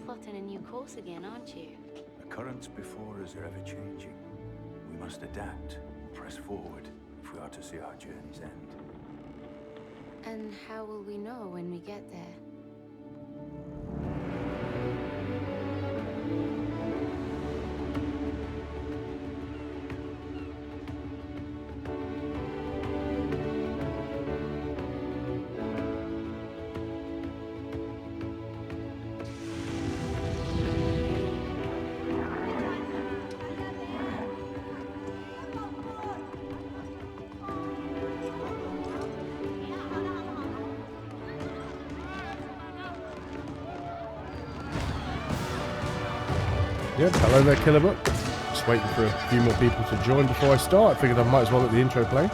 plotting a new course again, aren't you? The currents before us are ever changing. We must adapt, press forward, if we are to see our journey's end. And how will we know when we get there? Yep, hello there, Killerbuck. Just waiting for a few more people to join before I start. I figured I might as well let the intro play. I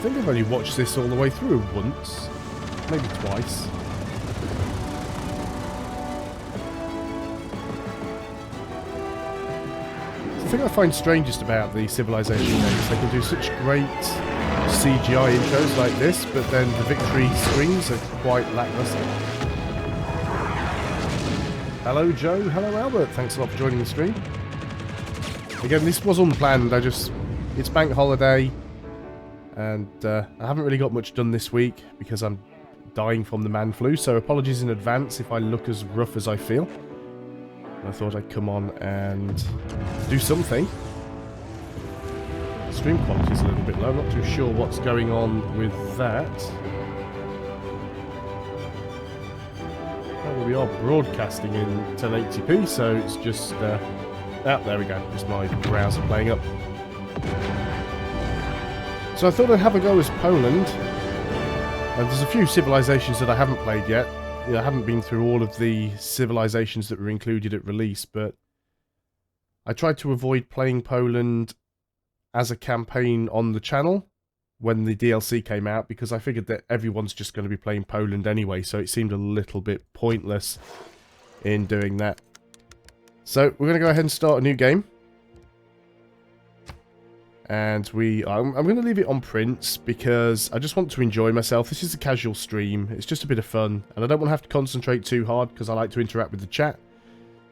think I've only watched this all the way through once, maybe twice. The thing I find strangest about the Civilization games, they can do such great CGI intros like this, but then the victory screens are quite lackluster. Hello Joe, hello Albert, thanks a lot for joining the stream. Again, this was unplanned, it's bank holiday, and I haven't really got much done this week because I'm dying from the man flu, so apologies in advance if I look as rough as I feel. I thought I'd come on and do something. Stream quality is a little bit low. I'm not too sure what's going on with that. Well, we are broadcasting in 1080p, so it's just... there we go. Just my browser playing up. So I thought I'd have a go as Poland. And there's a few civilizations that I haven't played yet. I haven't been through all of the civilizations that were included at release, but I tried to avoid playing Poland as a campaign on the channel when the DLC came out, because I figured that everyone's just going to be playing Poland anyway, so it seemed a little bit pointless in doing that. So we're going to go ahead and start a new game. And I'm going to leave it on Prince because I just want to enjoy myself. This is a casual stream. It's just a bit of fun. And I don't want to have to concentrate too hard because I like to interact with the chat.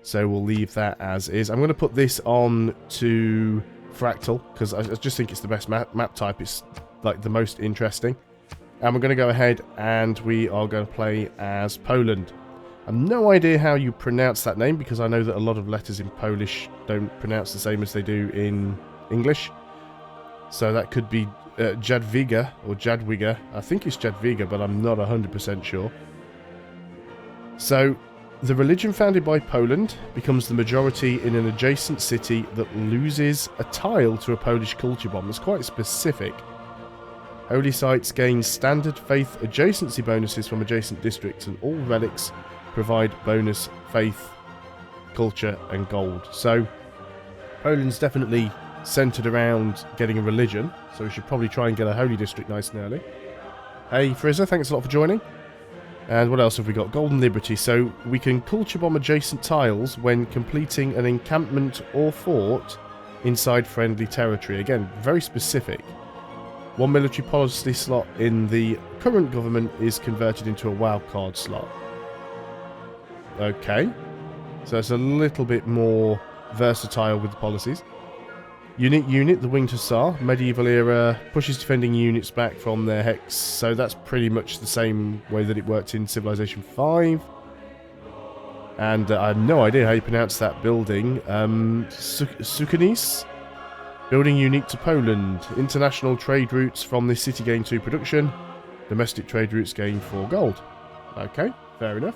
So we'll leave that as is. I'm going to put this on to fractal because I just think it's the best map type. It's like the most interesting. And we're going to go ahead and we are going to play as Poland. I have no idea how you pronounce that name because I know that a lot of letters in Polish don't pronounce the same as they do in English. So that could be Jadwiga or Jadwiga. I think it's Jadwiga, but I'm not 100% sure. So, the religion founded by Poland becomes the majority in an adjacent city that loses a tile to a Polish culture bomb. It's quite specific. Holy sites gain standard faith adjacency bonuses from adjacent districts, and all relics provide bonus faith, culture, and gold. So, Poland's definitely centered around getting a religion, so we should probably try and get a holy district nice and early. Hey Frizzer, thanks a lot for joining. And what else have we got? Golden Liberty. So we can culture bomb adjacent tiles when completing an encampment or fort inside friendly territory. Again, very specific. One military policy slot in the current government is converted into a wildcard slot. Okay, so it's a little bit more versatile with the policies. Unique unit, the Winged Hussar, medieval era, pushes defending units back from their hex, so that's pretty much the same way that it worked in Civilization 5. And I have no idea how you pronounce that building. Sukanis, building unique to Poland. International trade routes from this city gain 2 production. Domestic trade routes gain 4 gold. Okay, fair enough.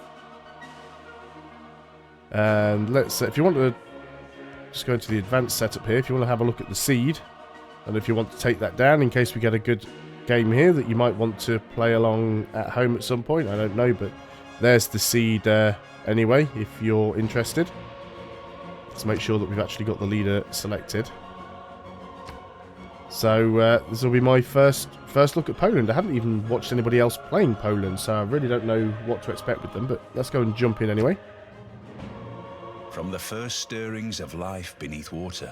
And let's, if you want to just go into the advanced setup here, if you want to have a look at the seed, and if you want to take that down in case we get a good game here that you might want to play along at home at some point, I don't know, but there's the seed anyway, if you're interested. Let's make sure that we've actually got the leader selected. So this will be my first look at Poland. I haven't even watched anybody else playing Poland, so I really don't know what to expect with them, but let's go and jump in anyway. From the first stirrings of life beneath water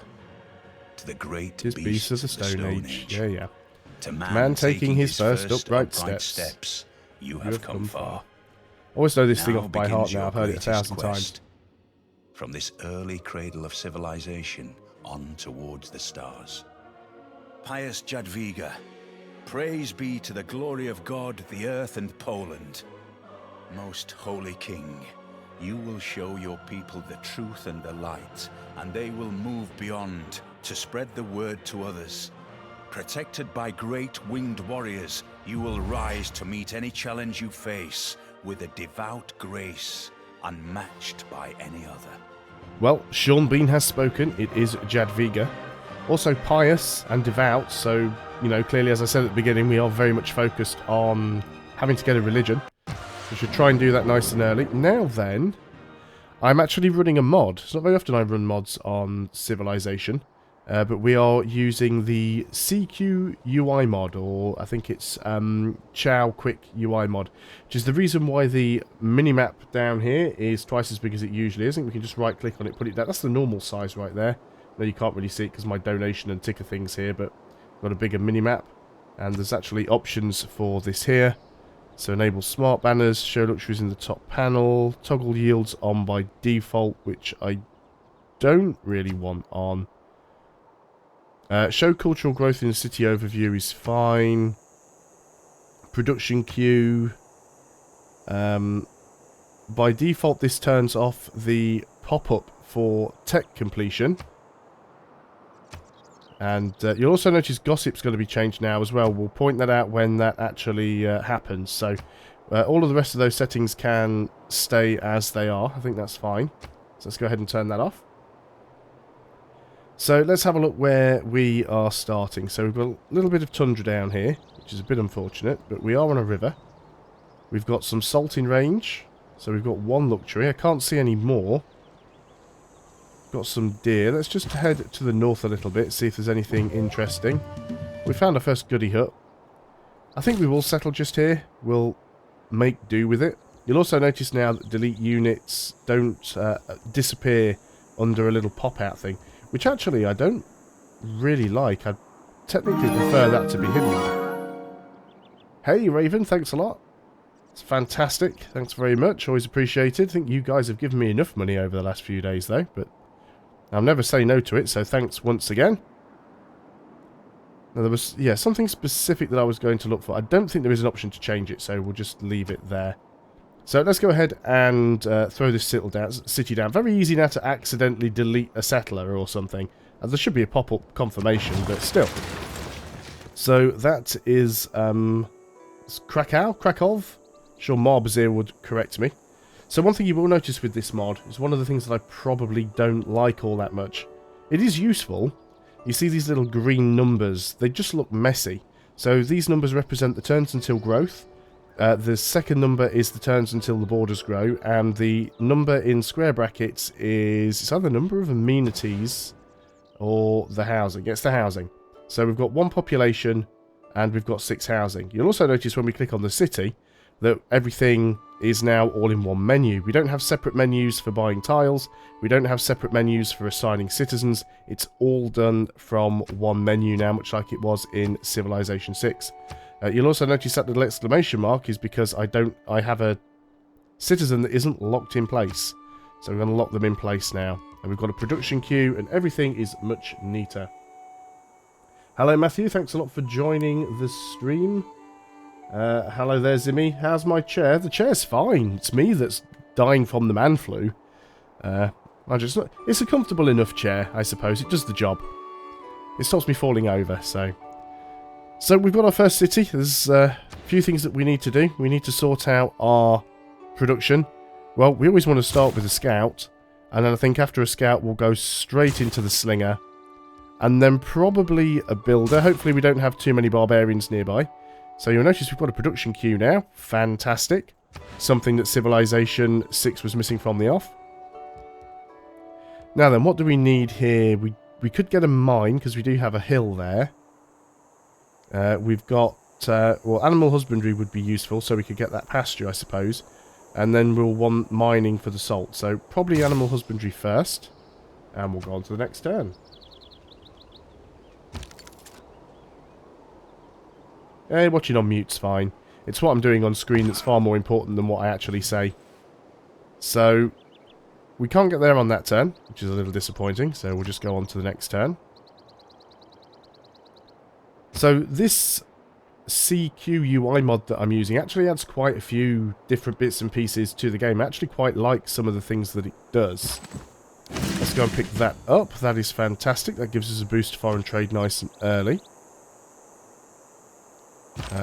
to the great beast of the Stone Age. Yeah. To man taking his first upright steps, you have come far. I always know this thing Now off by heart now. I've heard it 1,000 times. From this early cradle of civilization on towards the stars. Pious Jadwiga, praise be to the glory of God, the earth and Poland. Most holy king, you will show your people the truth and the light, and they will move beyond to spread the word to others. Protected by great winged warriors, you will rise to meet any challenge you face with a devout grace unmatched by any other. Well, Sean Bean has spoken. It is Jadwiga. Also pious and devout, so, you know, clearly, as I said at the beginning, we are very much focused on having to get a religion. We should try and do that nice and early. Now then, I'm actually running a mod. It's not very often I run mods on Civilization, but we are using the CQ UI mod, or I think it's Chow Quick UI mod, which is the reason why the minimap down here is twice as big as it usually is. I think we can just right-click on it, put it down. That's the normal size right there. No, you can't really see it because my donation and ticker thing's here, but I've got a bigger minimap, and there's actually options for this here. So enable smart banners, show luxuries in the top panel, toggle yields on by default, which I don't really want on. Show cultural growth in the city overview is fine. Production queue. By default, this turns off the pop-up for tech completion. And you'll also notice gossip's going to be changed now as well. We'll point that out when that actually happens. So all of the rest of those settings can stay as they are. I think that's fine. So let's go ahead and turn that off. So let's have a look where we are starting. So we've got a little bit of tundra down here, which is a bit unfortunate, but we are on a river. We've got some salting range. So we've got one luxury. I can't see any more. Got some deer. Let's just head to the north a little bit, see if there's anything interesting. We found our first goody hut. I think we will settle just here. We'll make do with it. You'll also notice now that delete units don't disappear under a little pop-out thing, which actually I don't really like. I technically prefer that to be hidden. Hey, Raven, thanks a lot. It's fantastic. Thanks very much. Always appreciated. I think you guys have given me enough money over the last few days, though, but I'll never say no to it, so thanks once again. Now, there was, yeah, something specific that I was going to look for. I don't think there is an option to change it, so we'll just leave it there. So let's go ahead and throw this city down. Very easy now to accidentally delete a settler or something. There should be a pop-up confirmation, but still. So that is Krakow? Sure, Marbazir would correct me. So one thing you will notice with this mod is one of the things that I probably don't like all that much. It is useful. You see these little green numbers. They just look messy. So these numbers represent the turns until growth. The second number is the turns until the borders grow. And the number in square brackets is it's either the number of amenities or the housing. It's the housing. So we've got 1 population and we've got 6 housing. You'll also notice when we click on the city that everything is now all in one menu. We don't have separate menus for buying tiles. We don't have separate menus for assigning citizens. It's all done from one menu now, much like it was in Civilization 6. You'll also notice that little exclamation mark is because I have a citizen that isn't locked in place. So we're going to lock them in place now. And we've got a production queue and everything is much neater. Hello Matthew, thanks a lot for joining the stream. Hello there, Zimmy. How's my chair? The chair's fine. It's me that's dying from the man flu. It's a comfortable enough chair, I suppose. It does the job. It stops me falling over, so we've got our first city. There's a few things that we need to do. We need to sort out our production. Well, we always want to start with a scout, and then I think after a scout we'll go straight into the slinger, and then probably a builder. Hopefully we don't have too many barbarians nearby. So you'll notice we've got a production queue now. Fantastic. Something that Civilization 6 was missing from the off. Now then, what do we need here? We could get a mine, because we do have a hill there. We've got, well, animal husbandry would be useful, so we could get that pasture, I suppose. And then we'll want mining for the salt. So probably animal husbandry first. And we'll go on to the next turn. Hey, watching on mute's fine. It's what I'm doing on screen that's far more important than what I actually say. So, we can't get there on that turn, which is a little disappointing. So we'll just go on to the next turn. So this CQ UI mod that I'm using actually adds quite a few different bits and pieces to the game. I actually quite like some of the things that it does. Let's go and pick that up. That is fantastic. That gives us a boost to foreign trade nice and early.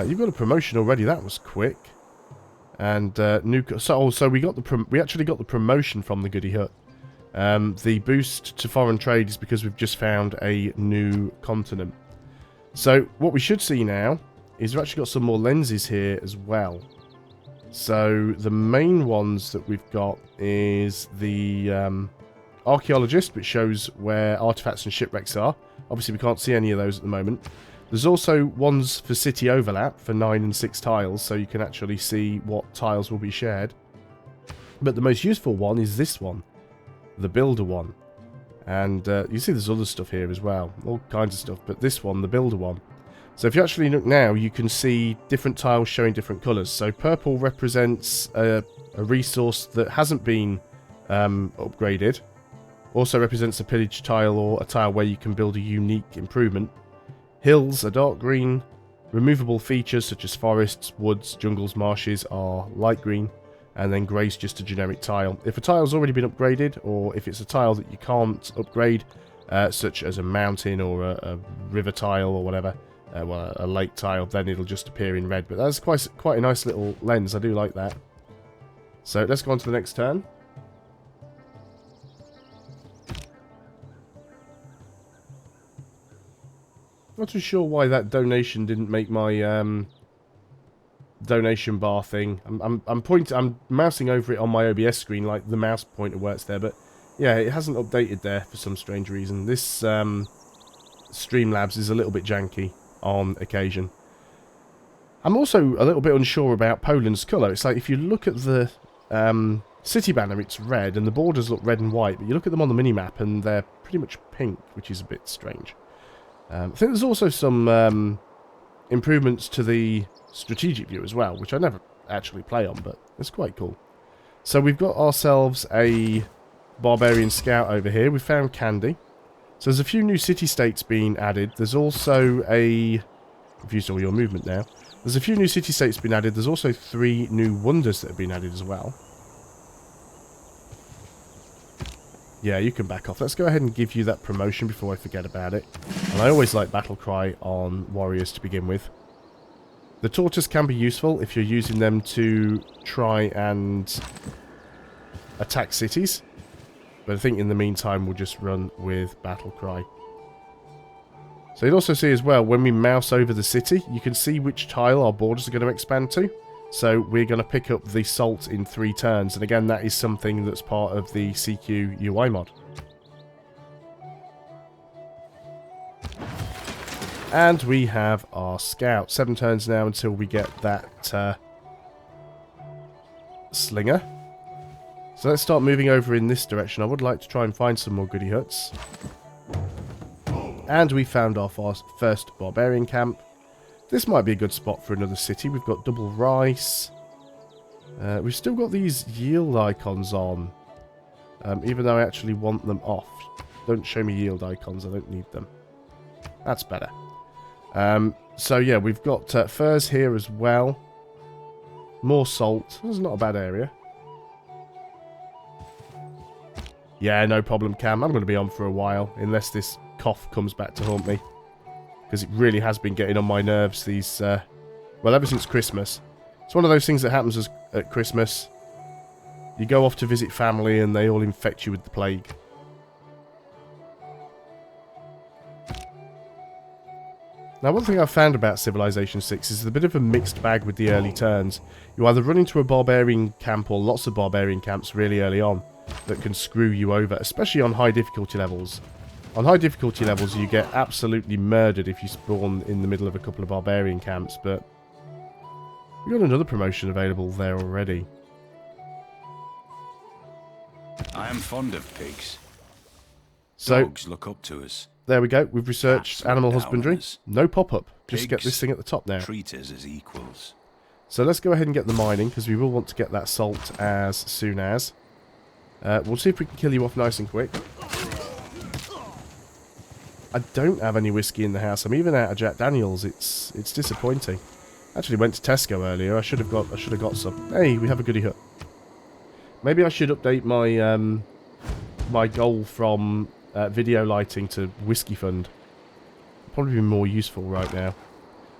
You've got a promotion already. That was quick. And so we actually got the promotion from the Goody Hut. The boost to foreign trade is because we've just found a new continent. So what we should see now is we've actually got some more lenses here as well. So the main ones that we've got is the archaeologist, which shows where artifacts and shipwrecks are. Obviously we can't see any of those at the moment. There's also ones for city overlap for 9 and 6 tiles, so you can actually see what tiles will be shared. But the most useful one is this one, the builder one. And you see there's other stuff here as well, all kinds of stuff, but this one, the builder one. So if you actually look now, you can see different tiles showing different colours. So purple represents a resource that hasn't been upgraded. Also represents a pillage tile or a tile where you can build a unique improvement. Hills are dark green. Removable features such as forests, woods, jungles, marshes are light green. And then grey's just a generic tile. If a tile's already been upgraded, or if it's a tile that you can't upgrade, such as a mountain or a river tile or whatever, well, a lake tile, then it'll just appear in red. But that's quite a nice little lens. I do like that. So let's go on to the next turn. Not too sure why that donation didn't make my donation bar thing. I'm mousing over it on my OBS screen like the mouse pointer works there, but yeah, it hasn't updated there for some strange reason. This Streamlabs is a little bit janky on occasion. I'm also a little bit unsure about Poland's colour. It's like if you look at the city banner, it's red, and the borders look red and white, but you look at them on the minimap and they're pretty much pink, which is a bit strange. I think there's also some improvements to the strategic view as well, which I never actually play on, but it's quite cool. So we've got ourselves a barbarian scout over here. We found candy. So there's a few new city-states being added. There's also a... I've used all your movement now. There's a few new city-states being added. There's also 3 new wonders that have been added as well. Yeah, you can back off. Let's go ahead and give you that promotion before I forget about it. And I always like battle cry on warriors to begin with. The tortoise can be useful if you're using them to try and attack cities. But I think in the meantime we'll just run with battle cry. So you'll also see as well, when we mouse over the city, you can see which tile our borders are going to expand to. So we're going to pick up the salt in 3 turns. And again, that is something that's part of the CQ UI mod. And we have our scout. 7 turns now until we get that slinger. So let's start moving over in this direction. I would like to try and find some more goody huts. And we found our first barbarian camp. This might be a good spot for another city. We've got double rice. We've still got these yield icons on. Even though I actually want them off. Don't show me yield icons. I don't need them. That's better. So yeah, we've got furs here as well. More salt. This is not a bad area. Yeah, no problem, Cam. I'm going to be on for a while. Unless this cough comes back to haunt me. Because it really has been getting on my nerves these, well, ever since Christmas. It's one of those things that happens at Christmas. You go off to visit family and they all infect you with the plague. Now, one thing I've found about Civilization 6 is a bit of a mixed bag with the early turns. You either run into a barbarian camp or lots of barbarian camps really early on that can screw you over, especially on high difficulty levels. On high difficulty levels, you get absolutely murdered if you spawn in the middle of a couple of barbarian camps, but we've got another promotion available there already. I am fond of pigs. So, Dogs look up to us. there we go. We've researched Cats animal look down husbandry. on us. No pop-up. Just Pigs get this thing at the top now. treat us as equals. So let's go ahead and get the mining, because we will want to get that salt as soon as. We'll see if we can kill you off nice and quick. I don't have any whiskey in the house. I'm even out of Jack Daniels. It's disappointing. Actually went to Tesco earlier. I should have got some. Hey, we have a goodie hut. Maybe I should update my my goal from video lighting to whiskey fund. Probably be more useful right now.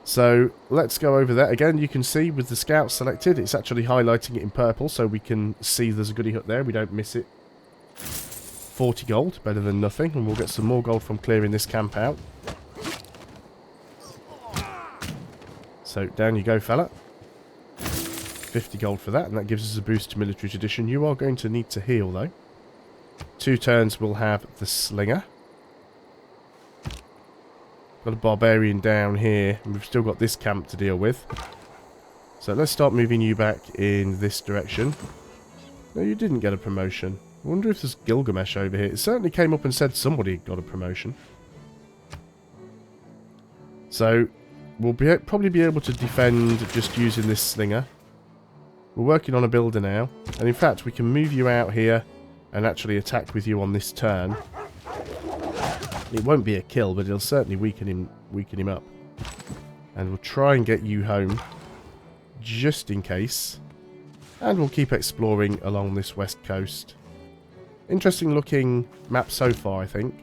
So let's go over there. Again, you can see with the scouts selected, it's actually highlighting it in purple, so we can see there's a goodie hut there. We don't miss it. 40 gold, better than nothing, and we'll get some more gold from clearing this camp out. So down you go, fella. 50 gold for that, and that gives us a boost to military tradition. You are going to need to heal, though. 2 turns we'll have the slinger. Got a barbarian down here, and we've still got this camp to deal with. So let's start moving you back in this direction. No, you didn't get a promotion. I wonder if there's Gilgamesh over here. It certainly came up and said somebody got a promotion. So we'll probably be able to defend just using this slinger. We're working on a builder now, and in fact we can move you out here and actually attack with you on this turn. It won't be a kill, but it'll certainly weaken him up. And we'll try and get you home, just in case. And we'll keep exploring along this west coast. Interesting looking map so far, I think.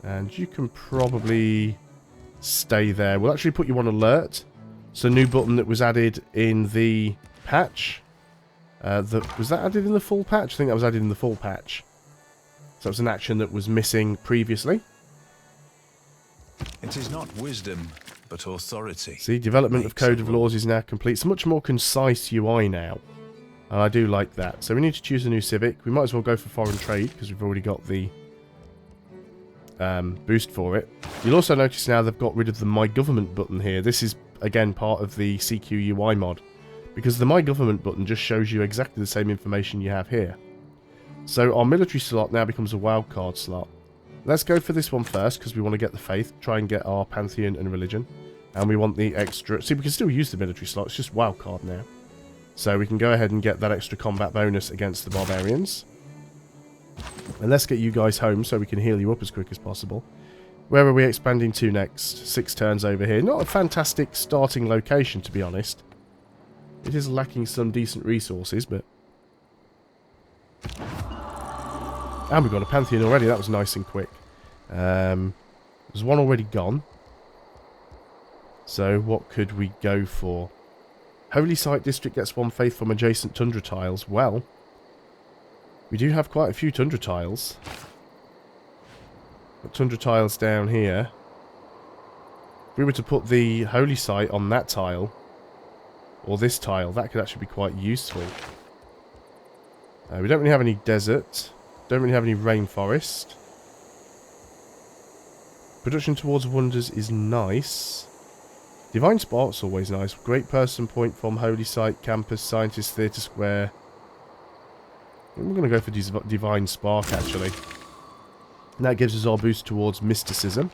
And you can probably stay there. We'll actually put you on alert. It's a new button that was added in the patch. Was that added in the full patch? I think that was added in the full patch. So it was an action that was missing previously. It is not wisdom, but authority. See, development of Code of Laws is now complete. It's a much more concise UI now. And I do like that. So we need to choose a new civic. We might as well go for foreign trade, because we've already got the boost for it. You'll also notice now they've got rid of the My Government button here. This is, again, part of the CQ UI mod. Because the My Government button just shows you exactly the same information you have here. So our military slot now becomes a wildcard slot. Let's go for this one first, because we want to get the faith, try and get our pantheon and religion. And we want the extra... See, we can still use the military slot, it's just wildcard now. So we can go ahead and get that extra combat bonus against the barbarians. And let's get you guys home so we can heal you up as quick as possible. Where are we expanding to next? 6 turns over here. Not a fantastic starting location, to be honest. It is lacking some decent resources, but... And we've got a pantheon already. That was nice and quick. There's one already gone. So what could we go for? Holy Site District gets 1 faith from adjacent tundra tiles. Well, we do have quite a few tundra tiles. Got tundra tiles down here. If we were to put the Holy Site on that tile, or this tile, that could actually be quite useful. We don't really have any desert. Don't really have any rainforest. Production towards wonders is nice. Divine Spark's always nice. Great person point from Holy Site, Campus, Scientist, Theatre Square. We're going to go for Divine Spark, actually. And that gives us our boost towards mysticism.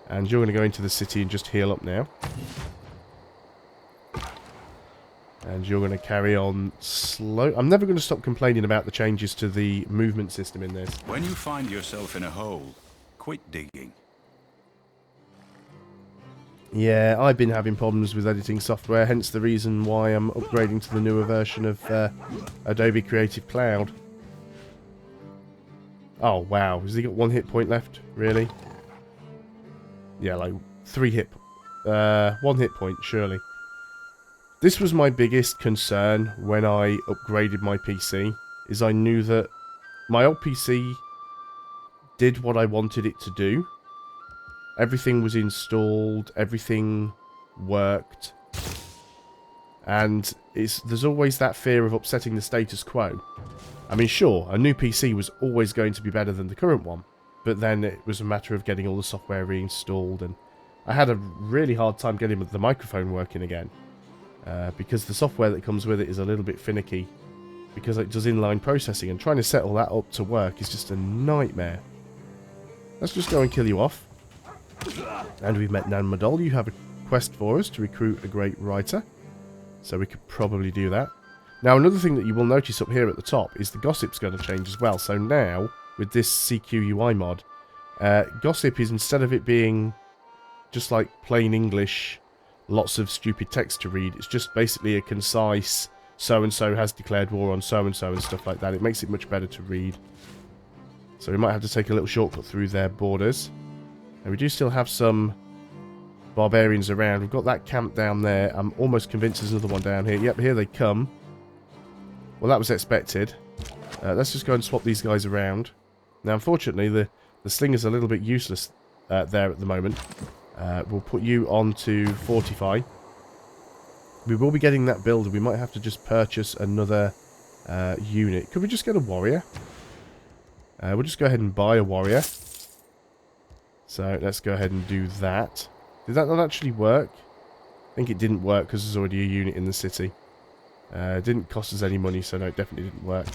And you're going to go into the city and just heal up now. And you're going to carry on slow. I'm never going to stop complaining about the changes to the movement system in this. When you find yourself in a hole, quit digging. Yeah, I've been having problems with editing software, hence the reason why I'm upgrading to the newer version of Adobe Creative Cloud. Oh, wow. Has he got 1 hit point left? Really? Yeah, like 1 hit point, surely. This was my biggest concern when I upgraded my PC, is I knew that my old PC did what I wanted it to do. Everything was installed, everything worked, and there's always that fear of upsetting the status quo. I mean, sure, a new PC was always going to be better than the current one, but then it was a matter of getting all the software reinstalled, and I had a really hard time getting the microphone working again, because the software that comes with it is a little bit finicky, because it does inline processing, and trying to set all that up to work is just a nightmare. Let's just go and kill you off. And we've met Nan Madol. You have a quest for us to recruit a great writer, so we could probably do that. Now, another thing that you will notice up here at the top is the gossip's going to change as well. So now, with this CQUI mod, gossip is, instead of it being just like plain English, lots of stupid text to read, it's just basically a concise, so-and-so has declared war on so-and-so and stuff like that. It makes it much better to read. So we might have to take a little shortcut through their borders. And we do still have some barbarians around. We've got that camp down there. I'm almost convinced there's another one down here. Yep, here they come. Well, that was expected. Let's just go and swap these guys around. Now, unfortunately, the slinger's a little bit useless there at the moment. We'll put you on to Fortify. We will be getting that builder. We might have to just purchase another unit. Could we just get a warrior? We'll just go ahead and buy a warrior. So, let's go ahead and do that. Did that not actually work? I think it didn't work because there's already a unit in the city. It didn't cost us any money, so no, it definitely didn't work.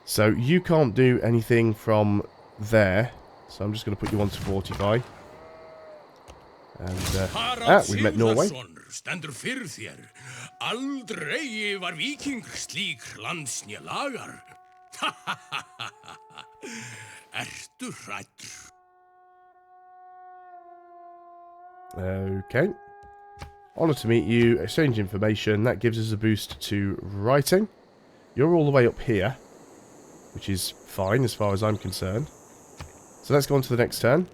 So you can't do anything from there, so I'm just going to put you on to Fortify. And we've met Norway. Stendur fyrir þér. Aldrei var víking slík landsnja lagar. Ertu hræddur? Okay. Honor to meet you. Exchange information. That gives us a boost to writing. You're all the way up here, which is fine as far as I'm concerned. So let's go on to the next turn.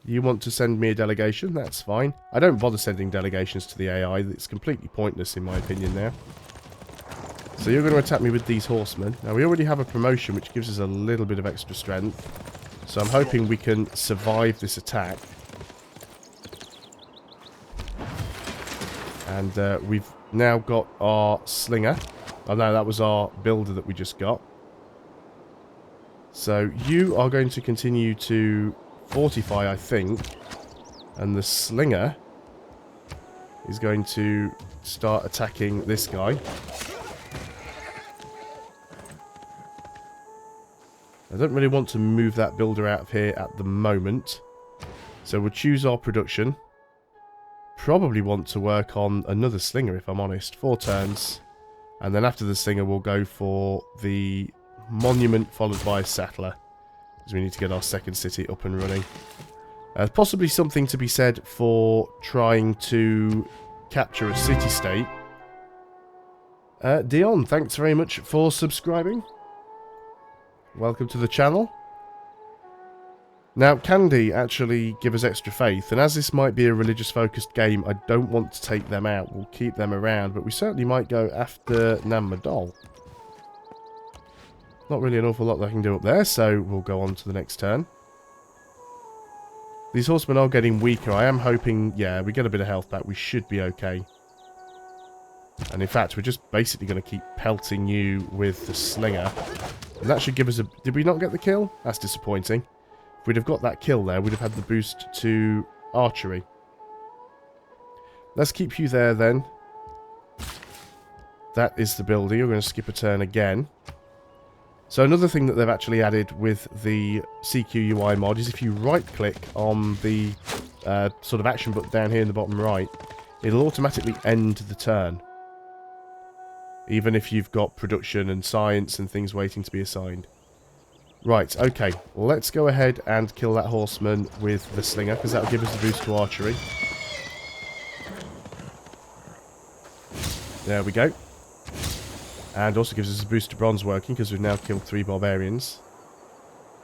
You want to send me a delegation? That's fine. I don't bother sending delegations to the AI. It's completely pointless in my opinion now. So you're going to attack me with these horsemen. Now we already have a promotion which gives us a little bit of extra strength. So I'm hoping we can survive this attack. And we've now got our slinger. Oh no, that was our builder that we just got. So you are going to continue to fortify, I think. And the slinger is going to start attacking this guy. I don't really want to move that builder out of here at the moment. So we'll choose our production. Probably want to work on another slinger, if I'm honest. 4 turns. And then after the slinger, we'll go for the monument followed by a settler. Because we need to get our second city up and running. Possibly something to be said for trying to capture a city-state. Dion, thanks very much for subscribing. Welcome to the channel. Now, Candy actually give us extra faith, and as this might be a religious-focused game, I don't want to take them out. We'll keep them around, but we certainly might go after Nan Madol. Not really an awful lot that I can do up there, so we'll go on to the next turn. These horsemen are getting weaker. I am hoping, yeah, we get a bit of health back. We should be okay. And in fact, we're just basically going to keep pelting you with the slinger. And that should give us a... Did we not get the kill? That's disappointing. If we'd have got that kill there, we'd have had the boost to archery. Let's keep you there then. That is the builder. You're going to skip a turn again. So another thing that they've actually added with the CQUI mod is if you right-click on the sort of action button down here in the bottom right, it'll automatically end the turn. Even if you've got production and science and things waiting to be assigned. Right, okay. Let's go ahead and kill that horseman with the slinger, because that'll give us the boost to archery. There we go. And also gives us a boost to bronze working, because we've now killed 3 barbarians.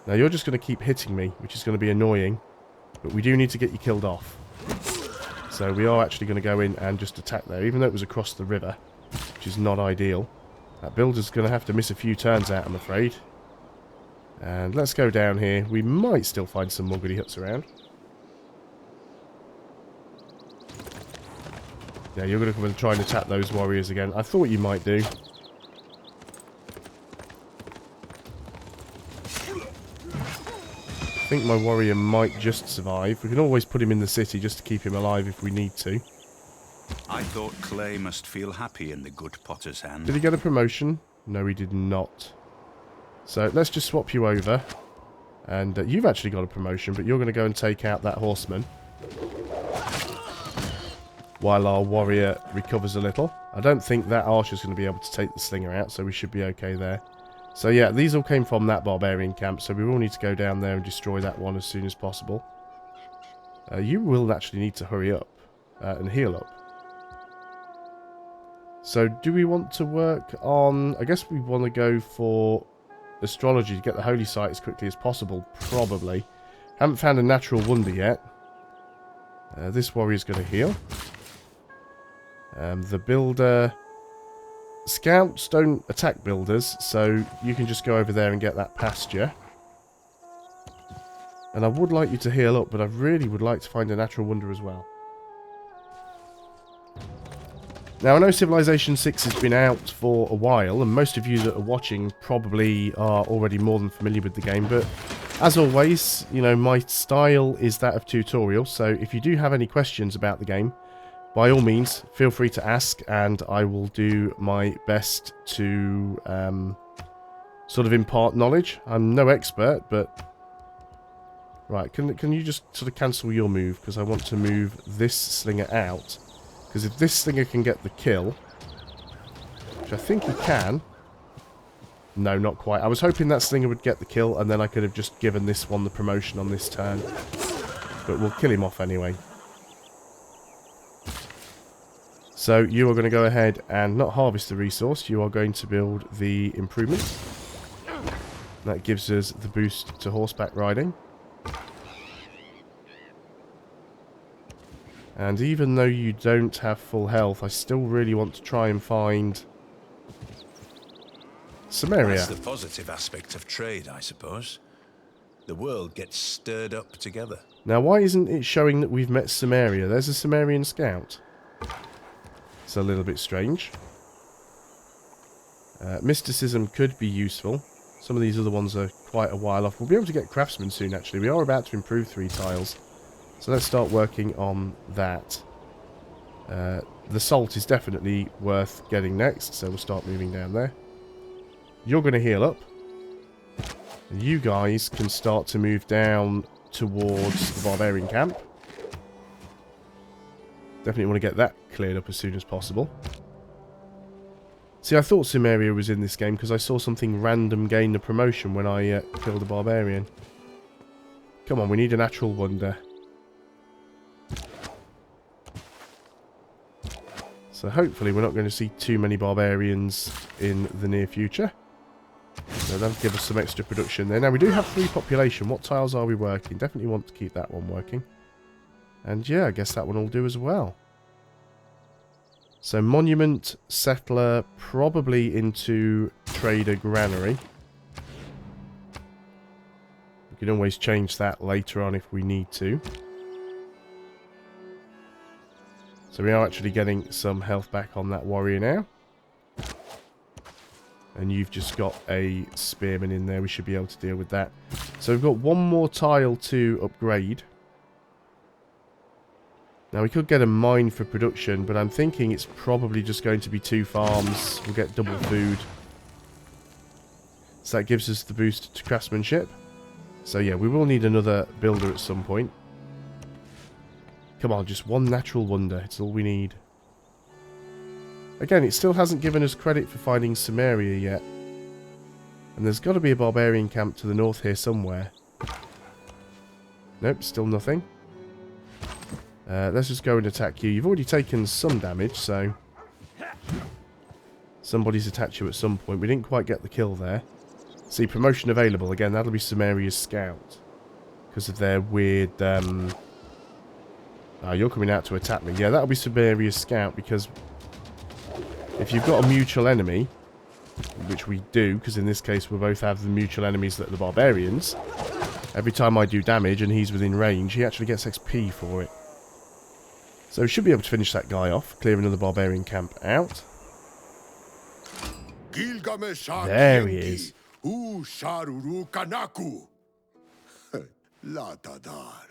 Now you're just going to keep hitting me, which is going to be annoying. But we do need to get you killed off. So we are actually going to go in and just attack there, even though it was across the river. Which is not ideal. That builder's going to have to miss a few turns out, I'm afraid. And let's go down here. We might still find some more goody huts around. Yeah, you're going to come and try and attack those warriors again. I thought you might do. think my warrior might just survive. We can always put him in the city just to keep him alive if we need to. I thought Clay must feel happy in the good potter's hand. Did he get a promotion? No, he did not. So let's just swap you over. And you've actually got a promotion, but you're going to go and take out that horseman. While our warrior recovers a little. I don't think that archer's going to be able to take the slinger out, so we should be okay there. So yeah, these all came from that barbarian camp, so we will need to go down there and destroy that one as soon as possible. You will actually need to hurry up and heal up. So do we want to work on... I guess we want to go for astrology to get the holy site as quickly as possible, probably. Haven't found a natural wonder yet. This warrior's going to heal. The builder... Scouts don't attack builders, so you can just go over there and get that pasture. And I would like you to heal up, but I really would like to find a natural wonder as well. Now, I know Civilization 6 has been out for a while, and most of you that are watching probably are already more than familiar with the game, but as always, you know, my style is that of tutorial, so if you do have any questions about the game, by all means, feel free to ask, and I will do my best to sort of impart knowledge. I'm no expert, but... Right, can you just sort of cancel your move, because I want to move this slinger out. Because if this slinger can get the kill, which I think he can... No, not quite. I was hoping that slinger would get the kill, and then I could have just given this one the promotion on this turn. But we'll kill him off anyway. So you are going to go ahead and not harvest the resource, you are going to build the improvement. That gives us the boost to horseback riding. And even though you don't have full health, I still really want to try and find Samaria. That's the positive aspect of trade, I suppose. The world gets stirred up together. Now why isn't it showing that we've met Samaria? There's a Sumerian scout. It's a little bit strange. Mysticism could be useful. Some of these other ones are quite a while off. We'll be able to get craftsmen soon, actually. We are about to improve 3 tiles. So let's start working on that. The salt is definitely worth getting next, so we'll start moving down there. You're going to heal up. And you guys can start to move down towards the barbarian camp. Definitely want to get that cleared up as soon as possible. See, I thought Samaria was in this game because I saw something random gain the promotion when I killed a barbarian. Come on, we need a natural wonder. So hopefully we're not going to see too many barbarians in the near future. So that'll give us some extra production there. Now we do have 3 population. What tiles are we working? Definitely want to keep that one working. And yeah, I guess that one will do as well. So monument, settler, probably into trader granary. We can always change that later on if we need to. So we are actually getting some health back on that warrior now. And you've just got a spearman in there. We should be able to deal with that. So we've got 1 more tile to upgrade. Now we could get a mine for production, but I'm thinking it's probably just going to be 2 farms. We'll get double food. So that gives us the boost to craftsmanship. So yeah, we will need another builder at some point. Come on, just 1 natural wonder. It's all we need. Again, it still hasn't given us credit for finding Samaria yet. And there's got to be a barbarian camp to the north here somewhere. Nope, still nothing. Let's just go and attack you. You've already taken some damage, so... Somebody's attacked you at some point. We didn't quite get the kill there. See, promotion available. Again, that'll be Samaria's scout. Because of their weird... Oh, you're coming out to attack me. Yeah, that'll be Samaria's scout, because... If you've got a mutual enemy, which we do, because in this case we both have the mutual enemies that are the barbarians, every time I do damage and he's within range, he actually gets XP for it. So we should be able to finish that guy off, clear another barbarian camp out. There he is. Latadar.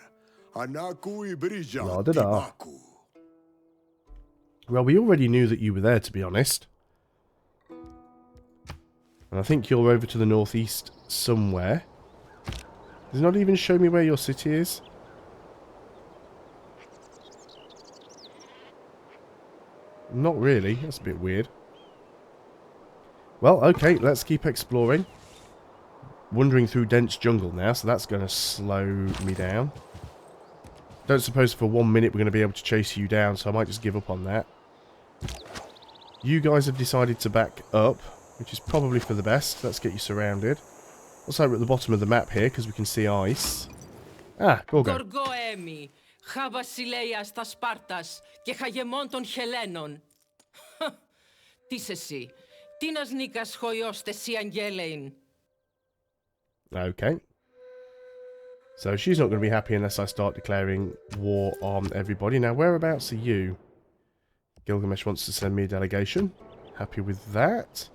Anaku ibrija La-da-da. tibaku. Well, we already knew that you were there, to be honest. And I think you're over to the northeast somewhere. Does it not even show me where your city is? Not really. That's a bit weird. Well, okay, let's keep exploring. Wandering through dense jungle now, so that's going to slow me down. Don't suppose for 1 minute we're going to be able to chase you down, so I might just give up on that. You guys have decided to back up, which is probably for the best. Let's get you surrounded. Also, we're at the bottom of the map here, because we can see ice. Ah, Gorgo. Gorgoemi, Χαβασιλέας τα Σπάρτας και χαγεμόν των Χελένων. Τι εσύ, τι νας νίκας χωιός τεσί αγγέλειν. Okay. So she's not going to be happy unless I start declaring war on everybody. Now, whereabouts are you? Gilgamesh wants to send me a delegation. Happy with that.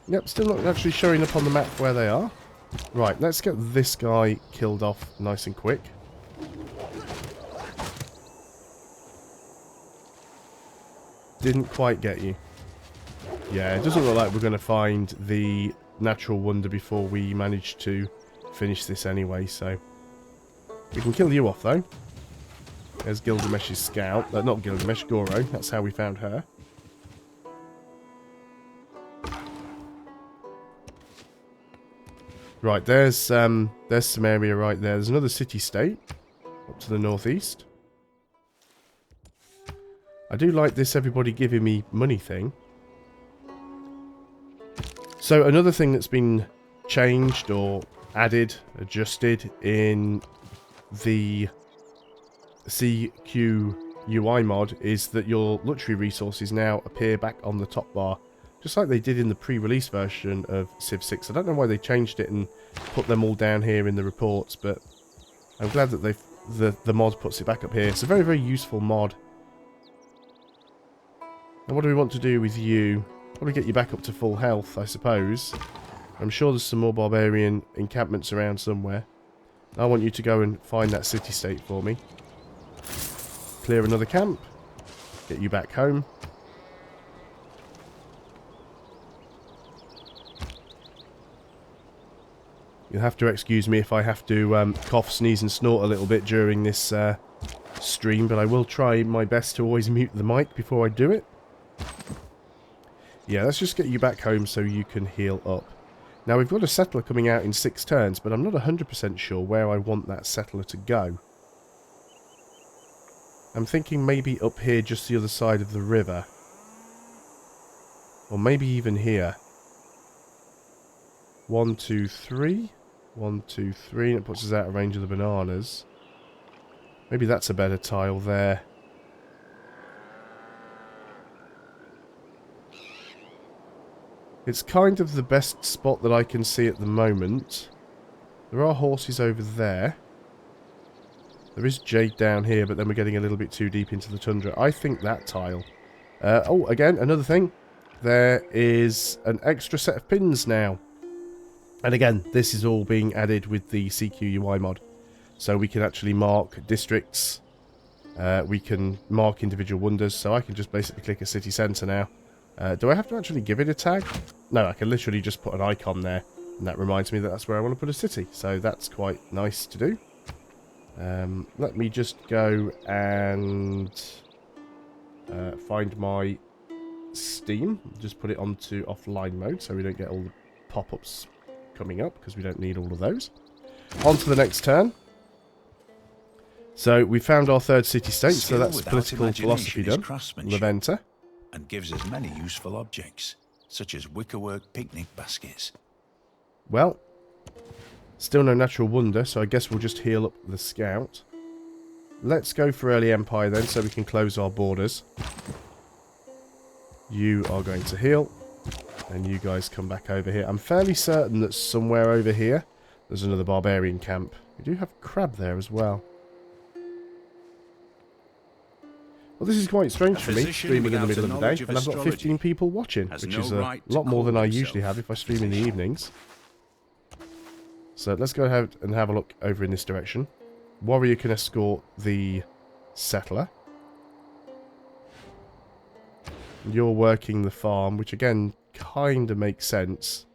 Yep, still not actually showing up on the map where they are. Right, let's get this guy killed off nice and quick. Didn't quite get you. Yeah, it doesn't look like we're going to find the natural wonder before we manage to finish this anyway, so we can kill you off though. There's Gilgamesh's scout. Not Gilgamesh, Goro. That's how we found her. Right, there's some area right there. There's another city-state up to the northeast. I do like this everybody giving me money thing. So another thing that's been changed or added, adjusted in the CQ UI mod is that your luxury resources now appear back on the top bar, just like they did in the pre-release version of Civ 6. I don't know why they changed it and put them all down here in the reports, but I'm glad that the mod puts it back up here. It's a very, very useful mod. And what do we want to do with you? Probably get you back up to full health, I suppose. I'm sure there's some more barbarian encampments around somewhere. I want you to go and find that city-state for me. Clear another camp. Get you back home. You'll have to excuse me if I have to cough, sneeze and snort a little bit during this stream, but I will try my best to always mute the mic before I do it. Yeah, let's just get you back home so you can heal up. Now, we've got a settler coming out in 6 turns, but I'm not 100% sure where I want that settler to go. I'm thinking maybe up here, just the other side of the river. Or maybe even here. 1, 2, 3. 1, 2, 3. And it puts us out of range of the bananas. Maybe that's a better tile there. It's kind of the best spot that I can see at the moment. There are horses over there. There is jade down here, but then we're getting a little bit too deep into the tundra. I think that tile. Oh, again, another thing. There is an extra set of pins now. And again, this is all being added with the CQ UI mod. So we can actually mark districts. We can mark individual wonders. So I can just basically click a city centre now. Do I have to actually give it a tag? No, I can literally just put an icon there. And that reminds me that that's where I want to put a city. So that's quite nice to do. Let me just go and find my Steam. Just put it onto offline mode so we don't get all the pop-ups coming up, because we don't need all of those. On to the next turn. So we found our third city-state, so that's political philosophy done. Leventa. And gives us many useful objects, such as wickerwork picnic baskets. Well, still no natural wonder, so I guess we'll just heal up the scout. Let's go for early empire then, so we can close our borders. You are going to heal, and you guys come back over here. I'm fairly certain that somewhere over here there's another barbarian camp. We do have crab there as well. Well, this is quite strange for me, streaming in the middle of the day, and I've got 15 people watching, which is a lot more than I usually have if I stream in the evenings. So let's go ahead and have a look over in this direction. Warrior can escort the settler. You're working the farm, which again kind of makes sense.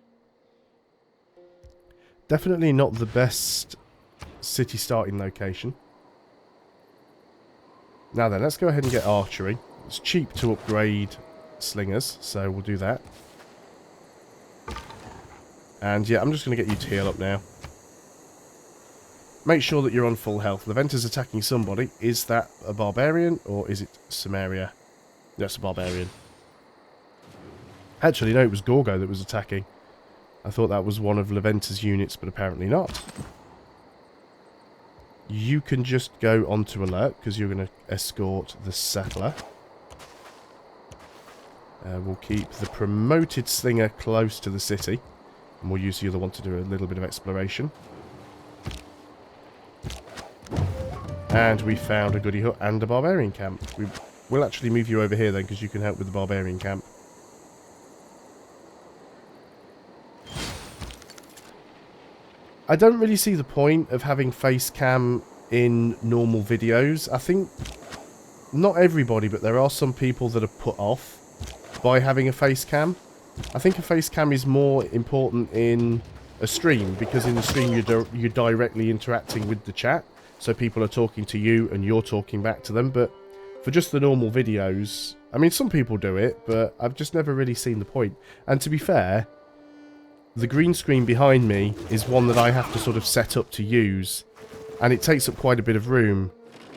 Definitely not the best city starting location. Now then, let's go ahead and get archery. It's cheap to upgrade slingers, so we'll do that. And yeah, I'm just going to get you to heal up now. Make sure that you're on full health. Leventer's attacking somebody. Is that a barbarian or is it Samaria? That's a barbarian. Actually, no, it was Gorgo that was attacking. I thought that was one of Leventer's units, but apparently not. You can just go onto alert, because you're going to escort the settler. We'll keep the promoted slinger close to the city. And we'll use the other one to do a little bit of exploration. And we found a goody hut and a barbarian camp. We'll actually move you over here then, because you can help with the barbarian camp. I don't really see the point of having face cam in normal videos. I think not everybody, but there are some people that are put off by having a face cam. I think a face cam is more important in a stream, because in the stream you're directly interacting with the chat. So people are talking to you and you're talking back to them. But for just the normal videos, I mean, some people do it, but I've just never really seen the point. And to be fair, the green screen behind me is one that I have to sort of set up to use, and it takes up quite a bit of room.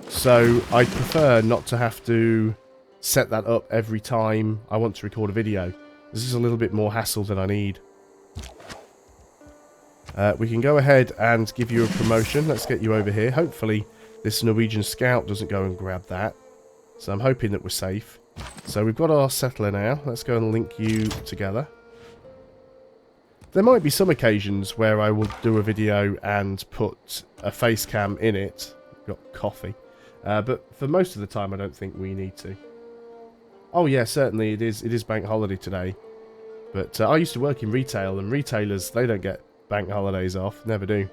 So I prefer not to have to set that up every time I want to record a video. This is a little bit more hassle than I need. We can go ahead and give you a promotion. Let's get you over here. Hopefully this Norwegian scout doesn't go and grab that. So I'm hoping that we're safe. So we've got our settler now. Let's go and link you together. There might be some occasions where I will do a video and put a face cam in it. Got coffee. But for most of the time I don't think we need to. Oh yeah, certainly it is bank holiday today. But I used to work in retail, and retailers, they don't get bank holidays off. Never do.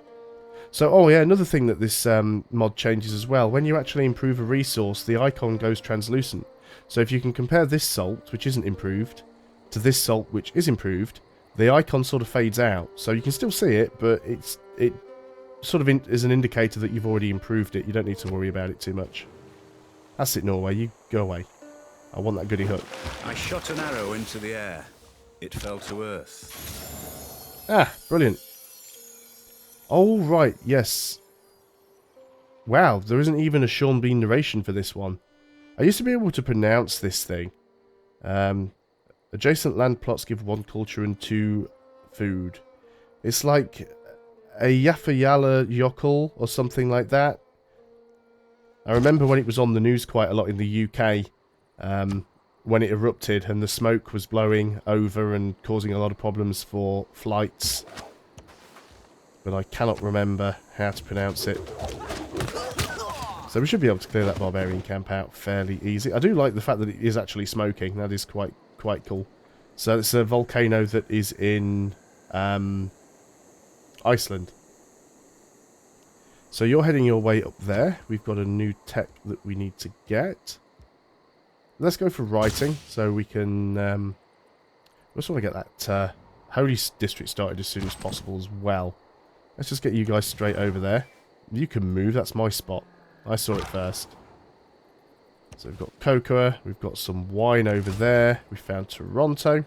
So, oh yeah, another thing that this mod changes as well. When you actually improve a resource, the icon goes translucent. So if you can compare this salt, which isn't improved, to this salt, which is improved, the icon sort of fades out. So you can still see it, but it sort of is an indicator that you've already improved it. You don't need to worry about it too much. That's it, Norway. You go away. I want that goody hut. I shot an arrow into the air. It fell to earth. Ah, brilliant. Oh, right, yes. Wow, there isn't even a Sean Bean narration for this one. I used to be able to pronounce this thing. Adjacent land plots give 1 culture and 2 food. It's like a Yafayala Yokul or something like that. I remember when it was on the news quite a lot in the UK, when it erupted and the smoke was blowing over and causing a lot of problems for flights. But I cannot remember how to pronounce it. So we should be able to clear that barbarian camp out fairly easy. I do like the fact that it is actually smoking. That is quite cool. So it's a volcano that is in Iceland. So you're heading your way up there. We've got a new tech that we need to get. Let's go for writing, so we can... we just want to get that Holy District started as soon as possible as well. Let's just get you guys straight over there. You can move, that's my spot. I saw it first. So we've got cocoa, we've got some wine over there. We found Toronto.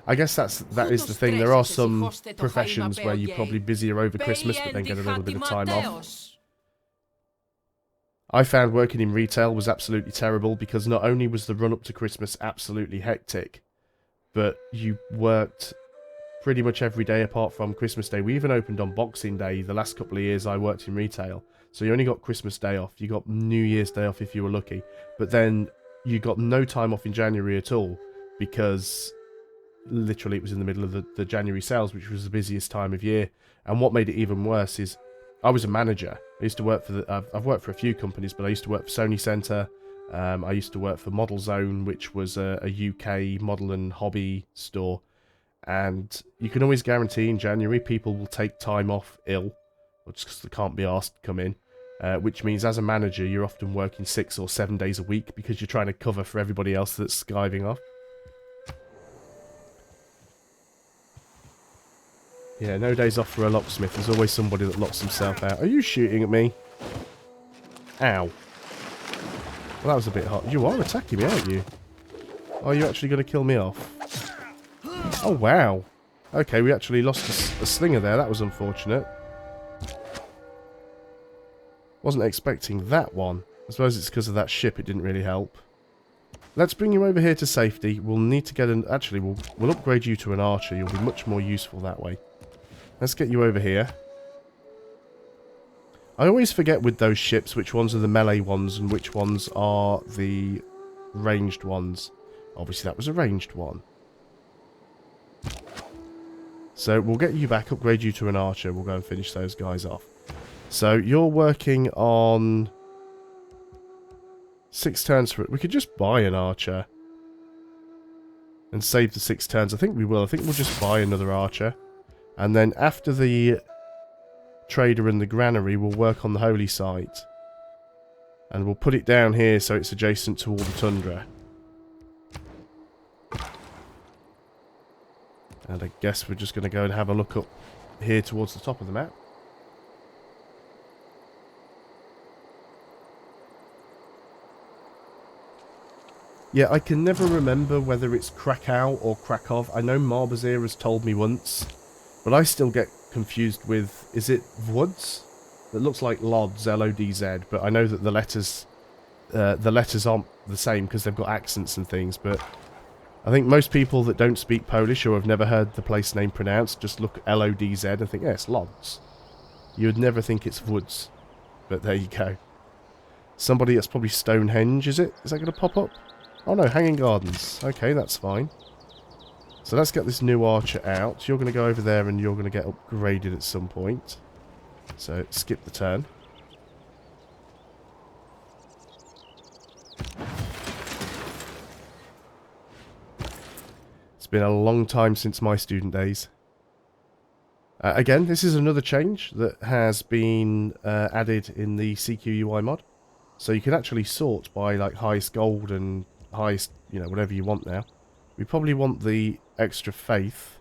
I guess that is the thing. There are some professions where you're probably busier over Christmas but then get a little bit of time off. I found working in retail was absolutely terrible because not only was the run up to Christmas absolutely hectic, but you worked pretty much every day apart from Christmas Day. We even opened on Boxing Day the last couple of years I worked in retail. So you only got Christmas Day off. You got New Year's Day off if you were lucky. But then you got no time off in January at all because literally it was in the middle of the January sales, which was the busiest time of year. And what made it even worse is I was a manager. I used to work for I've worked for a few companies, but I used to work for Sony Centre, I used to work for Model Zone, which was a UK model and hobby store. And you can always guarantee in January people will take time off ill, or just because they can't be asked to come in. Which means as a manager, you're often working 6 or 7 days a week because you're trying to cover for everybody else that's skiving off. Yeah, no days off for a locksmith. There's always somebody that locks himself out. Are you shooting at me? Ow. Well, that was a bit hot. You are attacking me, aren't you? Are you actually going to kill me off? Oh, wow. Okay, we actually lost a slinger there. That was unfortunate. Wasn't expecting that one. I suppose it's because of that ship. It didn't really help. Let's bring you over here to safety. We'll need to get an... Actually, we'll upgrade you to an archer. You'll be much more useful that way. Let's get you over here. I always forget with those ships which ones are the melee ones and which ones are the ranged ones. Obviously that was a ranged one. So we'll get you back, upgrade you to an archer. We'll go and finish those guys off. So you're working on 6 turns for it. We could just buy an archer and save the 6 turns. I think we will. I think we'll just buy another archer. And then after the trader and the granary, we'll work on the holy site. And we'll put it down here so it's adjacent to all the tundra. And I guess we're just going to go and have a look up here towards the top of the map. Yeah, I can never remember whether it's Krakow or Krakow. I know Marbazir has told me once, but I still get confused with, is it Woods? That looks like Lodz, L-O-D-Z, but I know that the letters aren't the same because they've got accents and things, but I think most people that don't speak Polish or have never heard the place name pronounced just look L-O-D-Z and think, yes, Lodz. You would never think it's Woods, but there you go. Somebody, that's probably Stonehenge, is it? Is that going to pop up? Oh no, Hanging Gardens. Okay, that's fine. So let's get this new archer out. You're going to go over there and you're going to get upgraded at some point. So skip the turn. It's been a long time since my student days. Again, this is another change that has been added in the CQUI mod. So you can actually sort by like highest gold and highest, you know, whatever you want now. We probably want the extra faith.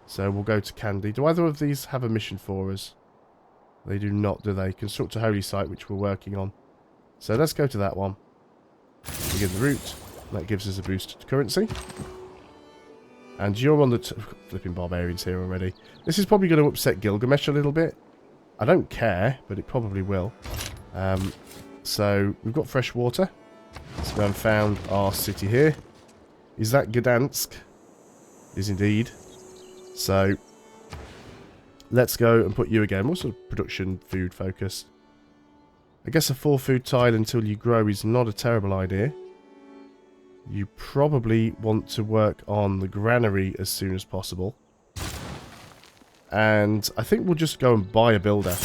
So we'll go to Candy. Do either of these have a mission for us? They do not, do they? Construct a holy site, which we're working on. So let's go to that one. Begin the route. That gives us a boost to currency. And you're on the... flipping barbarians here already. This is probably going to upset Gilgamesh a little bit. I don't care, but it probably will. So we've got fresh water. Let's go and found our city here. Is that Gdansk? Is indeed. So let's go and put you again. What sort of production food focus? I guess a 4 food tile until you grow is not a terrible idea. You probably want to work on the granary as soon as possible. And I think we'll just go and buy a builder.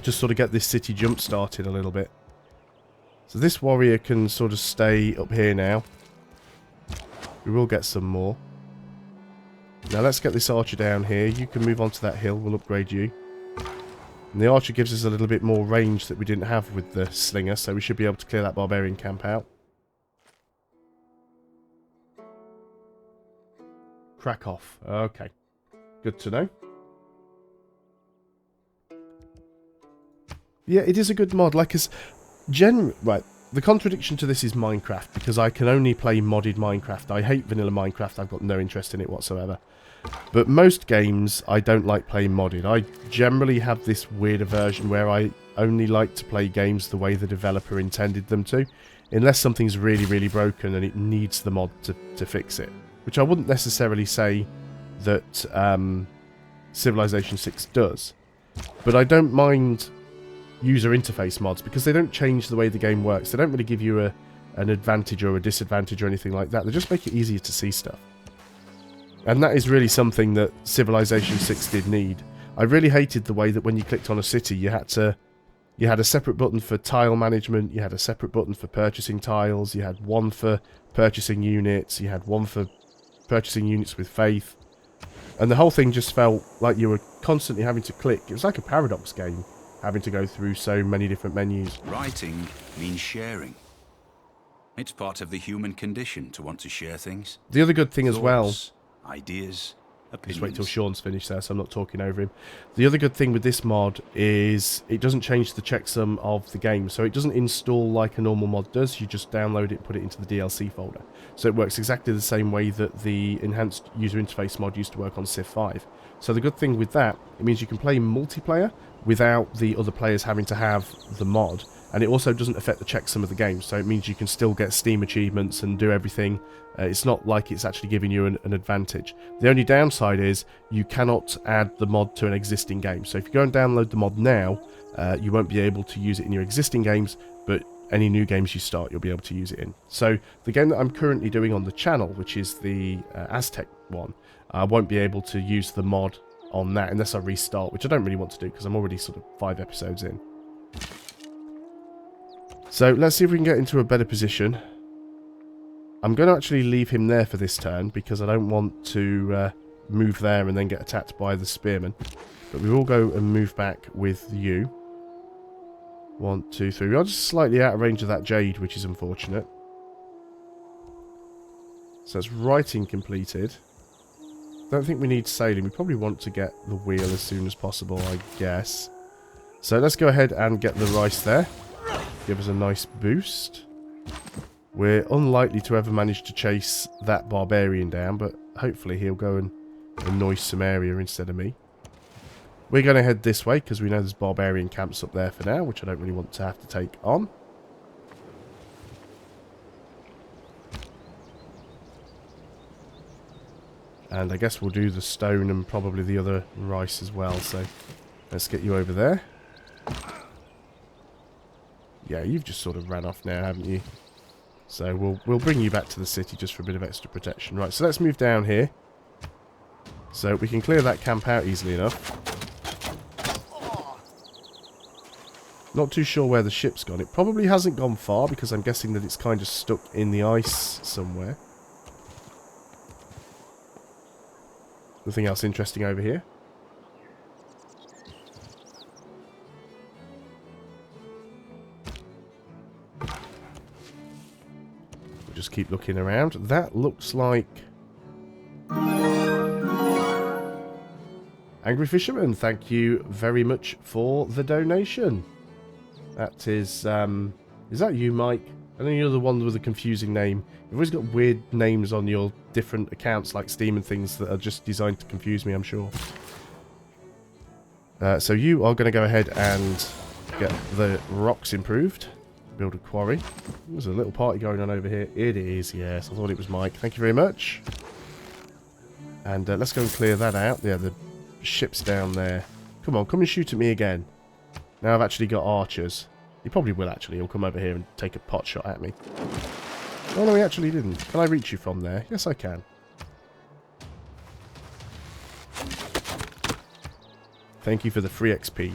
Just sort of get this city jump started a little bit. So this warrior can sort of stay up here now. We will get some more. Now let's get this archer down here. You can move on to that hill. We'll upgrade you. And the archer gives us a little bit more range that we didn't have with the slinger. So we should be able to clear that barbarian camp out. Krakow. Okay. Good to know. Yeah, it is a good mod. Like, right, the contradiction to this is Minecraft, because I can only play modded Minecraft. I hate vanilla Minecraft. I've got no interest in it whatsoever. But most games, I don't like playing modded. I generally have this weird aversion where I only like to play games the way the developer intended them to, unless something's really, really broken and it needs the mod to fix it. Which I wouldn't necessarily say that Civilization 6 does. But I don't mind user interface mods because they don't change the way the game works. They don't really give you an advantage or a disadvantage or anything like that. They just make it easier to see stuff. And that is really something that Civilization 6 did need. I really hated the way that when you clicked on a city, you had to You had a separate button for tile management, you had a separate button for purchasing tiles, you had one for purchasing units, you had one for purchasing units with faith. And the whole thing just felt like you were constantly having to click. It was like a Paradox game, having to go through so many different menus. Writing means sharing. It's part of the human condition to want to share things. The other good thing as well... Thoughts, ideas, opinions. Just wait till Sean's finished there, so I'm not talking over him. The other good thing with this mod is it doesn't change the checksum of the game. So it doesn't install like a normal mod does. You just download it, put it into the DLC folder. So it works exactly the same way that the enhanced user interface mod used to work on Civ 5. So the good thing with that, it means you can play multiplayer without the other players having to have the mod. And it also doesn't affect the checksum of the game, so it means you can still get Steam achievements and do everything. It's not like it's actually giving you an advantage. The only downside is you cannot add the mod to an existing game. So if you go and download the mod now, you won't be able to use it in your existing games, but any new games you start, you'll be able to use it in. So the game that I'm currently doing on the channel, which is the Aztec one, I won't be able to use the mod on that unless I restart, which I don't really want to do because I'm already sort of 5 episodes in. So let's see if we can get into a better position. I'm going to actually leave him there for this turn because I don't want to move there and then get attacked by the spearmen. But we will go and move back with you. 1, 2, 3. We are just slightly out of range of that jade, which is unfortunate. So that's writing completed. Don't think we need sailing. We probably want to get the wheel as soon as possible, I guess. So let's go ahead and get the rice there. Give us a nice boost. We're unlikely to ever manage to chase that barbarian down, but hopefully he'll go and annoy some area instead of me. We're going to head this way because we know there's barbarian camps up there for now, which I don't really want to have to take on. And I guess we'll do the stone and probably the other rice as well, so let's get you over there. Yeah, you've just sort of ran off now, haven't you? So we'll bring you back to the city just for a bit of extra protection. Right, so let's move down here. So we can clear that camp out easily enough. Not too sure where the ship's gone. It probably hasn't gone far because I'm guessing that it's kind of stuck in the ice somewhere. Nothing else interesting over here? Just keep looking around. That looks like Angry Fisherman. Thank you very much for the donation. That is that you, Mike? I know you're the one with a confusing name. You've always got weird names on your different accounts like Steam and things that are just designed to confuse me, I'm sure. So you are going to go ahead and get the rocks improved. Build a quarry. There's a little party going on over here. It is, yes. I thought it was Mike. Thank you very much. And let's go and clear that out. Yeah, the ship's down there. Come on, come and shoot at me again. Now I've actually got archers. He probably will, actually. He'll come over here and take a pot shot at me. Oh, no, he actually didn't. Can I reach you from there? Yes, I can. Thank you for the free XP.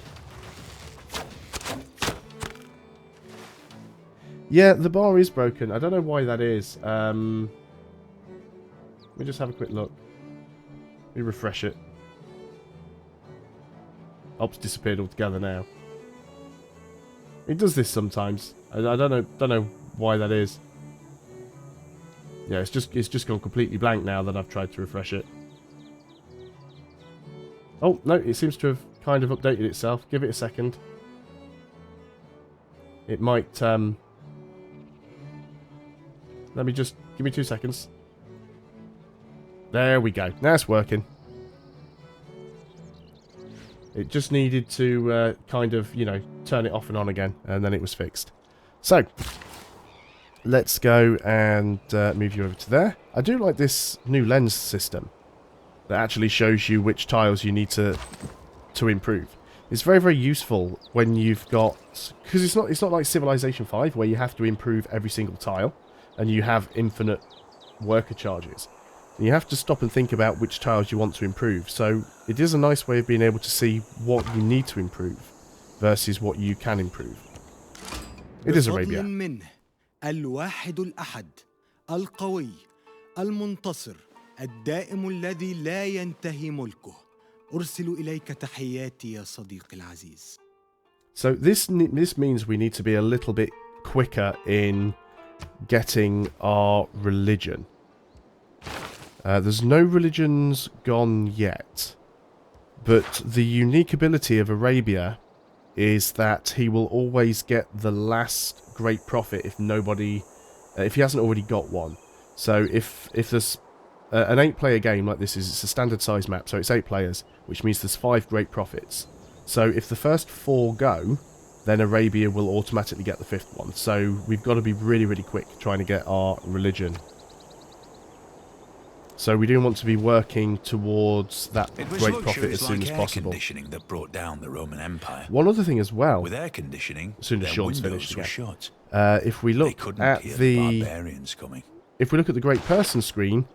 Yeah, the bar is broken. I don't know why that is. Let me just have a quick look. Let me refresh it. Ops disappeared altogether now. It does this sometimes. I don't know why that is. Yeah, it's just gone completely blank now that I've tried to refresh it. Oh no, it seems to have kind of updated itself. Give it a second. It might let me just... Give me 2 seconds. There we go. Now it's working. It just needed to kind of, you know, turn it off and on again. And then it was fixed. So, let's go and move you over to there. I do like this new lens system. That actually shows you which tiles you need to improve. It's very, very useful when you've got... Because it's not like Civilization 5 where you have to improve every single tile. And you have infinite worker charges. And you have to stop and think about which tiles you want to improve. So it is a nice way of being able to see what you need to improve versus what you can improve. It is Arabia. منه الواحد الأحد القوي المنتصر الدائم الذي لا ينتهي ملكه أرسل إليك تحياتي يا صديقي العزيز. So this means we need to be a little bit quicker in getting our religion. There's no religions gone yet, but the unique ability of Arabia is that he will always get the last great prophet if he hasn't already got one. So if there's an 8-player game like this, it's a standard size map, so it's 8 players, which means there's 5 great prophets. So if the first 4 go, then Arabia will automatically get the 5th one. So we've got to be really, really quick trying to get our religion. So we do want to be working towards that great prophet as soon as possible. Air conditioning that brought down the Roman Empire. One other thing as well. With air conditioning, as soon as Sean's finished, shut. If we look at the barbarians coming. If we look at the great person screen,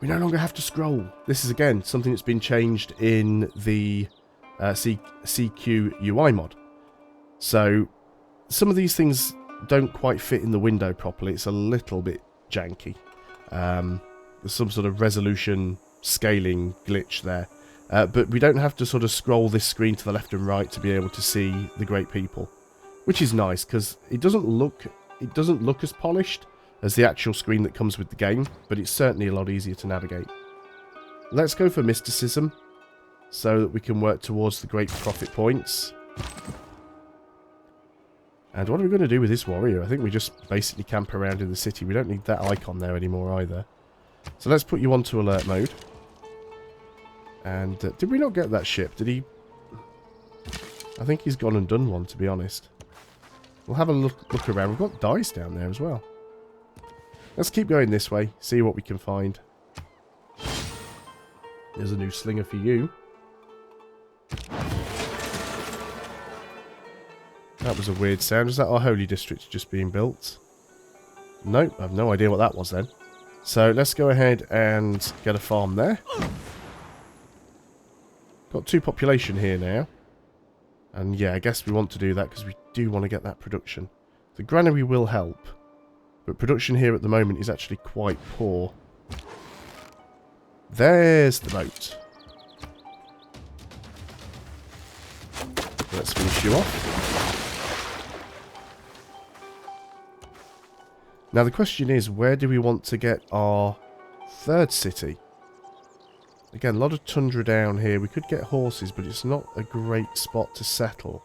we no longer have to scroll. This is again something that's been changed in the CQ UI mod. So some of these things don't quite fit in the window properly. It's a little bit janky. There's some sort of resolution scaling glitch there. But we don't have to sort of scroll this screen to the left and right to be able to see the great people. Which is nice, because it doesn't look as polished as the actual screen that comes with the game, but it's certainly a lot easier to navigate. Let's go for mysticism, so that we can work towards the great prophet points. And what are we going to do with this warrior? I think we just basically camp around in the city. We don't need that icon there anymore either. So let's put you onto alert mode. And did we not get that ship? Did he? I think he's gone and done one, to be honest. We'll have a look around. We've got dice down there as well. Let's keep going this way. See what we can find. There's a new slinger for you. That was a weird sound. Is that our holy district just being built? Nope, I have no idea what that was then. So let's go ahead and get a farm there. Got 2 population here now. And yeah, I guess we want to do that because we do want to get that production. The granary will help. But production here at the moment is actually quite poor. There's the boat. Let's finish you off. Now the question is, where do we want to get our 3rd city? Again, a lot of tundra down here. We could get horses, but it's not a great spot to settle.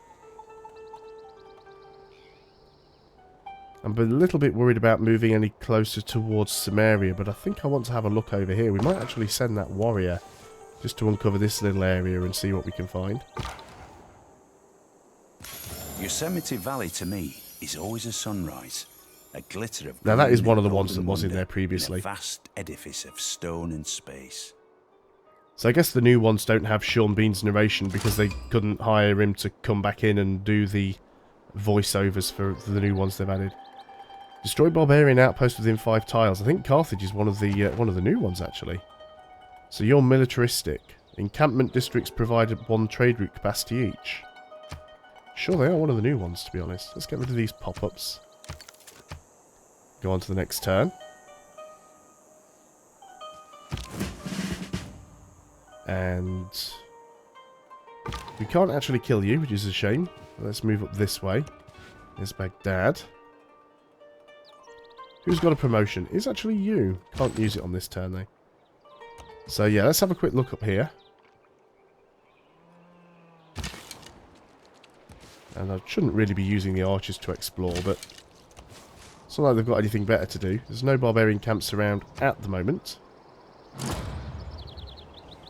I'm a little bit worried about moving any closer towards Samaria, but I think I want to have a look over here. We might actually send that warrior just to uncover this little area and see what we can find. Yosemite Valley to me is always a sunrise. A glitter of now that is one of the golden ones that was in there previously. In a vast edifice of stone and space. So I guess the new ones don't have Sean Bean's narration because they couldn't hire him to come back in and do the voiceovers for the new ones they've added. Destroy barbarian outpost within 5 tiles. I think Carthage is one of the new ones actually. So you're militaristic. Encampment districts provide 1 trade route capacity each. Sure, they are one of the new ones, to be honest. Let's get rid of these pop-ups. Go on to the next turn. And we can't actually kill you, which is a shame. Let's move up this way. There's Baghdad. Who's got a promotion? It's actually you. Can't use it on this turn, though. So, yeah, let's have a quick look up here. And I shouldn't really be using the archers to explore, but it's not like they've got anything better to do. There's no barbarian camps around at the moment.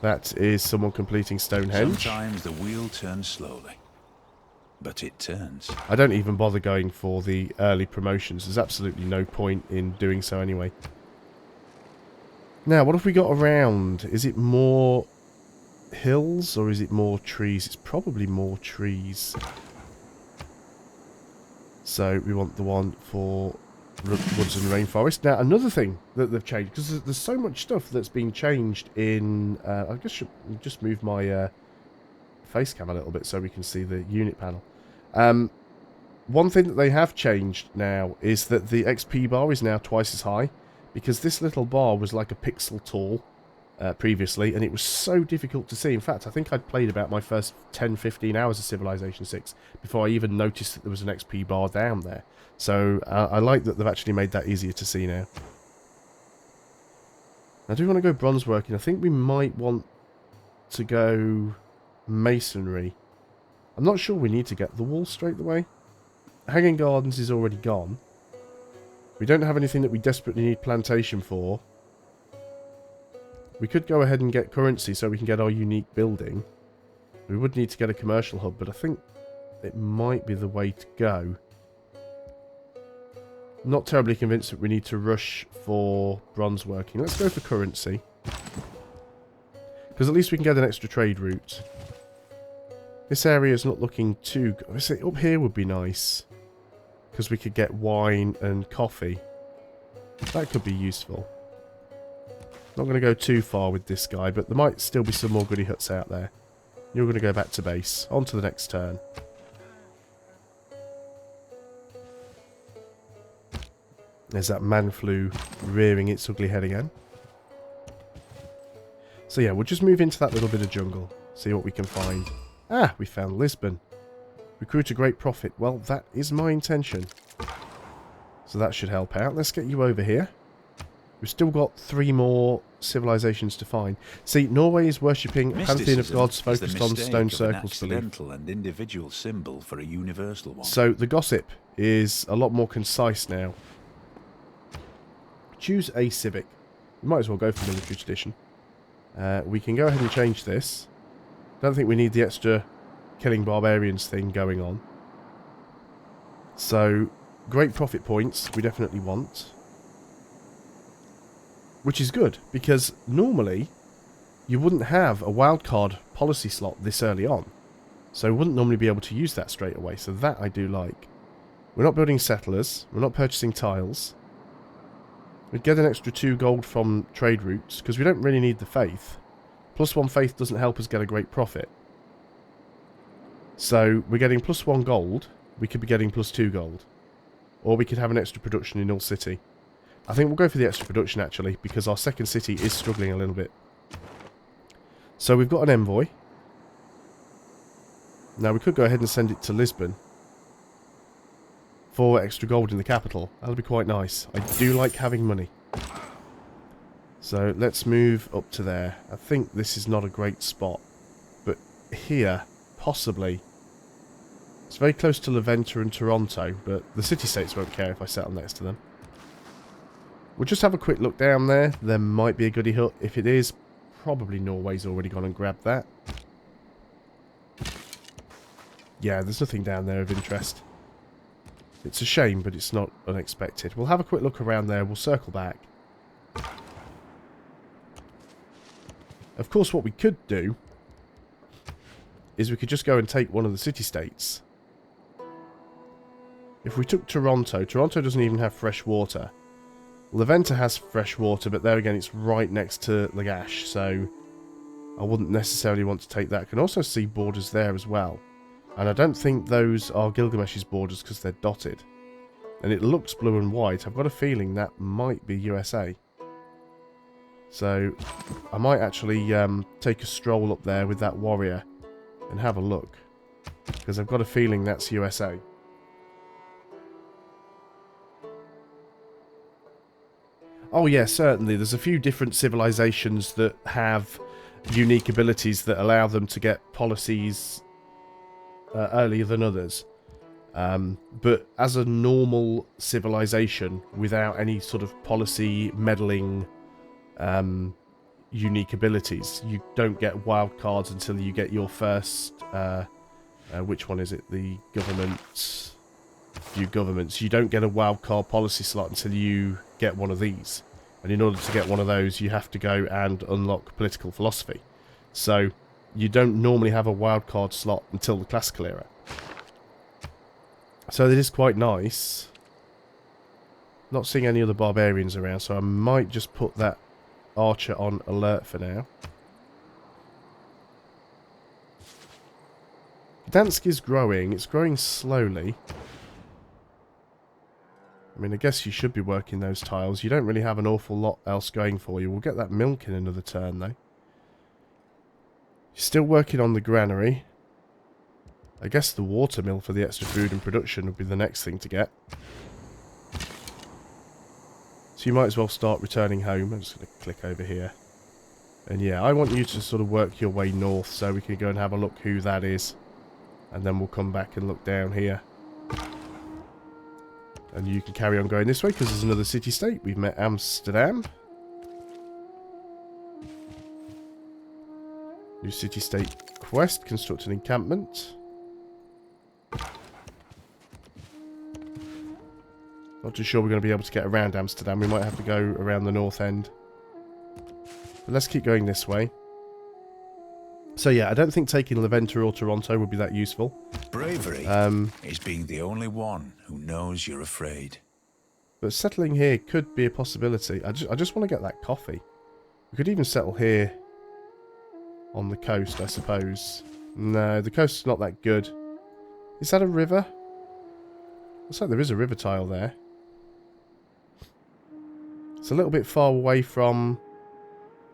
That is someone completing Stonehenge. Sometimes the wheel turns slowly, but it turns. I don't even bother going for the early promotions. There's absolutely no point in doing so anyway. Now, what have we got around? Is it more hills or is it more trees? It's probably more trees. So we want the one for woods and rainforest. Now, another thing that they've changed, because there's so much stuff that's been changed in... I guess I should just move my face cam a little bit so we can see the unit panel. One thing that they have changed now is that the XP bar is now twice as high, because this little bar was like a pixel tall previously, and it was so difficult to see. In fact, I think I'd played about my first 10-15 hours of Civilization 6 before I even noticed that there was an XP bar down there. So I like that they've actually made that easier to see now. I do want to go bronze working. I think we might want to go masonry. I'm not sure we need to get the wall straight away. Hanging Gardens is already gone. We don't have anything that we desperately need plantation for. We could go ahead and get currency so we can get our unique building. We would need to get a commercial hub, but I think it might be the way to go. Not terribly convinced that we need to rush for bronze working. Let's go for currency. Because at least we can get an extra trade route. This area is not looking too good. I say up here would be nice. Because we could get wine and coffee. That could be useful. Not going to go too far with this guy, but there might still be some more goody huts out there. You're going to go back to base. On to the next turn. There's that man flu rearing its ugly head again. So yeah, we'll just move into that little bit of jungle. See what we can find. Ah, we found Lisbon. Recruit a great profit. Well, that is my intention. So that should help out. Let's get you over here. We've still got 3 more civilizations to find. See, Norway is worshipping a pantheon of gods focused on stone circles belief. And individual symbol for a universal one. So the gossip is a lot more concise now. Choose a civic. We might as well go for military tradition. We can go ahead and change this. Don't think we need the extra killing barbarians thing going on. So, great profit points we definitely want. Which is good, because normally you wouldn't have a wildcard policy slot this early on. So we wouldn't normally be able to use that straight away, so that I do like. We're not building settlers, we're not purchasing tiles. We'd get an extra 2 gold from trade routes, because we don't really need the faith. +1 faith doesn't help us get a great profit. So we're getting +1 gold, we could be getting +2 gold. Or we could have an extra production in Hull City. I think we'll go for the extra production actually, because our second city is struggling a little bit. So we've got an envoy. Now we could go ahead and send it to Lisbon. For extra gold in the capital. That'll be quite nice. I do like having money. So let's move up to there. I think this is not a great spot. But here, possibly. It's very close to Leventa and Toronto, but the city-states won't care if I settle next to them. We'll just have a quick look down there. There might be a goody hut. If it is, probably Norway's already gone and grabbed that. Yeah, there's nothing down there of interest. It's a shame, but it's not unexpected. We'll have a quick look around there. We'll circle back. Of course, what we could do is we could just go and take one of the city-states. If we took Toronto, Toronto doesn't even have fresh water. Leventa has fresh water, but there again, it's right next to Lagash, so I wouldn't necessarily want to take that. I can also see borders there as well. And I don't think those are Gilgamesh's borders because they're dotted. And it looks blue and white. I've got a feeling that might be USA. So I might actually take a stroll up there with that warrior and have a look. Because I've got a feeling that's USA. Oh yeah, certainly. There's a few different civilizations that have unique abilities that allow them to get policies earlier than others. But as a normal civilization, without any sort of policy meddling unique abilities, you don't get wild cards until you get your first... which one is it? The government... Few governments. You don't get a wild card policy slot until you get one of these. And in order to get one of those, you have to go and unlock political philosophy. So you don't normally have a wildcard slot until the classical era. So it is quite nice. Not seeing any other barbarians around, so I might just put that archer on alert for now. Gdansk is growing. It's growing slowly. I mean, I guess you should be working those tiles. You don't really have an awful lot else going for you. We'll get that milk in another turn, though. You're still working on the granary. I guess the water mill for the extra food and production would be the next thing to get. So you might as well start returning home. I'm just going to click over here. And yeah, I want you to sort of work your way north so we can go and have a look who that is. And then we'll come back and look down here. And you can carry on going this way because there's another city-state. We've met Amsterdam. New city-state quest. Construct an encampment. Not too sure we're going to be able to get around Amsterdam. We might have to go around the north end. But let's keep going this way. So yeah, I don't think taking Levanter or Toronto would be that useful. Bravery is being the only one who knows you're afraid. But settling here could be a possibility. I just want to get that coffee. We could even settle here on the coast, I suppose. No, the coast's not that good. Is that a river? Looks like there is a river tile there. It's a little bit far away from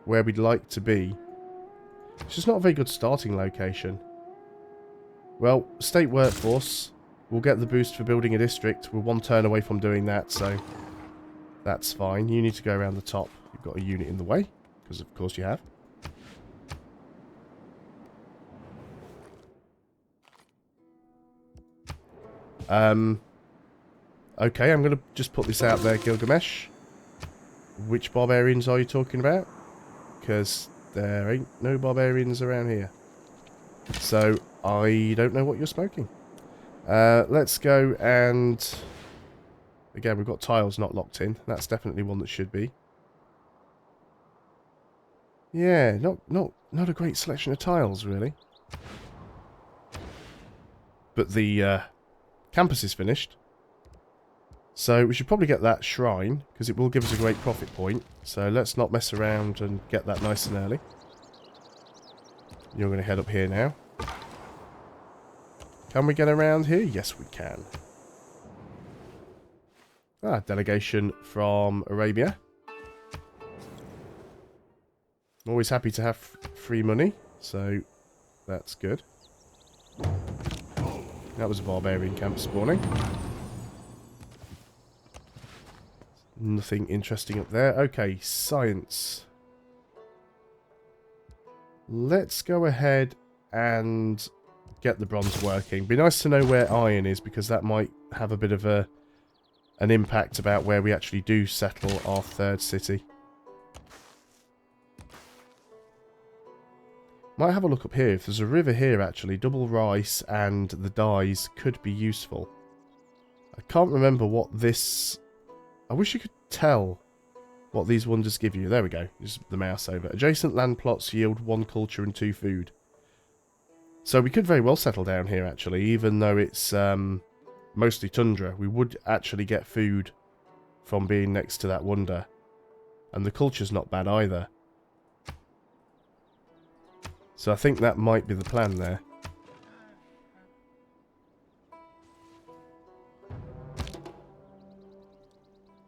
where we'd like to be. It's just not a very good starting location. Well, state workforce. We'll get the boost for building a district. We're one turn away from doing that, so that's fine. You need to go around the top. You've got a unit in the way, because of course you have. Okay, I'm going to just put this out there, Gilgamesh. Which barbarians are you talking about? Because there ain't no barbarians around here. So, I don't know what you're smoking. Let's go and... Again, we've got tiles not locked in. That's definitely one that should be. Yeah, not a great selection of tiles, really. But the campus is finished. So we should probably get that shrine, because it will give us a great profit point. So let's not mess around and get that nice and early. You're going to head up here now. Can we get around here? Yes, we can. Ah, delegation from Arabia. I'm always happy to have free money, so that's good. That was a barbarian camp spawning. Nothing interesting up there. Okay, science. Let's go ahead and get the bronze working. Be nice to know where iron is, because that might have a bit of an impact about where we actually do settle our third city. Might have a look up here. If there's a river here, actually, double rice and the dyes could be useful. I can't remember what this... I wish you could tell what these wonders give you. There we go. Just the mouse over. Adjacent land plots yield 1 culture and 2 food. So we could very well settle down here, actually, even though it's mostly tundra. We would actually get food from being next to that wonder. And the culture's not bad either. So I think that might be the plan there.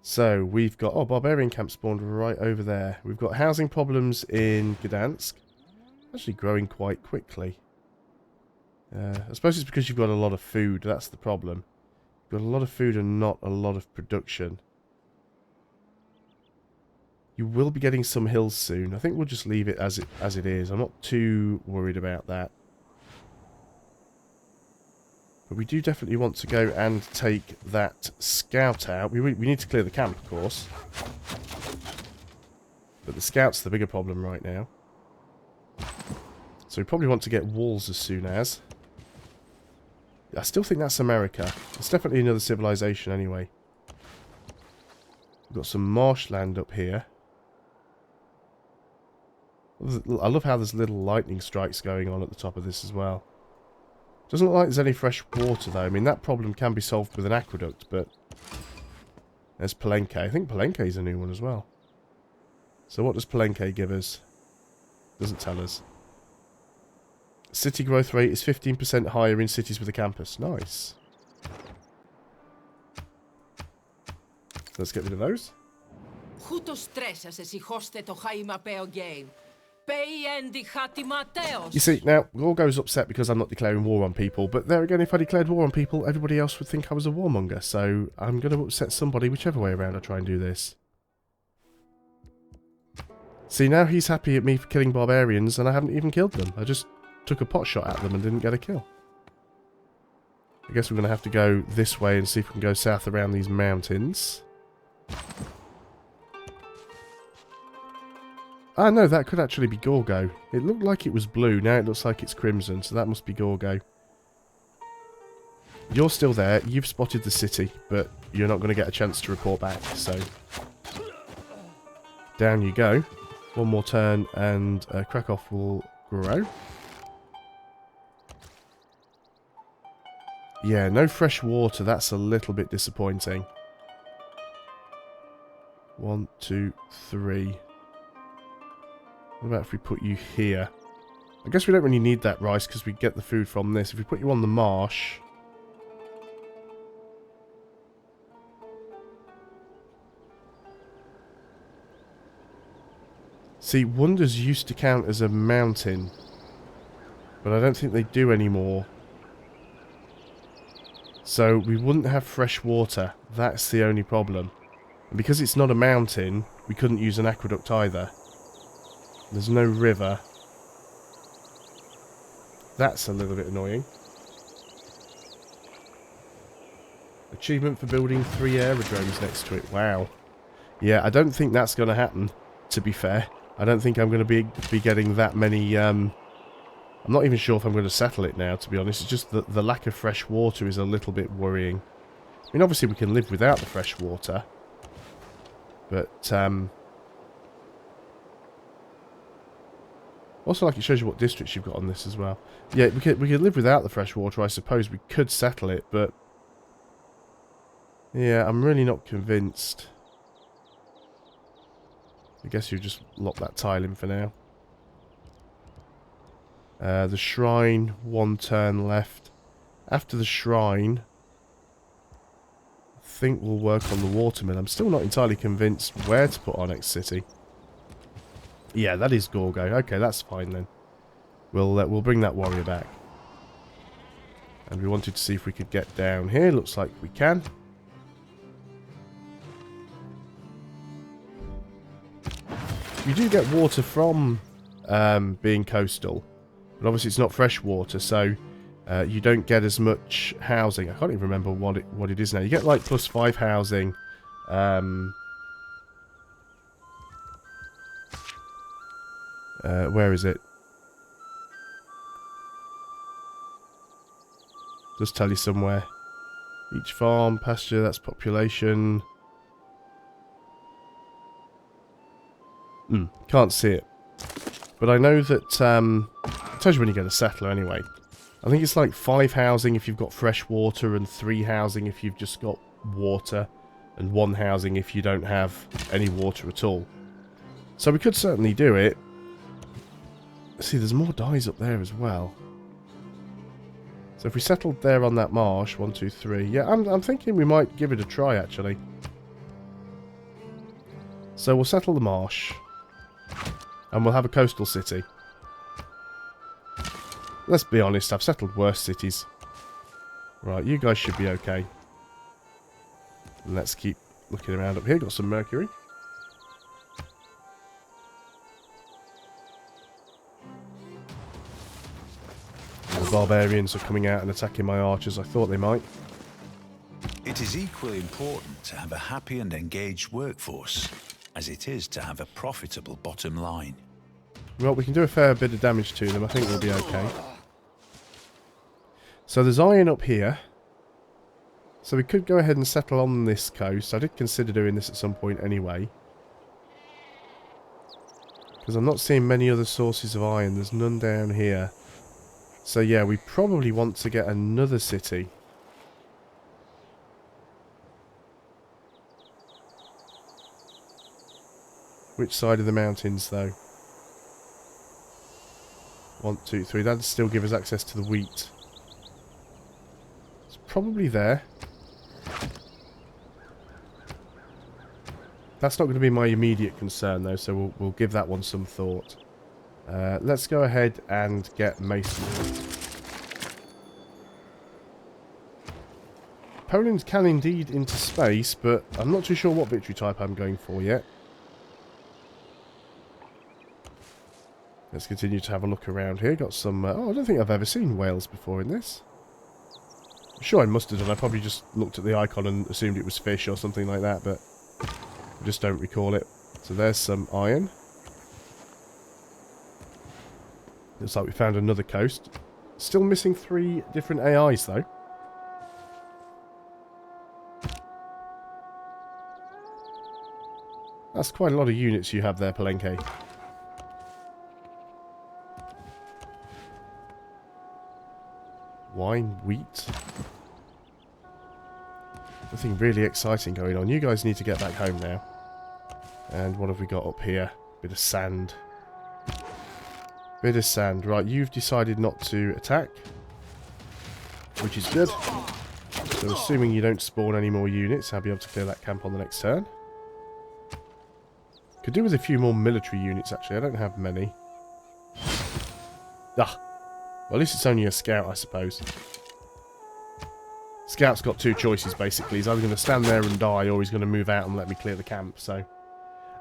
So we've got... Oh, barbarian camp spawned right over there. We've got housing problems in Gdansk. Actually growing quite quickly. I suppose it's because you've got a lot of food. That's the problem. You've got a lot of food and not a lot of production. You will be getting some hills soon. I think we'll just leave it as it is. I'm not too worried about that. But we do definitely want to go and take that scout out. We need to clear the camp, of course. But the scout's the bigger problem right now. So we probably want to get walls as soon as. I still think that's America. It's definitely another civilization anyway. We've got some marshland up here. I love how there's little lightning strikes going on at the top of this as well. Doesn't look like there's any fresh water though. I mean, that problem can be solved with an aqueduct, but... There's Palenque. I think Palenque's a new one as well. So what does Palenque give us? Doesn't tell us. City growth rate is 15% higher in cities with a campus. Nice. Let's get rid of those. You see, now, Gorgo's upset because I'm not declaring war on people, but there again, if I declared war on people, everybody else would think I was a warmonger, so I'm going to upset somebody whichever way around I try and do this. See, now he's happy at me for killing barbarians, and I haven't even killed them. I just took a pot shot at them and didn't get a kill. I guess we're going to have to go this way and see if we can go south around these mountains. Ah, no, that could actually be Gorgo. It looked like it was blue, now it looks like it's crimson, so that must be Gorgo. You're still there, you've spotted the city, but you're not going to get a chance to report back, so... Down you go. One more turn, and Krakow will grow. Yeah, no fresh water, that's a little bit disappointing. 1, 2, 3... What about if we put you here? I guess we don't really need that rice because we get the food from this. If we put you on the marsh... See, Wonders used to count as a mountain. But I don't think they do anymore. So we wouldn't have fresh water. That's the only problem. And because it's not a mountain, we couldn't use an aqueduct either. There's no river. That's a little bit annoying. Achievement for building 3 aerodromes next to it. Wow. Yeah, I don't think that's going to happen, to be fair. I don't think I'm going to be getting that many... I'm not even sure if I'm going to settle it now, to be honest. It's just that the lack of fresh water is a little bit worrying. I mean, obviously we can live without the fresh water. But, also, like, it shows you what districts you've got on this as well. Yeah, we could live without the fresh water, I suppose. We could settle it, but... Yeah, I'm really not convinced. I guess you just lock that tile in for now. The shrine, 1 turn left. After the shrine, I think we'll work on the watermill. I'm still not entirely convinced where to put our next city. Yeah, that is Gorgo. Okay, that's fine then. We'll bring that warrior back. And we wanted to see if we could get down here. Looks like we can. You do get water from being coastal. But obviously it's not fresh water, so you don't get as much housing. I can't even remember what it is now. You get like +5 housing. Where is it? Just tell you somewhere. Each farm, pasture, that's population. Can't see it. But I know that, it tells you when you get a settler anyway. I think it's like 5 housing if you've got fresh water, and 3 housing if you've just got water, and 1 housing if you don't have any water at all. So we could certainly do it. See, there's more dyes up there as well. So if we settled there on that marsh, 1, 2, 3. Yeah, I'm thinking we might give it a try, actually. So we'll settle the marsh. And we'll have a coastal city. Let's be honest, I've settled worse cities. Right, you guys should be okay. And let's keep looking around up here. Got some mercury. The barbarians are coming out and attacking my archers. I thought they might. It is equally important to have a happy and engaged workforce as it is to have a profitable bottom line. Well, we can do a fair bit of damage to them. I think we'll be okay. So there's iron up here. So we could go ahead and settle on this coast. I did consider doing this at some point anyway. Because I'm not seeing many other sources of iron. There's none down here. So yeah, we probably want to get another city. Which side of the mountains, though? 1, 2, 3. That'd still give us access to the wheat. It's probably there. That's not going to be my immediate concern, though, so we'll give that one some thought. Let's go ahead and get masonry. Poland can indeed into space, but I'm not too sure what victory type I'm going for yet. Let's continue to have a look around here. Got some... oh, I don't think I've ever seen whales before in this. I'm sure I must have done. I probably just looked at the icon and assumed it was fish or something like that, but I just don't recall it. So there's some iron. Looks like we found another coast. Still missing 3 different AIs, though. That's quite a lot of units you have there, Palenque. Wine, wheat. Nothing really exciting going on. You guys need to get back home now. And what have we got up here? Bit of sand. Bit of sand. Right, you've decided not to attack. Which is good. So assuming you don't spawn any more units, I'll be able to clear that camp on the next turn. Could do with a few more military units, actually. I don't have many. Ah. Well, at least it's only a scout, I suppose. Scout's got 2 choices, basically. He's either going to stand there and die, or he's going to move out and let me clear the camp. So,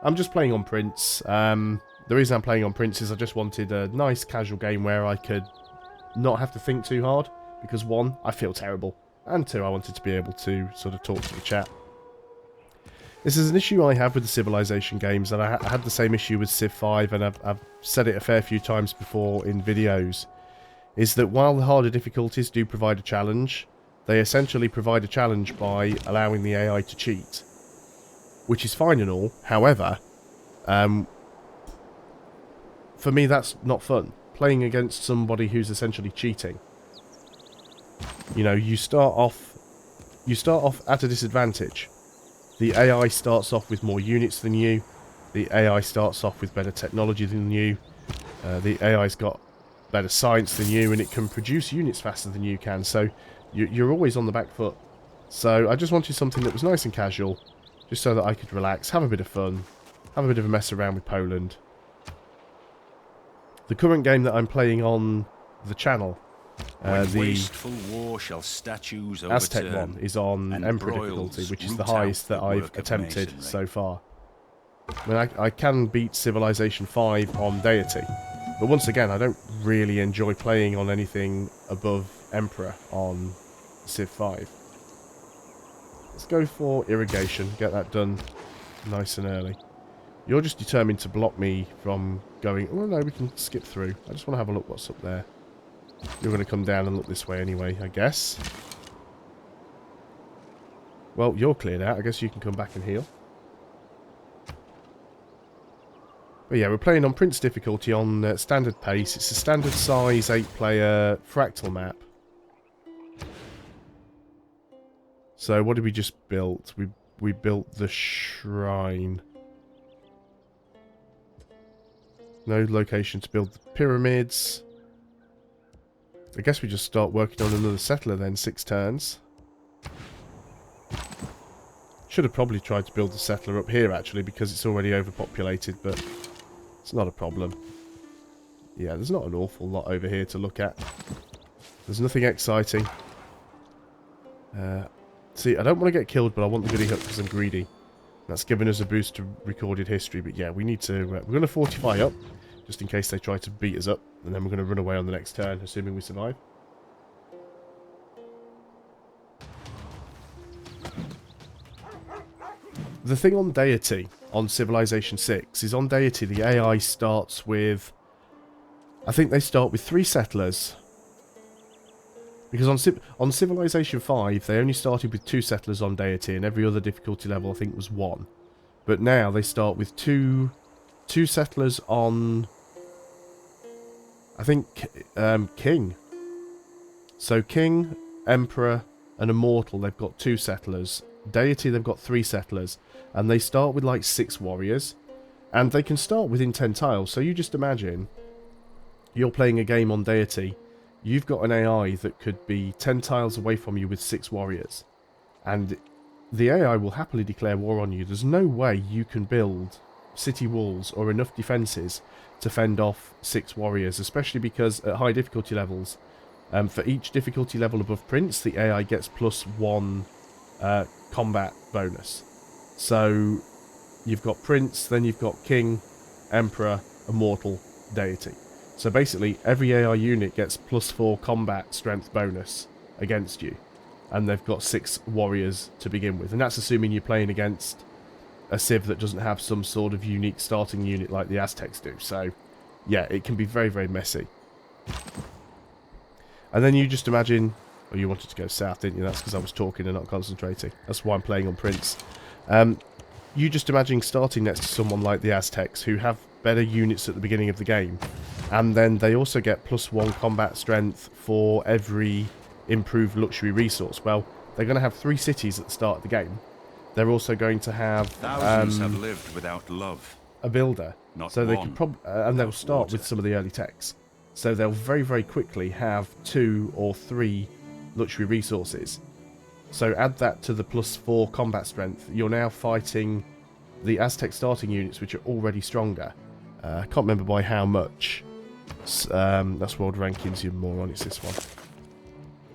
I'm just playing on Prince. The reason I'm playing on Prince is I just wanted a nice casual game where I could not have to think too hard. Because 1, I feel terrible. And 2, I wanted to be able to sort of talk to the chat. This is an issue I have with the Civilization games, and I had the same issue with Civ 5, and I've said it a fair few times before in videos, is that while the harder difficulties do provide a challenge, they essentially provide a challenge by allowing the AI to cheat. Which is fine and all, however, for me that's not fun. Playing against somebody who's essentially cheating. You know, you start off at a disadvantage. The AI starts off with more units than you. The AI starts off with better technology than you. The AI's got better science than you, and it can produce units faster than you can. So you're always on the back foot. So I just wanted something that was nice and casual, just so that I could relax, have a bit of fun, have a bit of a mess around with Poland. The current game that I'm playing on the channel, the war shall statues Aztec one, is on Emperor difficulty, which is the highest that I've attempted so far. I mean, I can beat Civilization 5 on Deity, but once again, I don't really enjoy playing on anything above Emperor on Civ 5. Let's go for irrigation, get that done nice and early. You're just determined to block me from going... Oh no, we can skip through. I just want to have a look what's up there. You're going to come down and look this way anyway, I guess. Well, you're cleared out. I guess you can come back and heal. But yeah, we're playing on Prince difficulty on standard pace. It's a standard size 8-player fractal map. So what did we just build? We built the shrine. No location to build the pyramids. I guess we just start working on another settler then, 6 turns. Should have probably tried to build the settler up here actually, because it's already overpopulated, but it's not a problem. Yeah, there's not an awful lot over here to look at. There's nothing exciting. See, I don't want to get killed, but I want the goody hook because I'm greedy. That's given us a boost to recorded history, but yeah, we need to... we're going to fortify up, just in case they try to beat us up, and then we're going to run away on the next turn, assuming we survive. The thing on Deity, on Civilization 6, is on Deity the AI starts with... I think they start with 3 settlers. Because on Civilization 5, they only started with 2 settlers on Deity, and every other difficulty level I think was 1. But now they start with two settlers on... I think King. So King, Emperor, and Immortal, they've got 2 settlers. Deity, they've got 3 settlers. And they start with like 6 warriors. And they can start within 10 tiles. So you just imagine you're playing a game on deity, you've got an AI that could be 10 tiles away from you with 6 warriors. And the AI will happily declare war on you. There's no way you can build city walls or enough defences to fend off 6 warriors, especially because at high difficulty levels, for each difficulty level above Prince, the AI gets +1 combat bonus. So you've got Prince, then you've got King, Emperor, Immortal, Deity. So basically, every AI unit gets +4 combat strength bonus against you. And they've got 6 warriors to begin with. And that's assuming you're playing against a civ that doesn't have some sort of unique starting unit like the Aztecs do. So, yeah, it can be very, very messy. And then you just imagine... Oh, you wanted to go south, didn't you? That's because I was talking and not concentrating. That's why I'm playing on Prince. You just imagine starting next to someone like the Aztecs, who have better units at the beginning of the game. And then they also get +1 combat strength for every improved luxury resource. Well, they're going to have 3 cities at the start of the game. They're also going to have... Thousands have lived without love. A builder. Not so they one can probably... and they'll start with some of the early techs. So they'll very, very quickly have 2 or 3 luxury resources. So add that to the +4 combat strength. You're now fighting the Aztec starting units, which are already stronger. I can't remember by how much. That's world rankings, you moron. It's this one.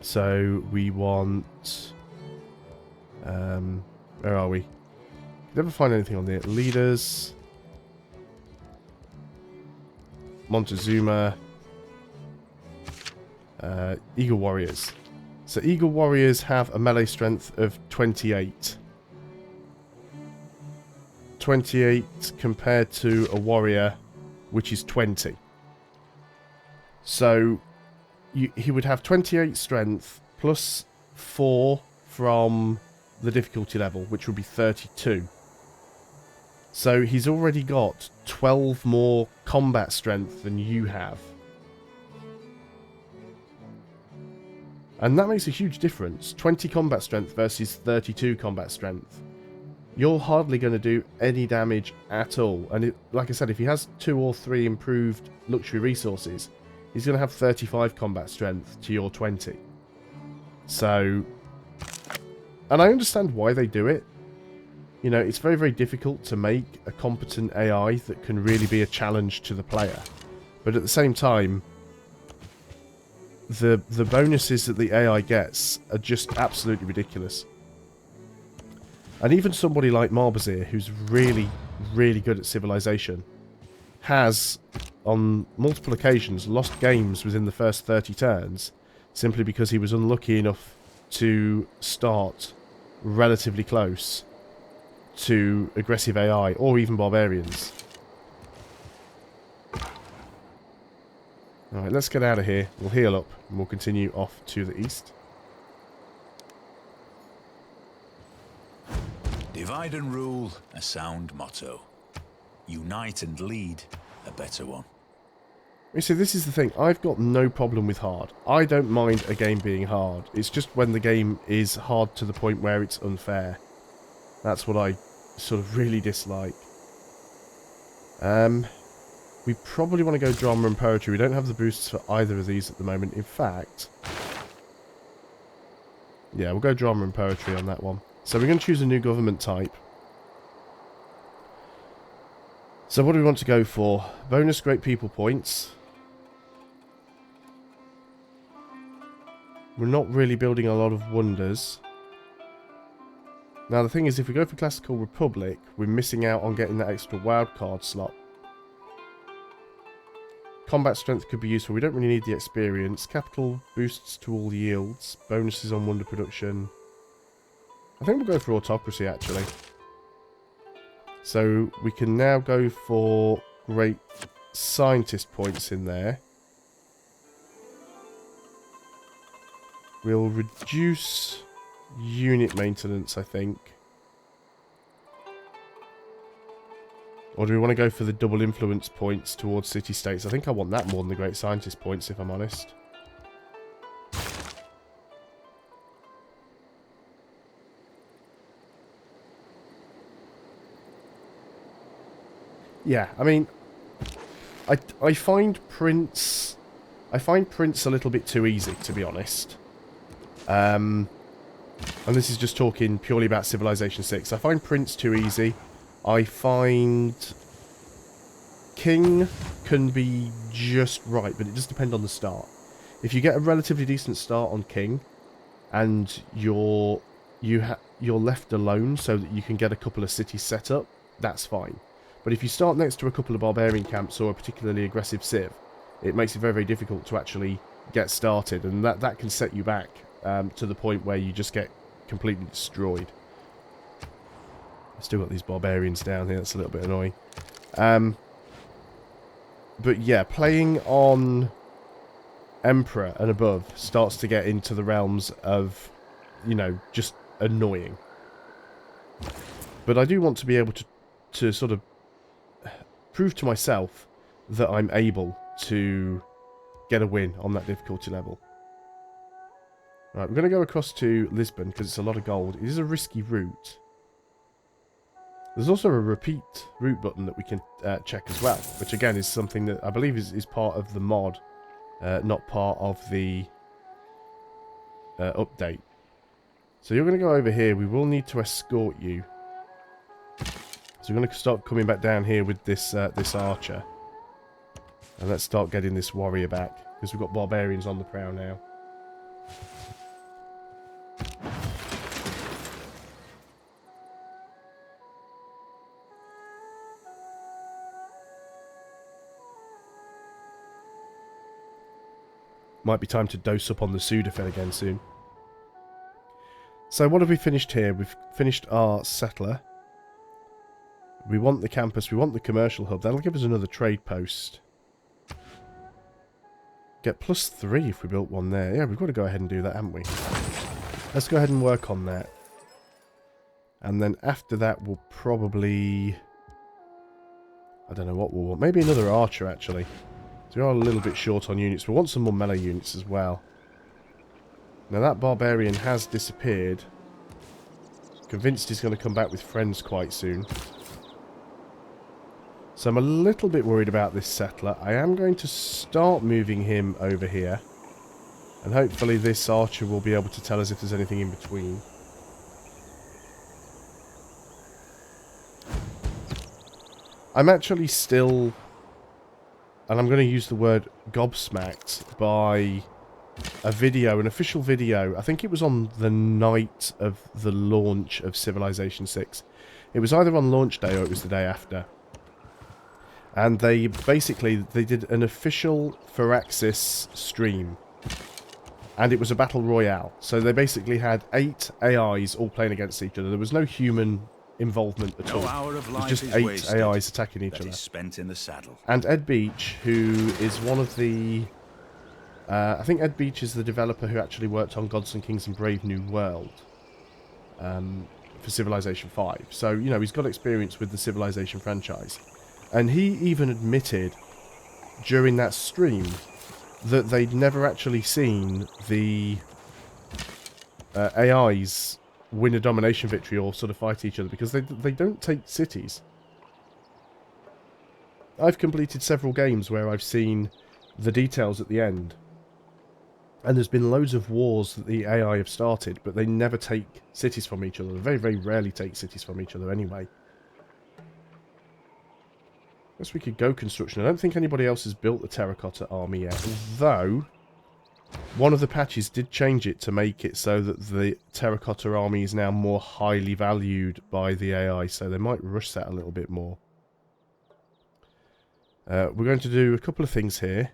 So we want... where are we? Never find anything on there. Leaders. Montezuma. Eagle Warriors. So Eagle Warriors have a melee strength of 28. 28 compared to a warrior, which is 20. So he would have 28 strength plus 4 from the difficulty level, which would be 32. So he's already got 12 more combat strength than you have. And that makes a huge difference. 20 combat strength versus 32 combat strength. You're hardly going to do any damage at all. And like I said, if he has 2 or 3 improved luxury resources, he's going to have 35 combat strength to your 20. So... And I understand why they do it. You know, it's very, very difficult to make a competent AI that can really be a challenge to the player. But at the same time, the bonuses that the AI gets are just absolutely ridiculous. And even somebody like Marbazir, who's really, really good at civilization, has, on multiple occasions, lost games within the first 30 turns, simply because he was unlucky enough to start relatively close to aggressive AI, or even barbarians. Alright, let's get out of here. We'll heal up, and we'll continue off to the east. Divide and rule, a sound motto. Unite and lead, a better one. You see, this is the thing. I've got no problem with hard. I don't mind a game being hard. It's just when the game is hard to the point where it's unfair. That's what I sort of really dislike. We probably want to go drama and poetry. We don't have the boosts for either of these at the moment. In fact... yeah, we'll go drama and poetry on that one. So we're going to choose a new government type. So what do we want to go for? Bonus great people points. We're not really building a lot of wonders. Now the thing is, if we go for Classical Republic, we're missing out on getting that extra wildcard slot. Combat strength could be useful. We don't really need the experience. Capital boosts to all yields. Bonuses on wonder production. I think we'll go for autocracy, actually. So we can now go for great scientist points in there. We'll reduce unit maintenance, I think. Or do we want to go for the double influence points towards city-states? I think I want that more than the great scientist points, if I'm honest. Yeah, I mean, I find Prince a little bit too easy, to be honest. And this is just talking purely about Civilization 6. I find Prince too easy. I find King can be just right, but it does depend on the start. If you get a relatively decent start on King, and you're left alone so that you can get a couple of cities set up, that's fine. But if you start next to a couple of barbarian camps or a particularly aggressive civ, it makes it very, very difficult to actually get started, and that can set you back to the point where you just get completely destroyed. I've still got these barbarians down here, that's a little bit annoying. But yeah, playing on Emperor and above starts to get into the realms of, you know, just annoying. But I do want to be able to sort of prove to myself that I'm able to get a win on that difficulty level. Right, we're going to go across to Lisbon because it's a lot of gold. It is a risky route. There's also a repeat route button that we can check as well, which again is something that I believe is part of the mod, not part of the update. So you're going to go over here. We will need to escort you. So we're going to start coming back down here with this this archer. And let's start getting this warrior back, because we've got barbarians on the prow now. Might be time to dose up on the Sudafed again soon. So what have we finished here? We've finished our settler. We want the campus, we want the commercial hub. That'll give us another trade post. Get +3 if we built one there. Yeah, we've got to go ahead and do that, haven't we? Let's go ahead and work on that. And then after that, we'll probably... I don't know what we'll want. Maybe another archer, actually. So we are a little bit short on units. We want some more melee units as well. Now that barbarian has disappeared. Convinced he's going to come back with friends quite soon. So I'm a little bit worried about this settler. I am going to start moving him over here. And hopefully this archer will be able to tell us if there's anything in between. I'm actually still... and I'm going to use the word gobsmacked by a video, an official video. I think it was on the night of the launch of Civilization 6. It was either on launch day or it was the day after. And they did an official Firaxis stream. And it was a battle royale. So they basically had 8 AIs all playing against each other. There was no human involvement at all. It was just 8 AIs attacking each other. Spent in the saddle. And Ed Beach, who is one of the... I think Ed Beach is the developer who actually worked on Gods and Kings and Brave New World for Civilization 5. So, you know, he's got experience with the Civilization franchise. And he even admitted during that stream that they'd never actually seen the AIs win a domination victory or sort of fight each other because they don't take cities. I've completed several games where I've seen the details at the end. And there's been loads of wars that the AI have started, but they never take cities from each other. They very, very rarely take cities from each other anyway. I guess we could go construction. I don't think anybody else has built the terracotta army yet. Although, one of the patches did change it to make it so that the terracotta army is now more highly valued by the AI. So they might rush that a little bit more. We're going to do a couple of things here.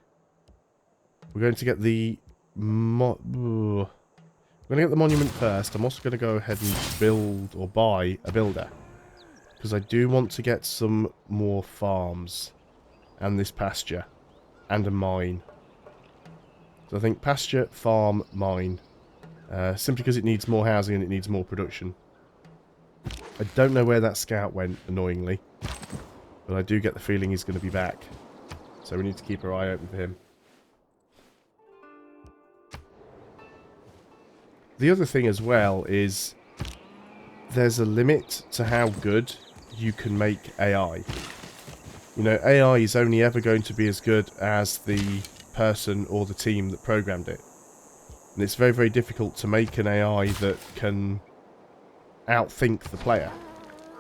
We're going to get the... we're going to get the monument first. I'm also going to go ahead and build or buy a builder. Because I do want to get some more farms. And this pasture. And a mine. So I think pasture, farm, mine. Simply because it needs more housing and it needs more production. I don't know where that scout went, annoyingly. But I do get the feeling he's going to be back. So we need to keep our eye open for him. The other thing as well is there's a limit to how good you can make AI. You know, AI is only ever going to be as good as the person or the team that programmed it. And it's very, very difficult to make an AI that can outthink the player.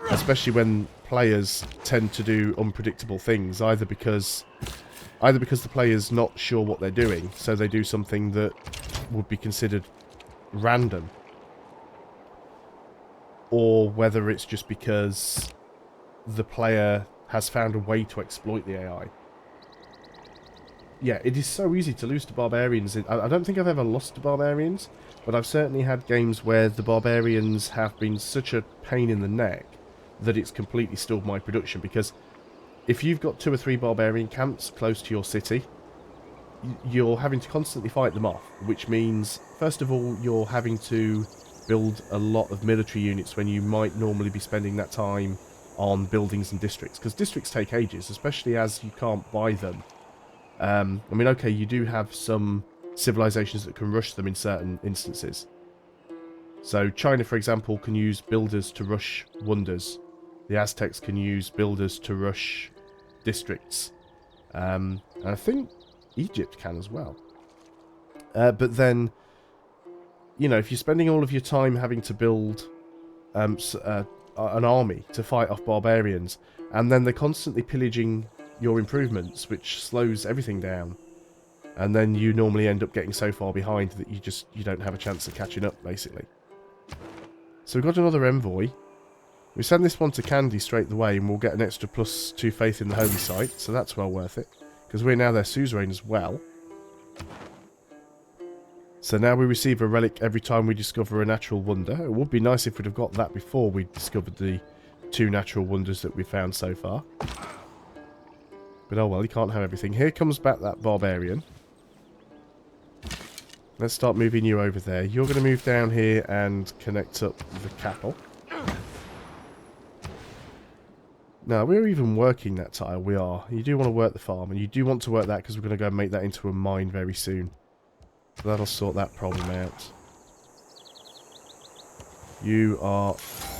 Especially when players tend to do unpredictable things, either because the player's not sure what they're doing, so they do something that would be considered random, or whether it's just because the player has found a way to exploit the AI. Yeah, it is so easy to lose to barbarians. I don't think I've ever lost to barbarians, but I've certainly had games where the barbarians have been such a pain in the neck that it's completely stalled my production, because if you've got 2 or 3 barbarian camps close to your city, you're having to constantly fight them off, which means, first of all, you're having to build a lot of military units when you might normally be spending that time on buildings and districts, because districts take ages, especially as you can't buy them. I mean, okay, you do have some civilizations that can rush them in certain instances. So China, for example, can use builders to rush wonders. The Aztecs can use builders to rush districts. And I think Egypt can as well. But then, you know, if you're spending all of your time having to build an army to fight off barbarians, and then they're constantly pillaging your improvements, which slows everything down, and then you normally end up getting so far behind that you don't have a chance of catching up, basically. So we've got another envoy. We send this one to Candy straight away, and we'll get an extra +2 faith in the holy site, so that's well worth it, because we're now their suzerain as well. So now we receive a relic every time we discover a natural wonder. It would be nice if we'd have got that before we discovered the 2 natural wonders that we've found so far. But oh well, you can't have everything. Here comes back that barbarian. Let's start moving you over there. You're going to move down here and connect up the capital. Now, we're even working that tile. We are. You do want to work the farm, and you do want to work that because we're going to go and make that into a mine very soon. So that'll sort that problem out. You are...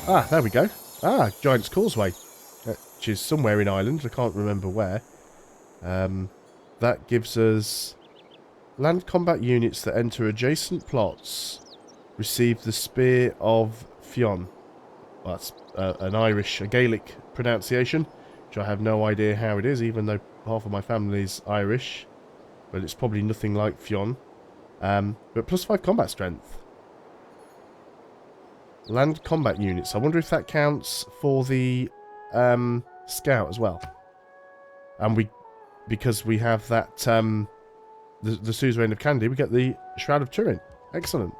Ah, there we go. Ah, Giant's Causeway. Which is somewhere in Ireland. I can't remember where. That gives us... Land combat units that enter adjacent plots receive the Spear of Fionn. Well, that's a Gaelic pronunciation, which I have no idea how it is, even though half of my family is Irish. But it's probably nothing like Fionn. But +5 combat strength. Land combat units. I wonder if that counts for the scout as well. And because we have that the suzerain of Candy, we get the Shroud of Turin. Excellent.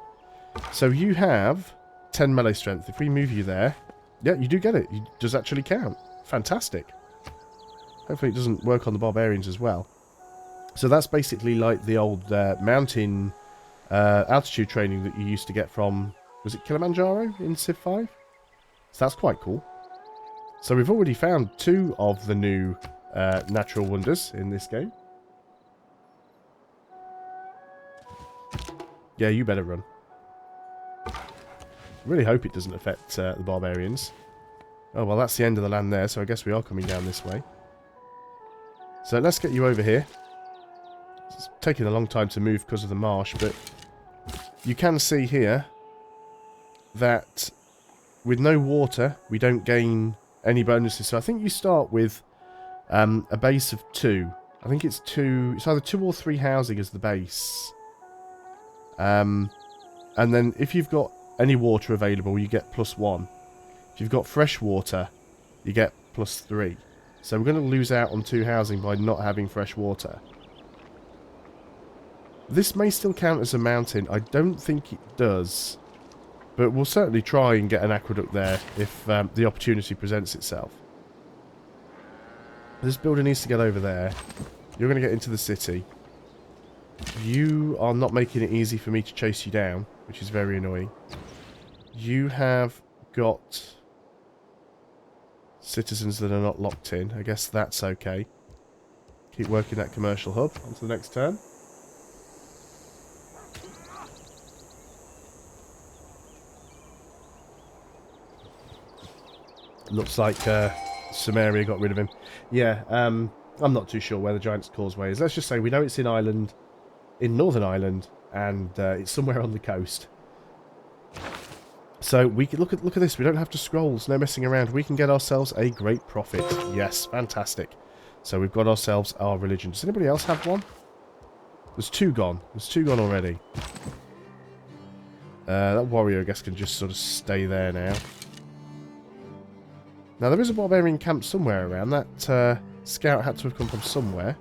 So you have 10 melee strength. If we move you there, yeah, you do get it. It does actually count. Fantastic. Hopefully it doesn't work on the barbarians as well. So that's basically like the old mountain altitude training that you used to get from, was it Kilimanjaro in Civ 5? So that's quite cool. So we've already found 2 of the new natural wonders in this game. Yeah, you better run. I really hope it doesn't affect the barbarians. Oh, well, that's the end of the land there, so I guess we are coming down this way. So let's get you over here. It's taking a long time to move because of the marsh, but you can see here that with no water, we don't gain any bonuses. So I think you start with a base of 2. I think it's 2. It's either 2 or 3 housing as the base. And then if you've got any water available, you get +1. If you've got fresh water, you get +3. So we're going to lose out on 2 housing by not having fresh water. This may still count as a mountain. I don't think it does. But we'll certainly try and get an aqueduct there if the opportunity presents itself. This builder needs to get over there. You're going to get into the city. You are not making it easy for me to chase you down, which is very annoying. You have got citizens that are not locked in. I guess that's okay. Keep working that commercial hub. On to the next turn. Looks like Sumeria got rid of him. Yeah, I'm not too sure where the Giant's Causeway is. Let's just say we know it's in Ireland, in Northern Ireland, and it's somewhere on the coast. So we can look at this. We don't have to scroll. There's no messing around. We can get ourselves a great profit. Yes, fantastic. So we've got ourselves our religion. Does anybody else have one? There's 2 gone. There's 2 gone already. That warrior, I guess, can just sort of stay there now. Now, there is a barbarian camp somewhere around. That scout had to have come from somewhere.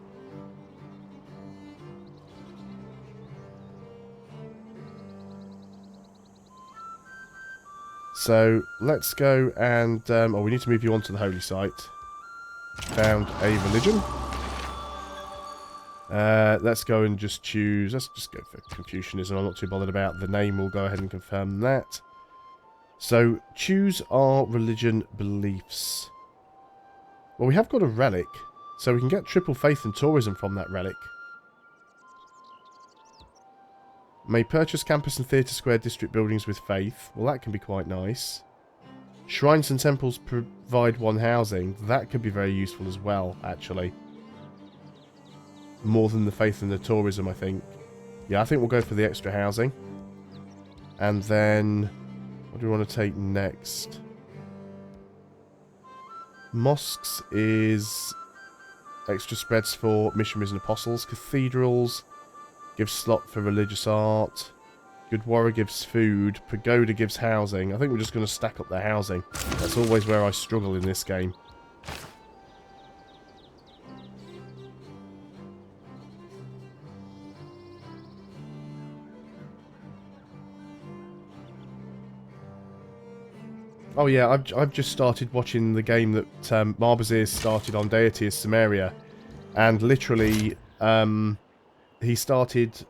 So, let's go and... oh, we need to move you on to the holy site. Found a religion. Let's go and just choose... Let's just go for Confucianism. I'm not too bothered about the name. We'll go ahead and confirm that. So, choose our religion beliefs. Well, we have got a relic. So we can get triple faith and tourism from that relic. May purchase campus and theatre square district buildings with faith. Well, that can be quite nice. Shrines and temples provide 1 housing. That could be very useful as well, actually. More than the faith and the tourism, I think. Yeah, I think we'll go for the extra housing. And then... what do we want to take next? Mosques is... extra spreads for missionaries and apostles. Cathedrals... gives slot for religious art. Good warrior gives food. Pagoda gives housing. I think we're just going to stack up the housing. That's always where I struggle in this game. Oh yeah, I've just started watching the game that Marbazir started on Deity as Sumeria. And literally, he started...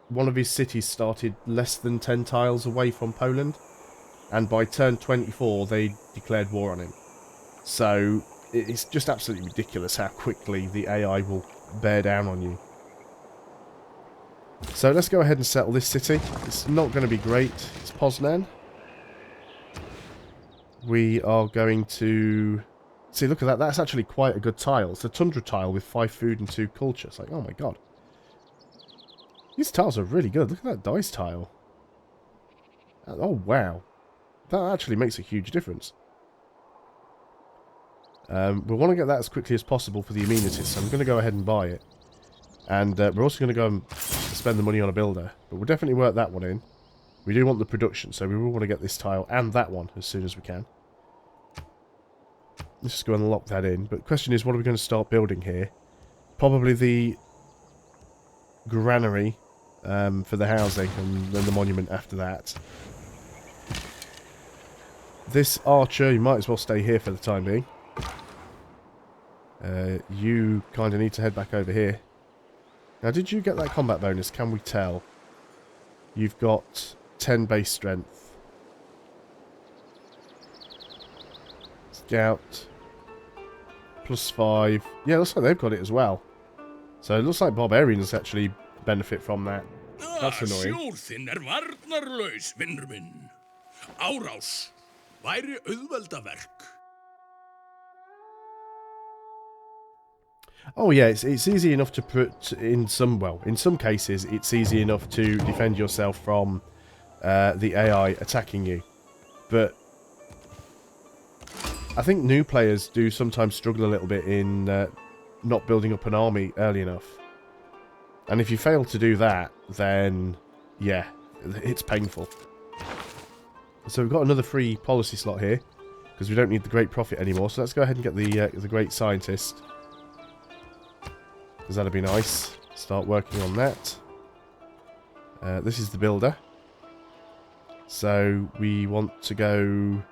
one of his cities started less than 10 tiles away from Poland, and by turn 24 they declared war on him. So it's just absolutely ridiculous how quickly the AI will bear down on you. So let's go ahead and settle this city. It's not going to be great. It's Poznan. We are going to... see, look at that. That's actually quite a good tile. It's a tundra tile with 5 food and 2 culture. It's like, oh my god. These tiles are really good. Look at that dice tile. Oh, wow. That actually makes a huge difference. We want to get that as quickly as possible for the amenities, so I'm going to go ahead and buy it. And we're also going to go and spend the money on a builder. But we'll definitely work that one in. We do want the production, so we will want to get this tile and that one as soon as we can. Let's just go and lock that in. But the question is, what are we going to start building here? Probably the granary for the housing, and then the monument after that. This archer, you might as well stay here for the time being. You kind of need to head back over here. Now, did you get that combat bonus? Can we tell? You've got 10 base strength. Scout. +5. Yeah, looks like they've got it as well. So it looks like barbarians actually benefit from that. That's annoying. Sjór þinn varnarlaus, vinnur minn. Árás væri auðveldaverk. Oh yeah, it's easy enough to put in some, well, in some cases it's easy enough to defend yourself from the AI attacking you. But I think new players do sometimes struggle a little bit in not building up an army early enough. And if you fail to do that, then yeah, it's painful. So we've got another free policy slot here, because we don't need the Great Prophet anymore. So let's go ahead and get the Great Scientist, because that'll be nice. Start working on that. This is the builder. So we want to go...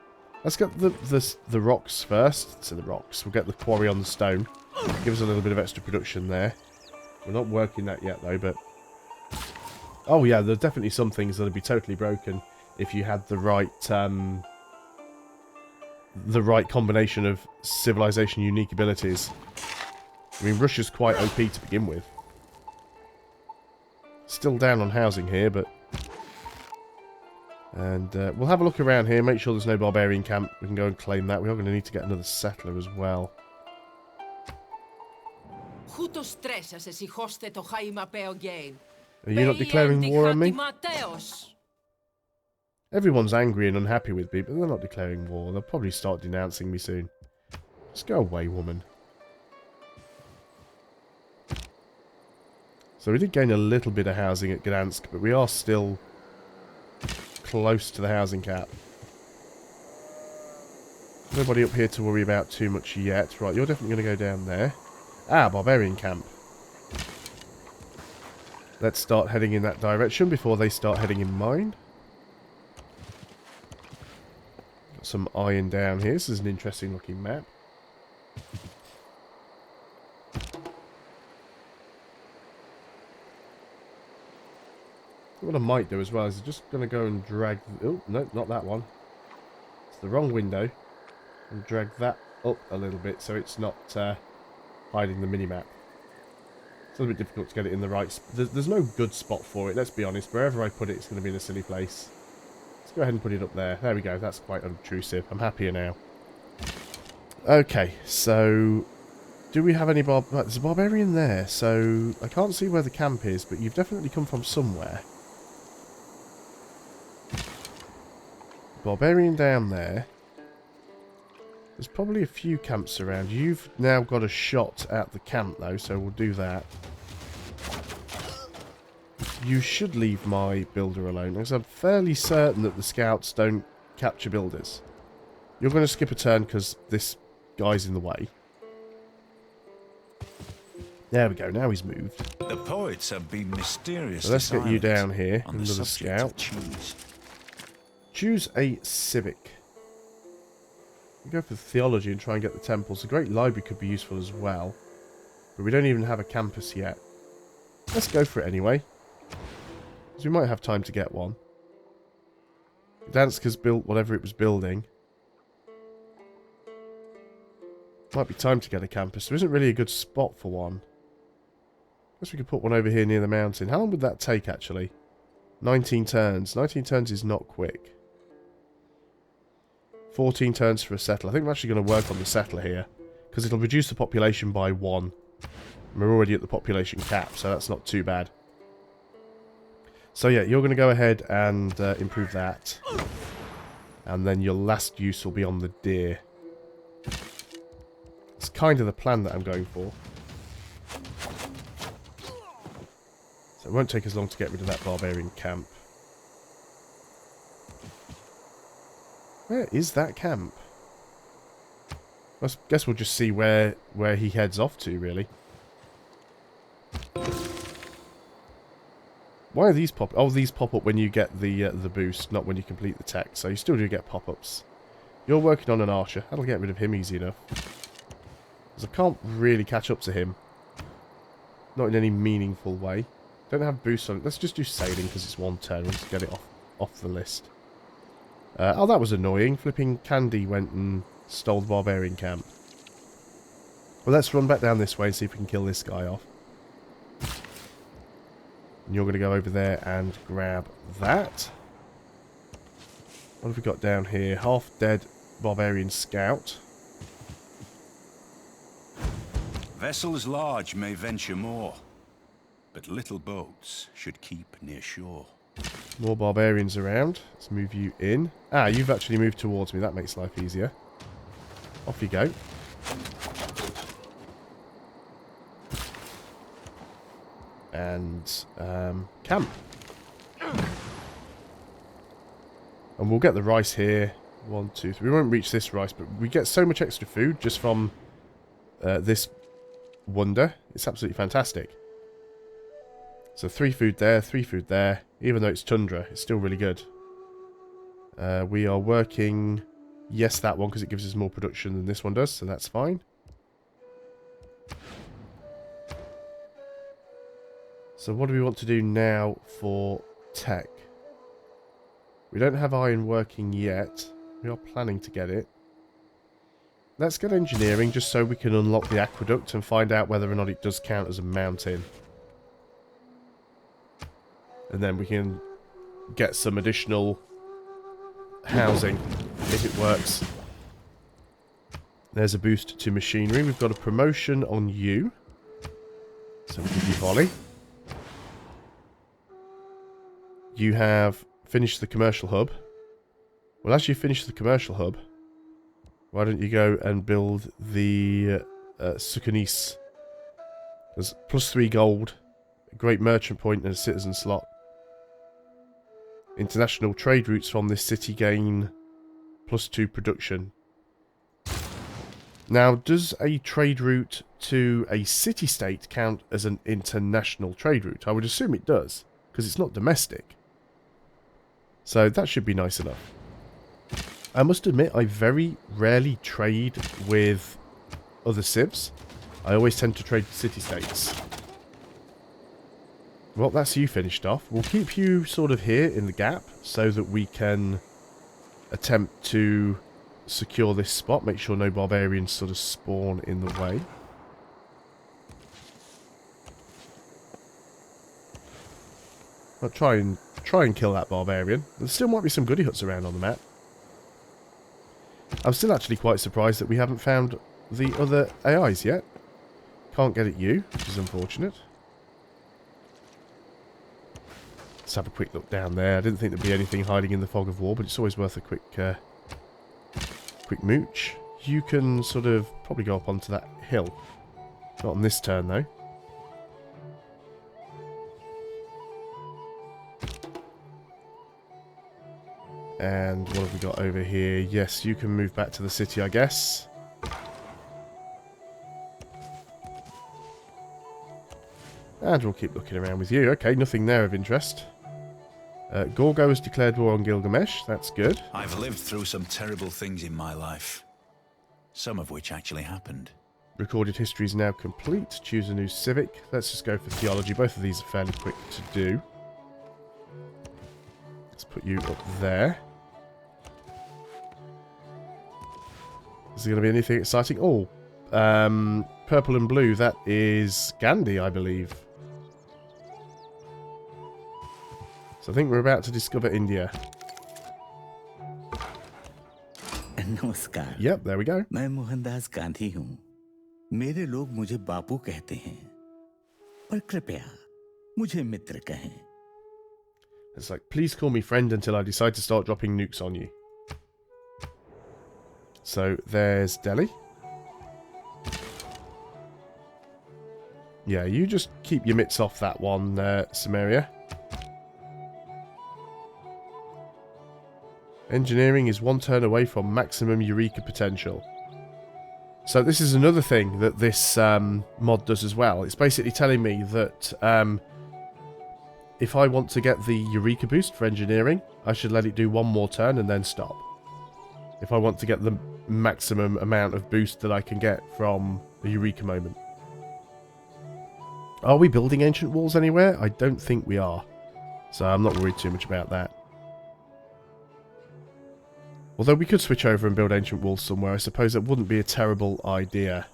let's get the rocks first. So the rocks. We'll get the quarry on the stone. Give us a little bit of extra production there. We're not working that yet though, but... oh yeah, there's definitely some things that'll be totally broken if you had the right combination of civilization unique abilities. I mean, Russia's quite OP to begin with. Still down on housing here, but... And we'll have a look around here, make sure there's no barbarian camp. We can go and claim that. We are going to need to get another settler as well. Are you not declaring war on me? Everyone's angry and unhappy with me, but they're not declaring war. They'll probably start denouncing me soon. Just go away, woman. So we did gain a little bit of housing at Gdansk, but we are still close to the housing cap. Nobody up here to worry about too much yet. Right, you're definitely going to go down there. Ah, barbarian camp. Let's start heading in that direction before they start heading in mine. Got some iron down here. This is an interesting looking map. What I might do as well is just going to go and drag... Oh, no, not that one. It's the wrong window. And drag that up a little bit so it's not hiding the minimap. It's a little bit difficult to get it in the right... There's no good spot for it, let's be honest. Wherever I put it, it's going to be in a silly place. Let's go ahead and put it up there. There we go, that's quite unobtrusive. I'm happier now. Okay, so... Do we have any right, there's a barbarian there, so... I can't see where the camp is, but you've definitely come from somewhere. Barbarian down there. There's probably a few camps around. You've now got a shot at the camp, though, so we'll do that. You should leave my builder alone, because I'm fairly certain that the scouts don't capture builders. You're going to skip a turn because this guy's in the way. There we go, now he's moved. The poets have been mysterious. So let's get you down here, another scout. Choose a civic. Go for theology and try and get the temples. A great library could be useful as well. But we don't even have a campus yet. Let's go for it anyway. Because we might have time to get one. Gdansk has built whatever it was building. Might be time to get a campus. There isn't really a good spot for one. Guess we could put one over here near the mountain. How long would that take actually? 19 turns. 19 turns is not quick. 14 turns for a settler. I think we're actually going to work on the settler here. Because it'll reduce the population by 1. We're already at the population cap, so that's not too bad. So yeah, you're going to go ahead and improve that. And then your last use will be on the deer. It's kind of the plan that I'm going for. So it won't take as long to get rid of that barbarian camp. Where is that camp? I guess we'll just see where he heads off to, really. Why are these pop... Oh, these pop up when you get the boost, not when you complete the tech. So you still do get pop-ups. You're working on an archer. That'll get rid of him easy enough. Because I can't really catch up to him. Not in any meaningful way. Don't have boosts on it. Let's just do sailing because it's 1 turn. Let's get it off the list. Oh, that was annoying. Flipping Candy went and stole the barbarian camp. Well, let's run back down this way and see if we can kill this guy off. And you're going to go over there and grab that. What have we got down here? Half-dead barbarian scout. Vessels large may venture more, but little boats should keep near shore. More barbarians around. Let's move you in. Ah, you've actually moved towards me. That makes life easier. Off you go. And camp. And we'll get the rice here. 1, 2, 3. We won't reach this rice, but we get so much extra food just from this wonder. It's absolutely fantastic. So 3 food there, 3 food there. Even though it's tundra, it's still really good. We are working... Yes, that one, because it gives us more production than this one does, so that's fine. So what do we want to do now for tech? We don't have iron working yet. We are planning to get it. Let's get engineering, just so we can unlock the aqueduct and find out whether or not it does count as a mountain. And then we can get some additional housing, if it works. There's a boost to machinery. We've got a promotion on you. So we'll give you volley. You have finished the commercial hub. Well, as you finish the commercial hub, why don't you go and build the Sukanis? There's +3 gold, a great merchant point and a citizen slot. International trade routes from this city gain +2 production. Now, does a trade route to a city-state count as an international trade route? I would assume it does, because it's not domestic. So that should be nice enough. I must admit, I very rarely trade with other civs. I always tend to trade city-states. Well, that's you finished off. We'll keep you sort of here in the gap so that we can attempt to secure this spot. Make sure no barbarians sort of spawn in the way. I'll try and kill that barbarian. There still might be some goody huts around on the map. I'm still actually quite surprised that we haven't found the other AIs yet. Can't get at you, which is unfortunate. Let's have a quick look down there. I didn't think there'd be anything hiding in the fog of war, but it's always worth a quick mooch. You can sort of probably go up onto that hill. Not on this turn, though. And what have we got over here? Yes, you can move back to the city, I guess. And we'll keep looking around with you. Okay, nothing there of interest. Gorgo has declared war on Gilgamesh. That's good. I've lived through some terrible things in my life. Some of which actually happened. Recorded history is now complete. Choose a new civic. Let's just go for theology. Both of these are fairly quick to do. Let's put you up there. Is there going to be anything exciting? Oh, purple and blue. That is Gandhi, I believe. So I think we're about to discover India. नमस्कार। Yep, there we go. मैं मोहनदास गांधी हूँ। मेरे लोग मुझे बापू कहते हैं, पर कृपया मुझे मित्र कहें। It's like, please call me friend until I decide to start dropping nukes on you. So there's Delhi. Yeah, you just keep your mitts off that one, Samaria. Engineering is 1 turn away from maximum Eureka potential. So this is another thing that this mod does as well. It's basically telling me that if I want to get the Eureka boost for engineering, I should let it do 1 more turn and then stop. If I want to get the maximum amount of boost that I can get from the Eureka moment. Are we building ancient walls anywhere? I don't think we are. So I'm not worried too much about that. Although we could switch over and build ancient walls somewhere, I suppose that wouldn't be a terrible idea.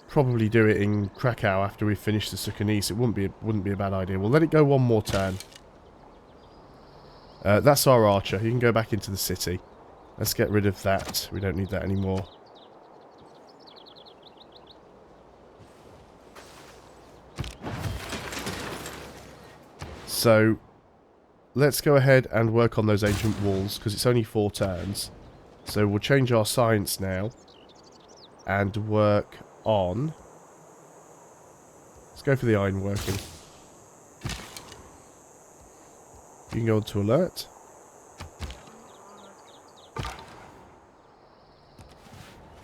Probably do it in Krakow after we finish the Sukanis. It wouldn't be a bad idea. We'll let it go 1 more turn. That's our archer. You can go back into the city. Let's get rid of that. We don't need that anymore. So, let's go ahead and work on those ancient walls, because it's only 4 turns. So we'll change our science now, and work on... Let's go for the ironworking. You can go on to alert.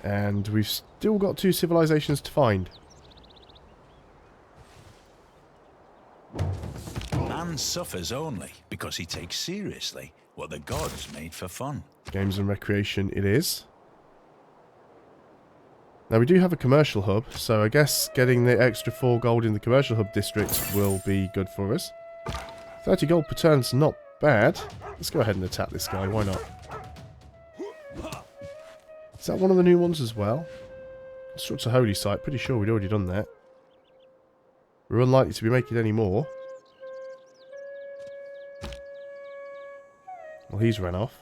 And we've still got 2 civilizations to find. Man suffers only because he takes seriously what the gods made for fun. Games and recreation it is. Now we do have a commercial hub, so I guess getting the extra 4 gold in the commercial hub district will be good for us. 30 gold per turn's not bad. Let's go ahead and attack this guy, why not? Is that one of the new ones as well? Construct a holy site, pretty sure we'd already done that. We're unlikely to be making any more. Well, he's run off.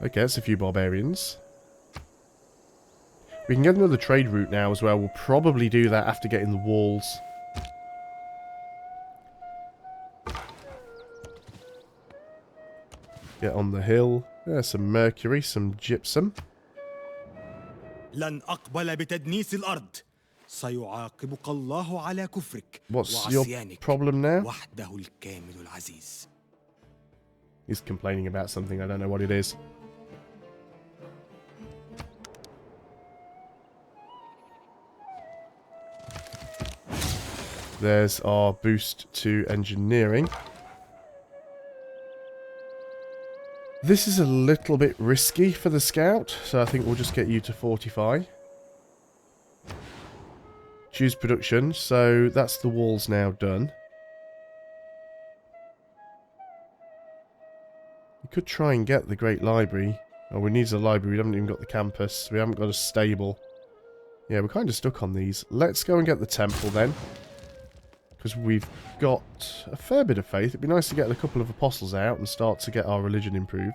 Okay, that's a few barbarians. We can get another trade route now as well. We'll probably do that after getting the walls. Get on the hill. There's some mercury, some gypsum. لن أقبل بتدنيس الأرض. سيعاقبك الله على كفرك. What's your problem now? وحده الكامل العزيز. He's complaining about something. I don't know what it is. There's our boost to engineering. This is a little bit risky for the scout, so I think we'll just get you to fortify. Choose production, so that's the walls now done. We could try and get the Great Library. Oh, we need a library, we haven't even got the campus, we haven't got a stable. Yeah, we're kind of stuck on these. Let's go and get the temple then. Because we've got a fair bit of faith. It'd be nice to get a couple of apostles out and start to get our religion improved.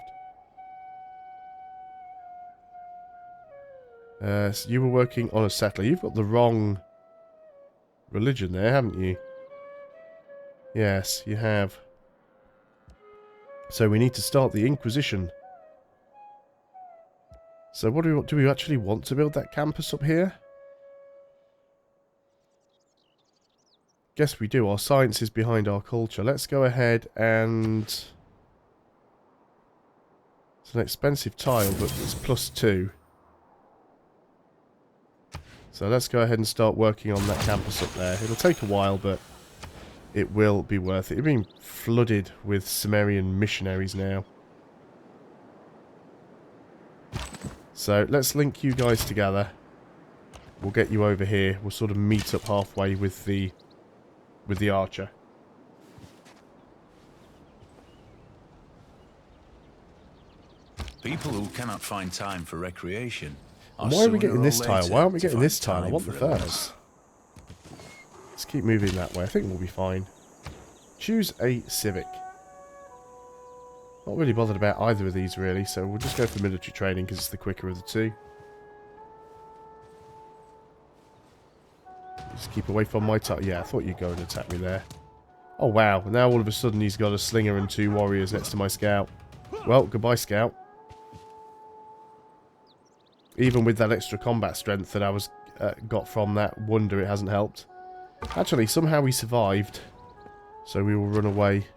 So you were working on a settler. You've got the wrong religion there, haven't you? Yes, you have. So we need to start the Inquisition. So what do we actually want to build that campus up here? Guess we do. Our science is behind our culture. Let's go ahead and... It's an expensive tile, but it's +2. So let's go ahead and start working on that campus up there. It'll take a while, but it will be worth it. It's being flooded with Sumerian missionaries now. So let's link you guys together. We'll get you over here. We'll sort of meet up halfway with the archer. People who cannot find time for recreation. And why are we getting this tile? Why aren't we getting this tile? I want the first. Let's keep moving that way. I think we'll be fine. Choose a civic. Not really bothered about either of these really, so we'll just go for military training because it's the quicker of the two. Just keep away from my tile. Yeah, I thought you'd go and attack me there. Oh wow, now all of a sudden he's got a slinger and 2 warriors next to my scout. Well, goodbye scout. Even with that extra combat strength that I was got from that wonder, it hasn't helped. Actually, somehow he survived. So we will run away.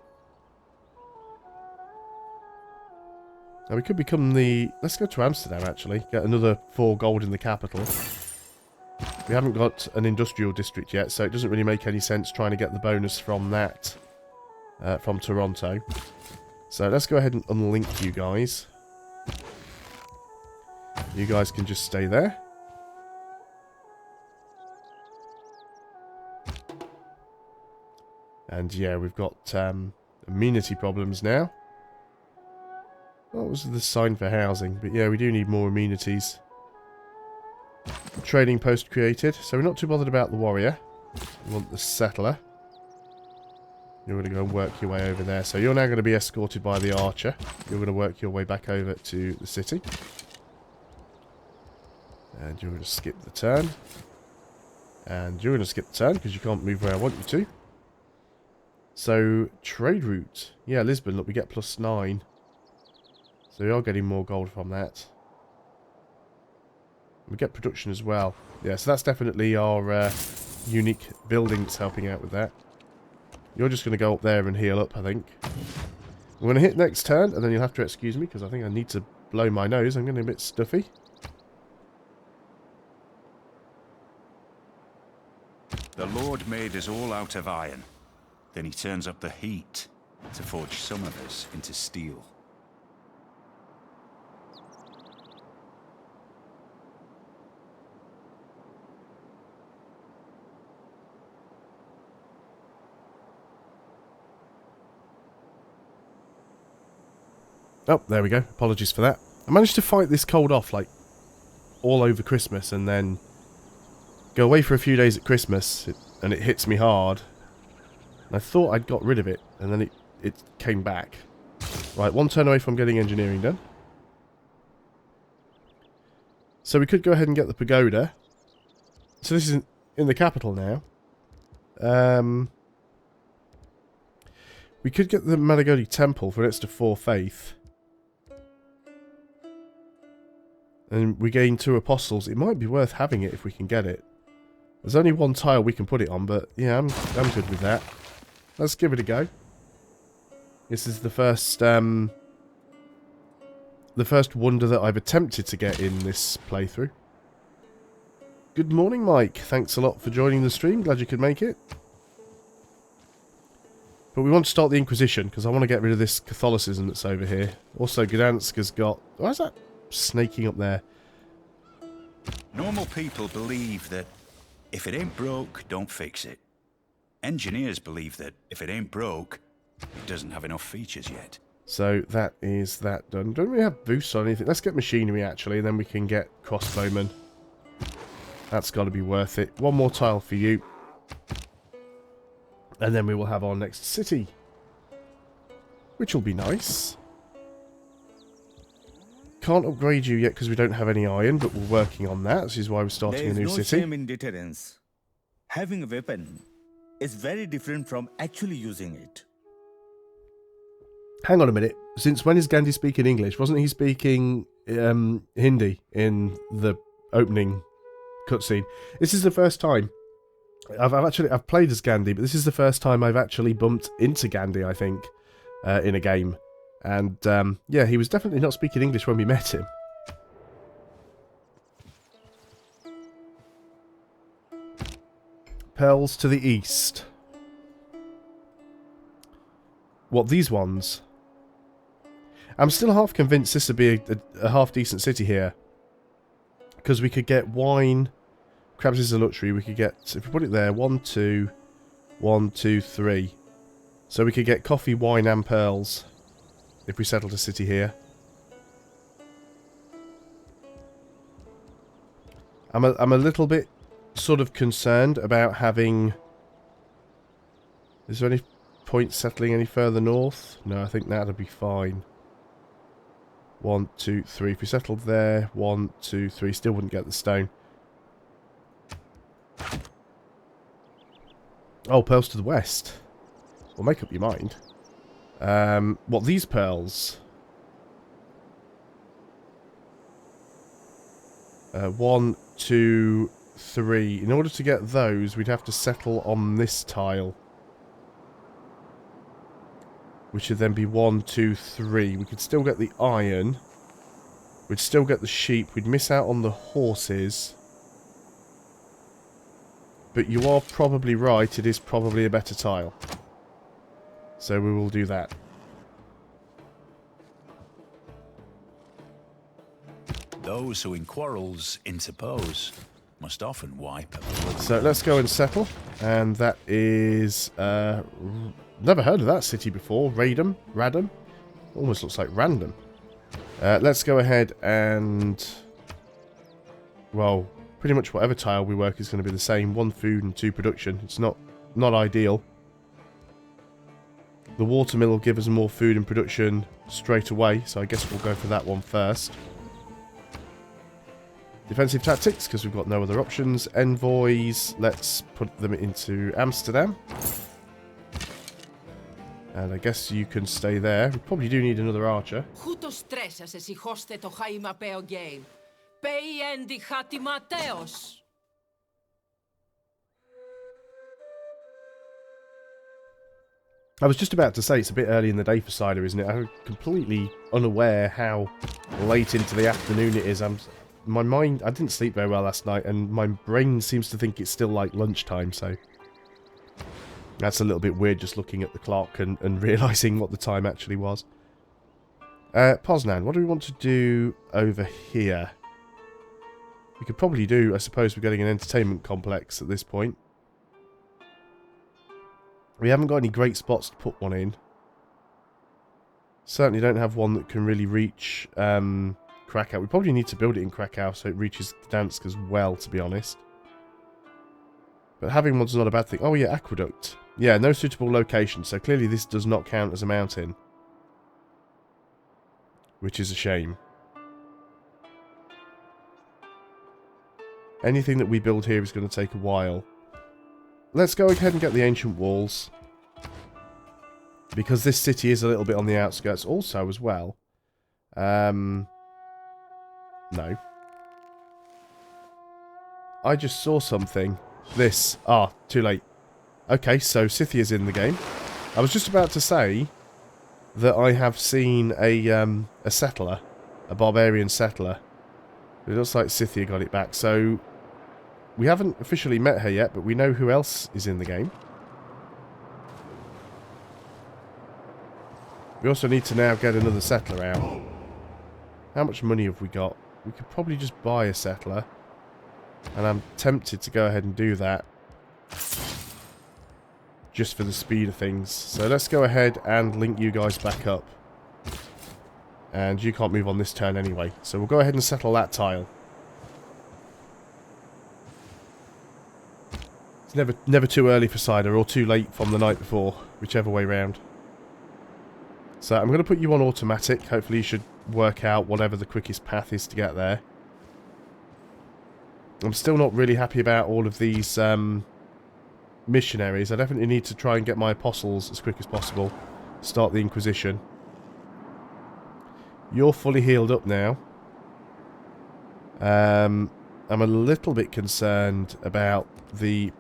Now we could become the... Let's go to Amsterdam actually. Get another 4 gold in the capital. We haven't got an industrial district yet, so it doesn't really make any sense trying to get the bonus from that. From Toronto. So let's go ahead and unlink you guys. You guys can just stay there. And yeah, we've got amenity problems now. What was the sign for housing? But yeah, we do need more amenities. Trading post created. So we're not too bothered about the warrior. We want the settler. You're going to go and work your way over there. So you're now going to be escorted by the archer. You're going to work your way back over to the city. And you're going to skip the turn. And you're going to skip the turn because you can't move where I want you to. So, trade route. Yeah, Lisbon, look, we get +9. So we are getting more gold from that. We get production as well. Yeah, so that's definitely our unique building that's helping out with that. You're just going to go up there and heal up, I think. We're going to hit next turn, and then you'll have to excuse me, because I think I need to blow my nose. I'm getting a bit stuffy. The Lord made us all out of iron. Then he turns up the heat to forge some of us into steel. Oh, there we go. Apologies for that. I managed to fight this cold off, like, all over Christmas, and then go away for a few days at Christmas, and it hits me hard. And I thought I'd got rid of it, and then it came back. Right, one turn away from getting engineering done. So we could go ahead and get the pagoda. So this is in the capital now. We could get the Malagodi Temple for an extra 4 faith. And we gain 2 apostles. It might be worth having it if we can get it. There's only 1 tile we can put it on, but yeah, I'm good with that. Let's give it a go. This is the first wonder that I've attempted to get in this playthrough. Good morning, Mike. Thanks a lot for joining the stream. Glad you could make it. But we want to start the Inquisition, because I want to get rid of this Catholicism that's over here. Also, Gdansk has got... Why is that snaking up there? Normal people believe that if it ain't broke, don't fix it. Engineers believe that if it ain't broke, it doesn't have enough features yet. So that is that done. Don't we have boosts on anything? Let's get machinery, actually, and then we can get crossbowmen. That's got to be worth it. 1 more tile for you. And then we will have our next city. Which will be nice. Can't upgrade you yet because we don't have any iron, but we're working on that. This is why we're starting a new city. There is no shame in deterrence. Having a weapon is very different from actually using it. Hang on a minute. Since when is Gandhi speaking English? Wasn't he speaking Hindi in the opening cutscene? This is the first time. I've played as Gandhi, but this is the first time I've actually bumped into Gandhi, I think, in a game. And, yeah, he was definitely not speaking English when we met him. Pearls to the east. What, these ones? I'm still half convinced this would be a half-decent city here. Because we could get wine... Crabs is a luxury. We could get... If we put it there, 1, 2... 1, 2, 3. So we could get coffee, wine and pearls. If we settled a city here. I'm a little bit sort of concerned about having... Is there any point settling any further north? No, I think that'll be fine. 1, 2, 3. If we settled there, 1, 2, 3. Still wouldn't get the stone. Oh, pearls to the west. Well, make up your mind. What, these pearls? 1, 2, 3. In order to get those, we'd have to settle on this tile. Which would then be 1, 2, 3. We could still get the iron. We'd still get the sheep. We'd miss out on the horses. But you are probably right. It is probably a better tile. So we will do that. Those who in quarrels interpose must often wipe up. So let's go and settle. And that is... never heard of that city before. Radom? Radom? Almost looks like random. Let's go ahead and... Well, pretty much whatever tile we work is going to be the same. 1 food and 2 production. It's not ideal. The watermill will give us more food and production straight away. So I guess we'll go for that one first. Defensive tactics, because we've got no other options. Envoys, let's put them into Amsterdam. And I guess you can stay there. We probably do need another archer. I was just about to say it's a bit early in the day for cider, isn't it? I'm completely unaware how late into the afternoon it is. My mind... I didn't sleep very well last night, and my brain seems to think it's still like lunchtime, so... That's a little bit weird just looking at the clock and realising what the time actually was. Poznan, what do we want to do over here? We could probably do... I suppose we're getting an entertainment complex at this point. We haven't got any great spots to put one in. Certainly don't have one that can really reach... Krakow. We probably need to build it in Krakow so it reaches Gdansk as well, to be honest. But having one's not a bad thing. Oh yeah, aqueduct. Yeah, no suitable location, so clearly this does not count as a mountain. which is a shame. Anything that we build here is going to take a while. Let's go ahead and get the ancient walls. Because this city is a little bit on the outskirts also as well. No. I just saw something. This. Ah, too late. Okay, so Scythia's in the game. I was just about to say that I have seen a settler. A barbarian settler. It looks like Scythia got it back. So, we haven't officially met her yet, but we know who else is in the game. We also need to now get another settler out. How much money have we got? We could probably just buy a settler. And I'm tempted to go ahead and do that. Just for the speed of things. So let's go ahead and link you guys back up. And you can't move on this turn anyway. So we'll go ahead and settle that tile. It's never too early for cider or too late from the night before. Whichever way round. So I'm going to put you on automatic. Hopefully you should work out whatever the quickest path is to get there. I'm still not really happy about all of these missionaries. I definitely need to try and get my apostles as quick as possible. Start the Inquisition. You're fully healed up now. I'm a little bit concerned about the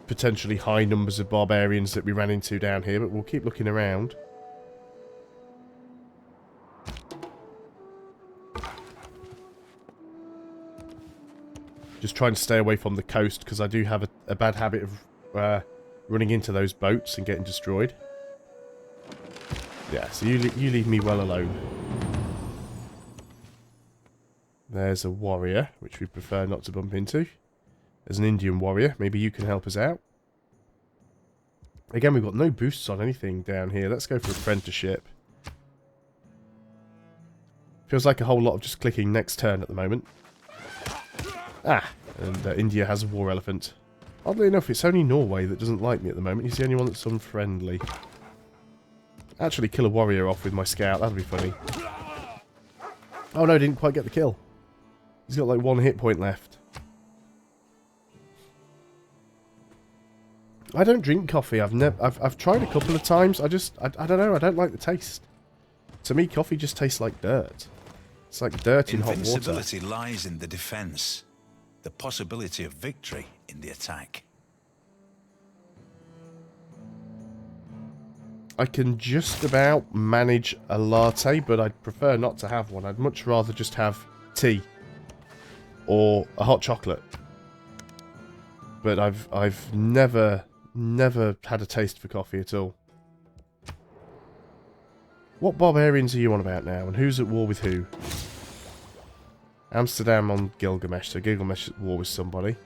potentially high numbers of barbarians that we ran into down here, but we'll keep looking around. Just trying to stay away from the coast because I do have a bad habit of running into those boats and getting destroyed. Yeah, so you leave me well alone. There's a warrior, which we prefer not to bump into. There's an Indian warrior. Maybe you can help us out. Again, we've got no boosts on anything down here. Let's go for apprenticeship. Feels like a whole lot of just clicking next turn at the moment. Ah, and India has a war elephant. Oddly enough, it's only Norway that doesn't like me at the moment. He's the only one that's unfriendly. Actually kill a warrior off with my scout. That'll be funny. Oh no, didn't quite get the kill. He's got like 1 hit point left. I don't drink coffee. I've tried a couple of times. I don't know. I don't like the taste. To me, coffee just tastes like dirt. It's like dirt in hot water. Invincibility lies in the defense. The possibility of victory in the attack. I can just about manage a latte, but I'd prefer not to have one. I'd much rather just have tea or a hot chocolate. But I've never had a taste for coffee at all. What barbarians are you on about now, and who's at war with who? Amsterdam on Gilgamesh, so Gilgamesh at war with somebody.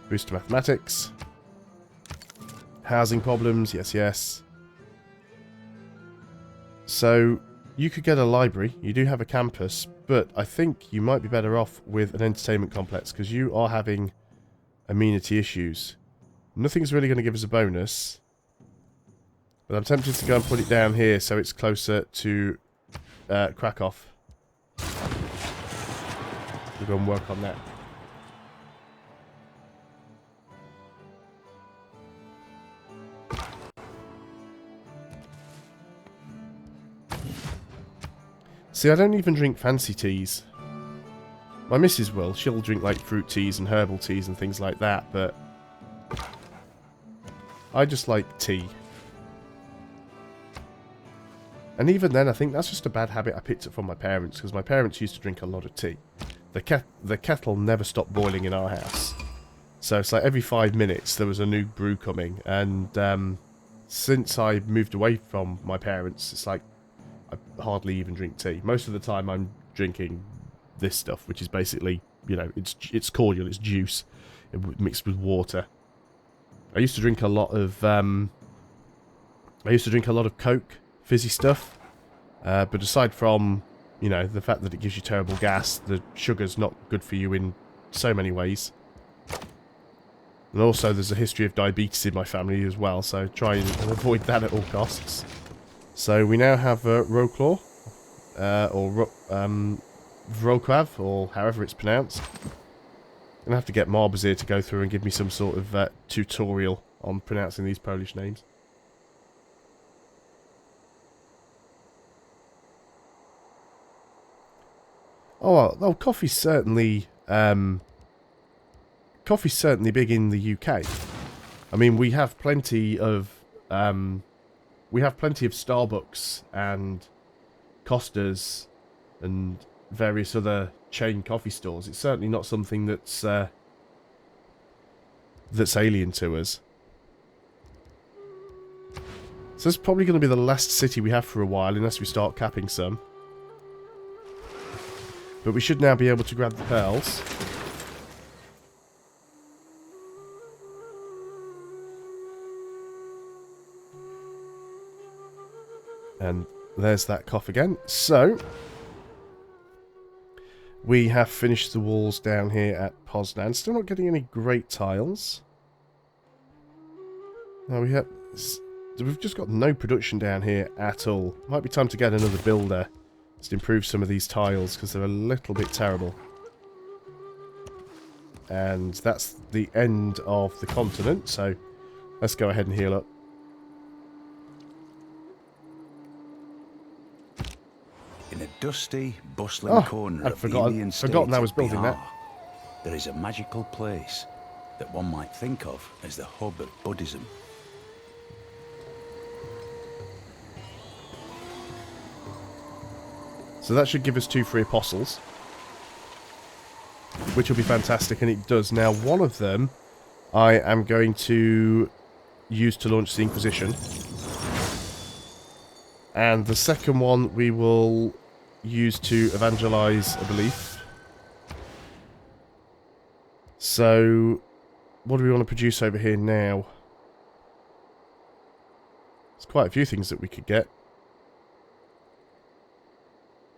Boost to mathematics. Housing problems, yes, yes. So, you could get a library, you do have a campus, but I think you might be better off with an entertainment complex, because you are having amenity issues. Nothing's really going to give us a bonus, but I'm tempted to go and put it down here so it's closer to Krakow. We'll go and work on that. See, I don't even drink fancy teas. My missus will. She'll drink like fruit teas and herbal teas and things like that, but I just like tea. And even then, I think that's just a bad habit I picked up from my parents, because my parents used to drink a lot of tea. The kettle never stopped boiling in our house. So it's like every 5 minutes there was a new brew coming. And since I moved away from my parents, it's like I hardly even drink tea. Most of the time I'm drinking this stuff, which is basically, you know, it's cordial, it's juice mixed with water. I used to drink a lot of Coke, fizzy stuff. But aside from, you know, the fact that it gives you terrible gas, the sugar's not good for you in so many ways. And also there's a history of diabetes in my family as well, so try and avoid that at all costs. So we now have Roclaw, or Wrocław, or however it's pronounced. I'm going to have to get Marbers here to go through and give me some sort of tutorial on pronouncing these Polish names. Oh, coffee's certainly big in the UK. I mean, we have plenty of Starbucks and Costas and various other chain coffee stores. It's certainly not something that's alien to us. So it's probably going to be the last city we have for a while, unless we start capping some. But we should now be able to grab the pearls. And there's that cough again. So, we have finished the walls down here at Poznan. Still not getting any great tiles. Now we've just got no production down here at all. Might be time to get another builder to improve some of these tiles, because they're a little bit terrible. And that's the end of the continent, so let's go ahead and heal up. In a dusty, bustling corner of the Indian state forgotten I was building that. There is a magical place that one might think of as the hub of Buddhism. So that should give us 2 free apostles, which will be fantastic, and it does. Now, one of them I am going to use to launch the Inquisition, and the second one we will use to evangelize a belief. So, what do we want to produce over here now? There's quite a few things that we could get.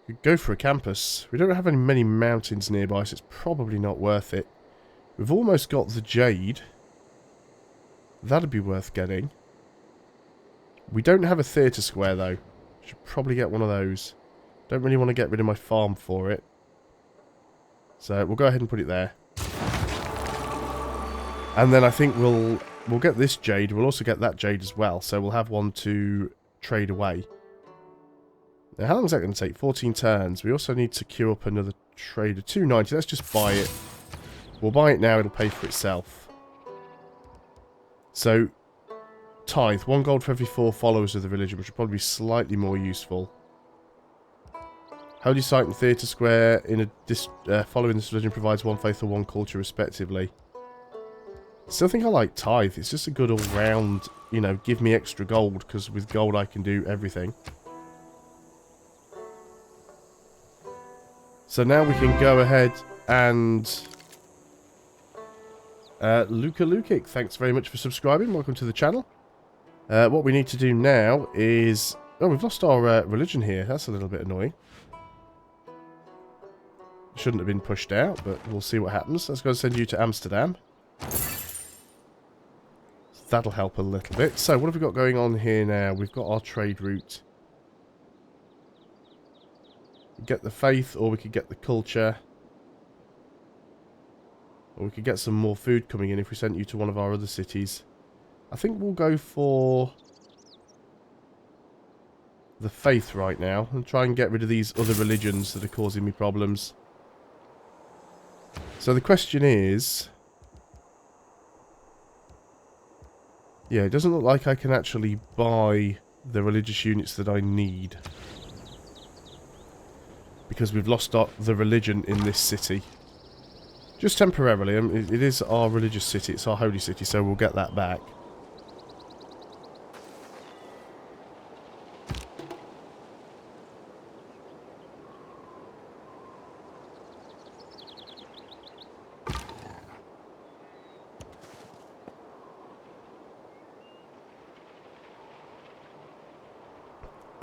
We could go for a campus. We don't have many mountains nearby, so it's probably not worth it. We've almost got the jade. That'd be worth getting. We don't have a theatre square, though. Should probably get one of those. Don't really want to get rid of my farm for it. So we'll go ahead and put it there. And then I think we'll get this jade. We'll also get that jade as well. So we'll have one to trade away. Now, how long is that going to take? 14 turns. We also need to queue up another trader. 290. Let's just buy it. We'll buy it now. It'll pay for itself. So, tithe. 1 gold for every 4 followers of the religion, which will probably be slightly more useful. Holy site and theatre square following this religion provides 1 faith or 1 culture, respectively. Still think I like tithe. It's just a good all-round, you know, give me extra gold, because with gold I can do everything. So now we can go ahead and... Luka Lukic, thanks very much for subscribing. Welcome to the channel. What we need to do now is... Oh, we've lost our religion here. That's a little bit annoying. Shouldn't have been pushed out, but we'll see what happens. Let's go and send you to Amsterdam. That'll help a little bit. So, what have we got going on here now? We've got our trade route. Get the faith, or we could get the culture. Or we could get some more food coming in if we sent you to one of our other cities. I think we'll go for the faith right now and try and get rid of these other religions that are causing me problems. So the question is... Yeah, it doesn't look like I can actually buy the religious units that I need. Because we've lost the religion in this city. Just temporarily. It is our religious city. It's our holy city, so we'll get that back.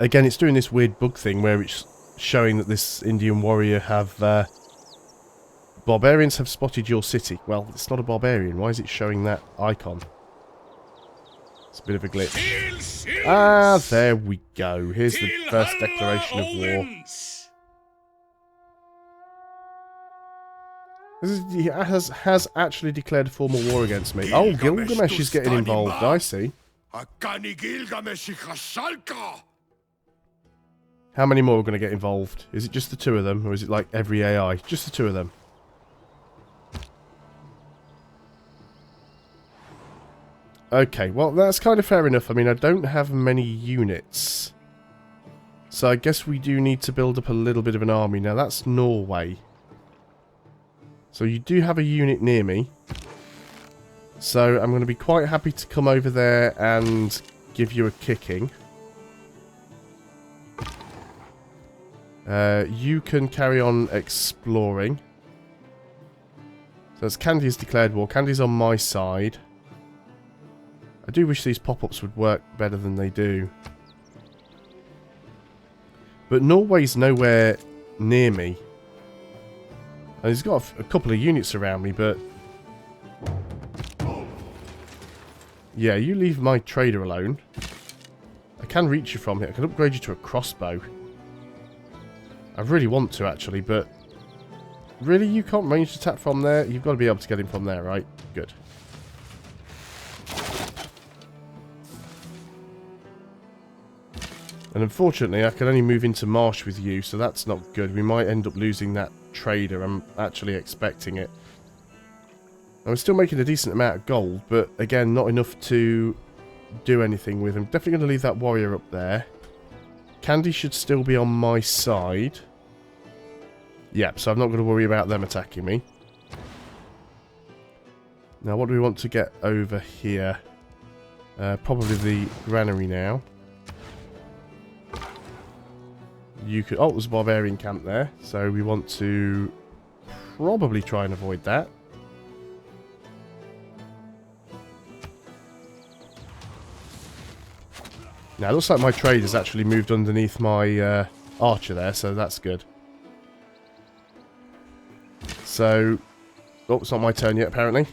Again, it's doing this weird bug thing where it's showing that this Indian warrior have... Barbarians have spotted your city. Well, it's not a barbarian. Why is it showing that icon? It's a bit of a glitch. Ah, there we go. Here's the first declaration of war. He has actually declared a formal war against me. Oh, Gilgamesh is getting involved. I see. How many more are going to get involved? Is it just the two of them, or is it like every AI? Just the two of them. Okay, well, that's kind of fair enough. I mean, I don't have many units. So I guess we do need to build up a little bit of an army. Now, that's Norway. So you do have a unit near me. So I'm going to be quite happy to come over there and give you a kicking. You can carry on exploring. So as Candy's declared war. Candy's on my side. I do wish these pop-ups would work better than they do. But Norway's nowhere near me. And he's got a couple of units around me, but... yeah, you leave my trader alone. I can reach you from here. I can upgrade you to a crossbow. I really want to, actually, but... really, you can't range attack from there? You've got to be able to get him from there, right? Good. And unfortunately, I can only move into marsh with you, so that's not good. We might end up losing that trader. I'm actually expecting it. I'm still making a decent amount of gold, but again, not enough to do anything with. I'm definitely going to leave that warrior up there. Candy should still be on my side. Yep, so I'm not going to worry about them attacking me. Now, what do we want to get over here? Probably the granary now. You could... oh, there's a barbarian camp there. So we want to probably try and avoid that. Now, it looks like my trade has actually moved underneath my archer there, so that's good. So... oh, it's not my turn yet, apparently.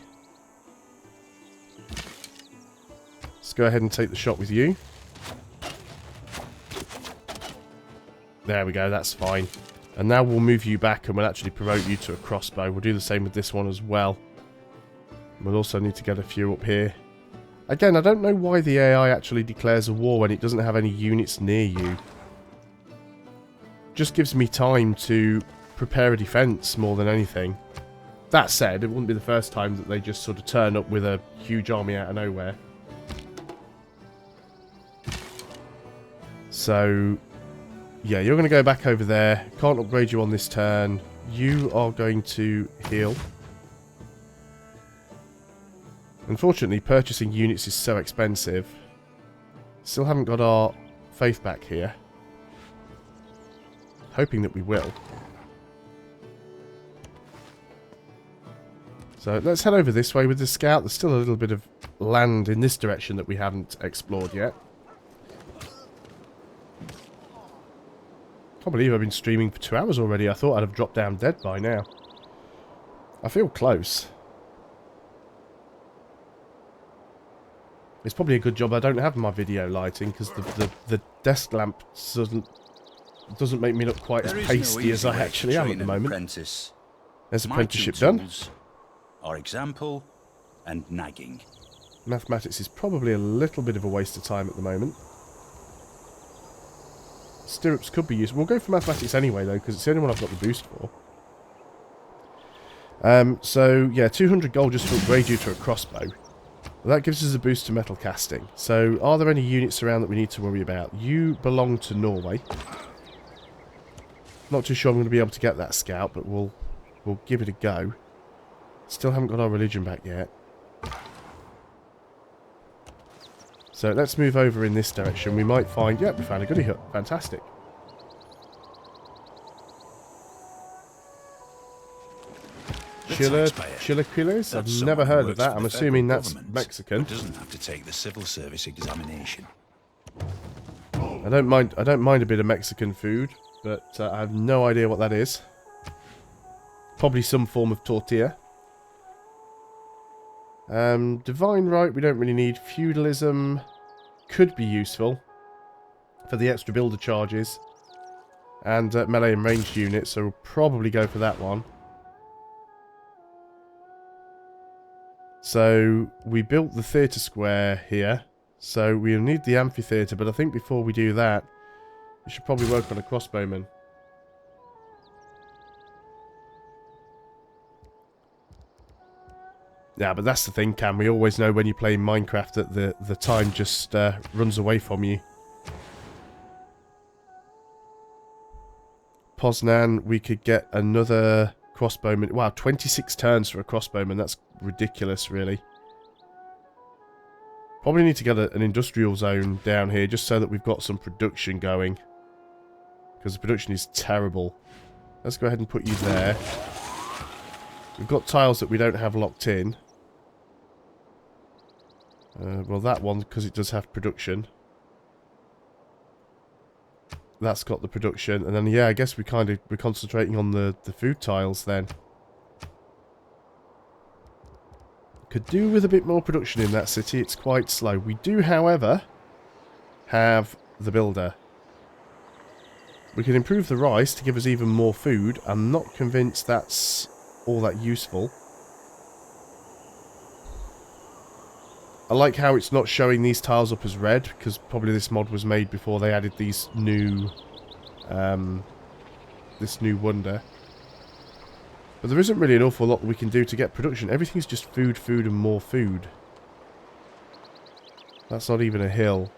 Let's go ahead and take the shot with you. There we go, that's fine. And now we'll move you back and we'll actually promote you to a crossbow. We'll do the same with this one as well. We'll also need to get a few up here. Again, I don't know why the AI actually declares a war when it doesn't have any units near you. Just gives me time to prepare a defense more than anything. That said, it wouldn't be the first time that they just sort of turn up with a huge army out of nowhere. So... yeah, you're going to go back over there. Can't upgrade you on this turn. You are going to heal. Unfortunately, purchasing units is so expensive. Still haven't got our faith back here. Hoping that we will. So let's head over this way with the scout. There's still a little bit of land in this direction that we haven't explored yet. I can't believe I've been streaming for 2 hours already. I thought I'd have dropped down dead by now. I feel close. It's probably a good job I don't have my video lighting, because the desk lamp doesn't make me look quite as pasty as I actually am at the moment. Apprentice. There's My apprenticeship two done. tools are example and nagging. Mathematics is probably a little bit of a waste of time at the moment. Stirrups could be used. We'll go for mathematics anyway, though, because it's the only one I've got the boost for. So, yeah, 200 gold just to upgrade you to a crossbow. Well, that gives us a boost to metal casting. So, are there any units around that we need to worry about? You belong to Norway. Not too sure I'm going to be able to get that scout, but we'll give it a go. Still haven't got our religion back yet. So let's move over in this direction. We might find... yep, we found a goodie hut. Fantastic. Chilaquiles? I've never heard of that. I'm assuming that's Mexican. Doesn't have to take the civil service examination. I don't mind a bit of Mexican food, but I have no idea what that is. Probably some form of tortilla. Divine Right we don't really need. Feudalism could be useful for the extra builder charges. And melee and ranged units, so we'll probably go for that one. So, we built the theatre square here. So, we'll need the amphitheatre, but I think before we do that, we should probably work on a crossbowman. Yeah, but that's the thing, Cam. We always know when you play Minecraft that the time just runs away from you. Poznan, we could get another crossbowman. Wow, 26 turns for a crossbowman. That's ridiculous, really. Probably need to get an industrial zone down here just so that we've got some production going. Because the production is terrible. Let's go ahead and put you there. We've got tiles that we don't have locked in. Well, that one, because it does have production. That's got the production. And then, yeah, I guess we're concentrating on the food tiles then. Could do with a bit more production in that city. It's quite slow. We do, however, have the builder. We can improve the rice to give us even more food. I'm not convinced that's all that useful. I like how it's not showing these tiles up as red, because probably this mod was made before they added these new, this new wonder. But there isn't really an awful lot that we can do to get production. Everything's just food, food, and more food. That's not even a hill.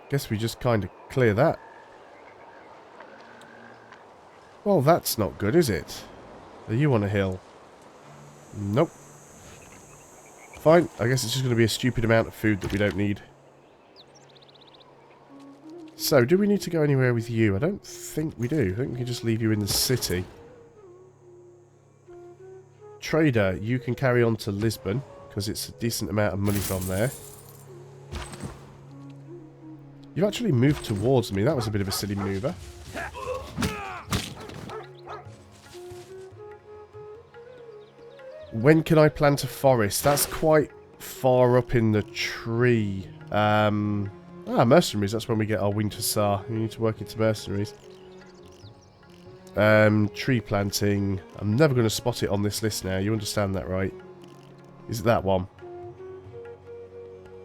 Guess we just kind of clear that. Well, that's not good, is it? Are you on a hill? Nope. Fine, I guess it's just going to be a stupid amount of food that we don't need. So, do we need to go anywhere with you? I don't think we do. I think we can just leave you in the city. Trader, you can carry on to Lisbon, because it's a decent amount of money from there. You've actually moved towards me. That was a bit of a silly maneuver. When can I plant a forest? That's quite far up in the tree. Mercenaries. That's when we get our winter SAR. We need to work into mercenaries. Tree planting. I'm never going to spot it on this list now. You understand that, right? Is it that one?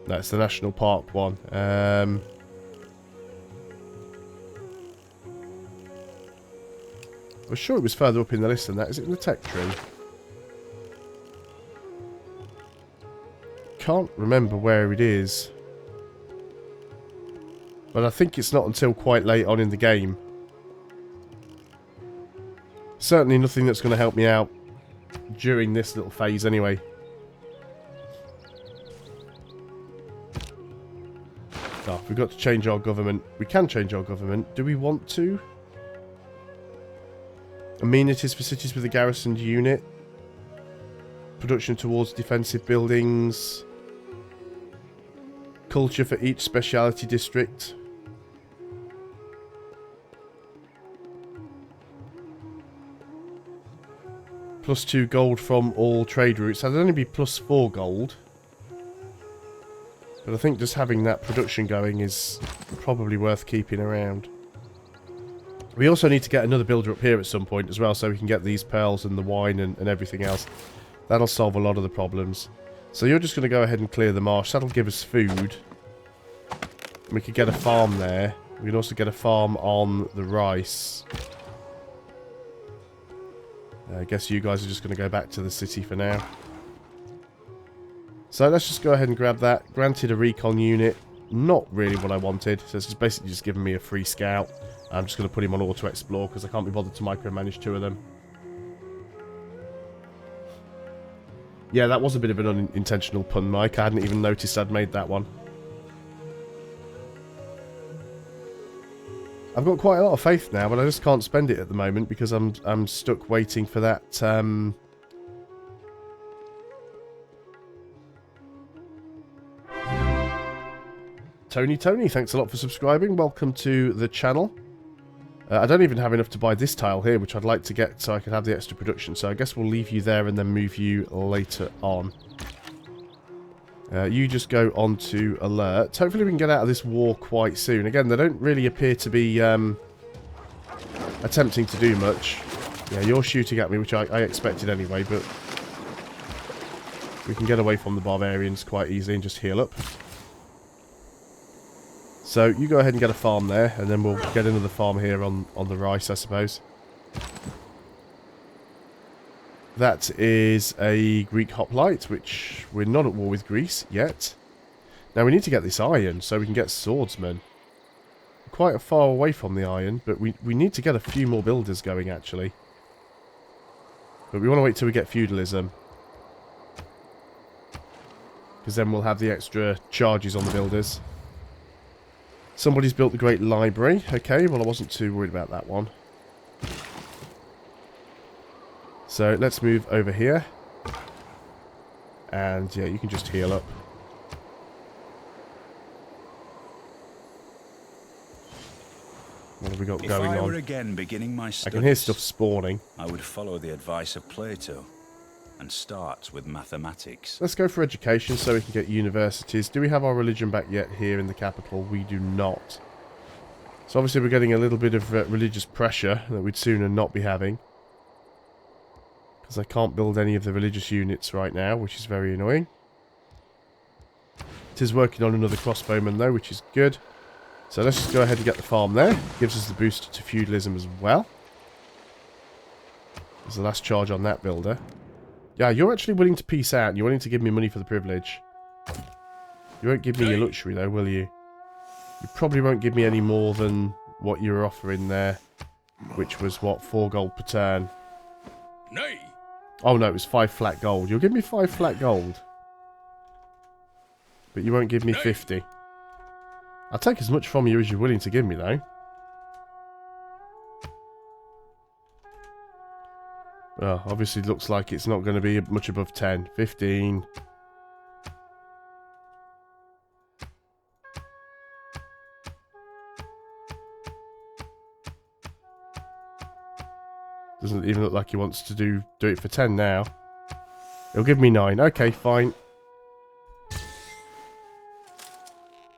No, it's the National Park one. I was sure it was further up in the list than that. Is it in the tech tree? Can't remember where it is. But I think it's not until quite late on in the game. Certainly nothing that's going to help me out during this little phase anyway. Oh, we've got to change our government. We can change our government. Do we want to? Amenities for cities with a garrisoned unit. Production towards defensive buildings. Culture for each speciality district. +2 gold from all trade routes. That'd only be +4 gold. But I think just having that production going is probably worth keeping around. We also need to get another builder up here at some point as well, so we can get these pearls and the wine and everything else. That'll solve a lot of the problems. So you're just going to go ahead and clear the marsh. That'll give us food. We could get a farm there. We can also get a farm on the rice. I guess you guys are just going to go back to the city for now. So let's just go ahead and grab that. Granted a recon unit. Not really what I wanted. So it's basically just giving me a free scout. I'm just going to put him on auto explore because I can't be bothered to micromanage 2 of them. Yeah, that was a bit of an unintentional pun, Mike. I hadn't even noticed I'd made that one. I've got quite a lot of faith now, but I just can't spend it at the moment because I'm stuck waiting for that. Tony, thanks a lot for subscribing. Welcome to the channel. I don't even have enough to buy this tile here, which I'd like to get so I can have the extra production. So I guess we'll leave you there and then move you later on. You just go on to alert. Hopefully we can get out of this war quite soon. Again, they don't really appear to be attempting to do much. Yeah, you're shooting at me, which I expected anyway, but we can get away from the barbarians quite easily and just heal up. So you go ahead and get a farm there, and then we'll get another farm here on the rice, I suppose. That is a Greek hoplite, which we're not at war with Greece yet. Now we need to get this iron so we can get swordsmen. We're quite far away from the iron, but we need to get a few more builders going actually. But we want to wait till we get feudalism, because then we'll have the extra charges on the builders. Somebody's built the Great Library. Okay, well I wasn't too worried about that one. So let's move over here. And yeah, you can just heal up. What have we got going on? If I were again beginning my I studies, can hear stuff spawning. I would follow the advice of Plato and start with mathematics. Let's go for education so we can get universities. Do we have our religion back yet here in the capital? We do not. So obviously we're getting a little bit of religious pressure that we'd sooner not be having. Because I can't build any of the religious units right now, which is very annoying. It is working on another crossbowman though, which is good. So let's just go ahead and get the farm there. Gives us the boost to feudalism as well. There's the last charge on that builder. Yeah, you're actually willing to peace out and you're willing to give me money for the privilege. You won't give me your luxury though, will you? You probably won't give me any more than what you were offering there. Which was, what, 4 gold per turn? Nay. Oh no, it was 5 flat gold. You'll give me 5 flat gold. But you won't give me 50. I'll take as much from you as you're willing to give me though. Well, obviously it looks like it's not going to be much above 10. 15. Doesn't even look like he wants to do it for 10 now. He'll give me 9. Okay, fine.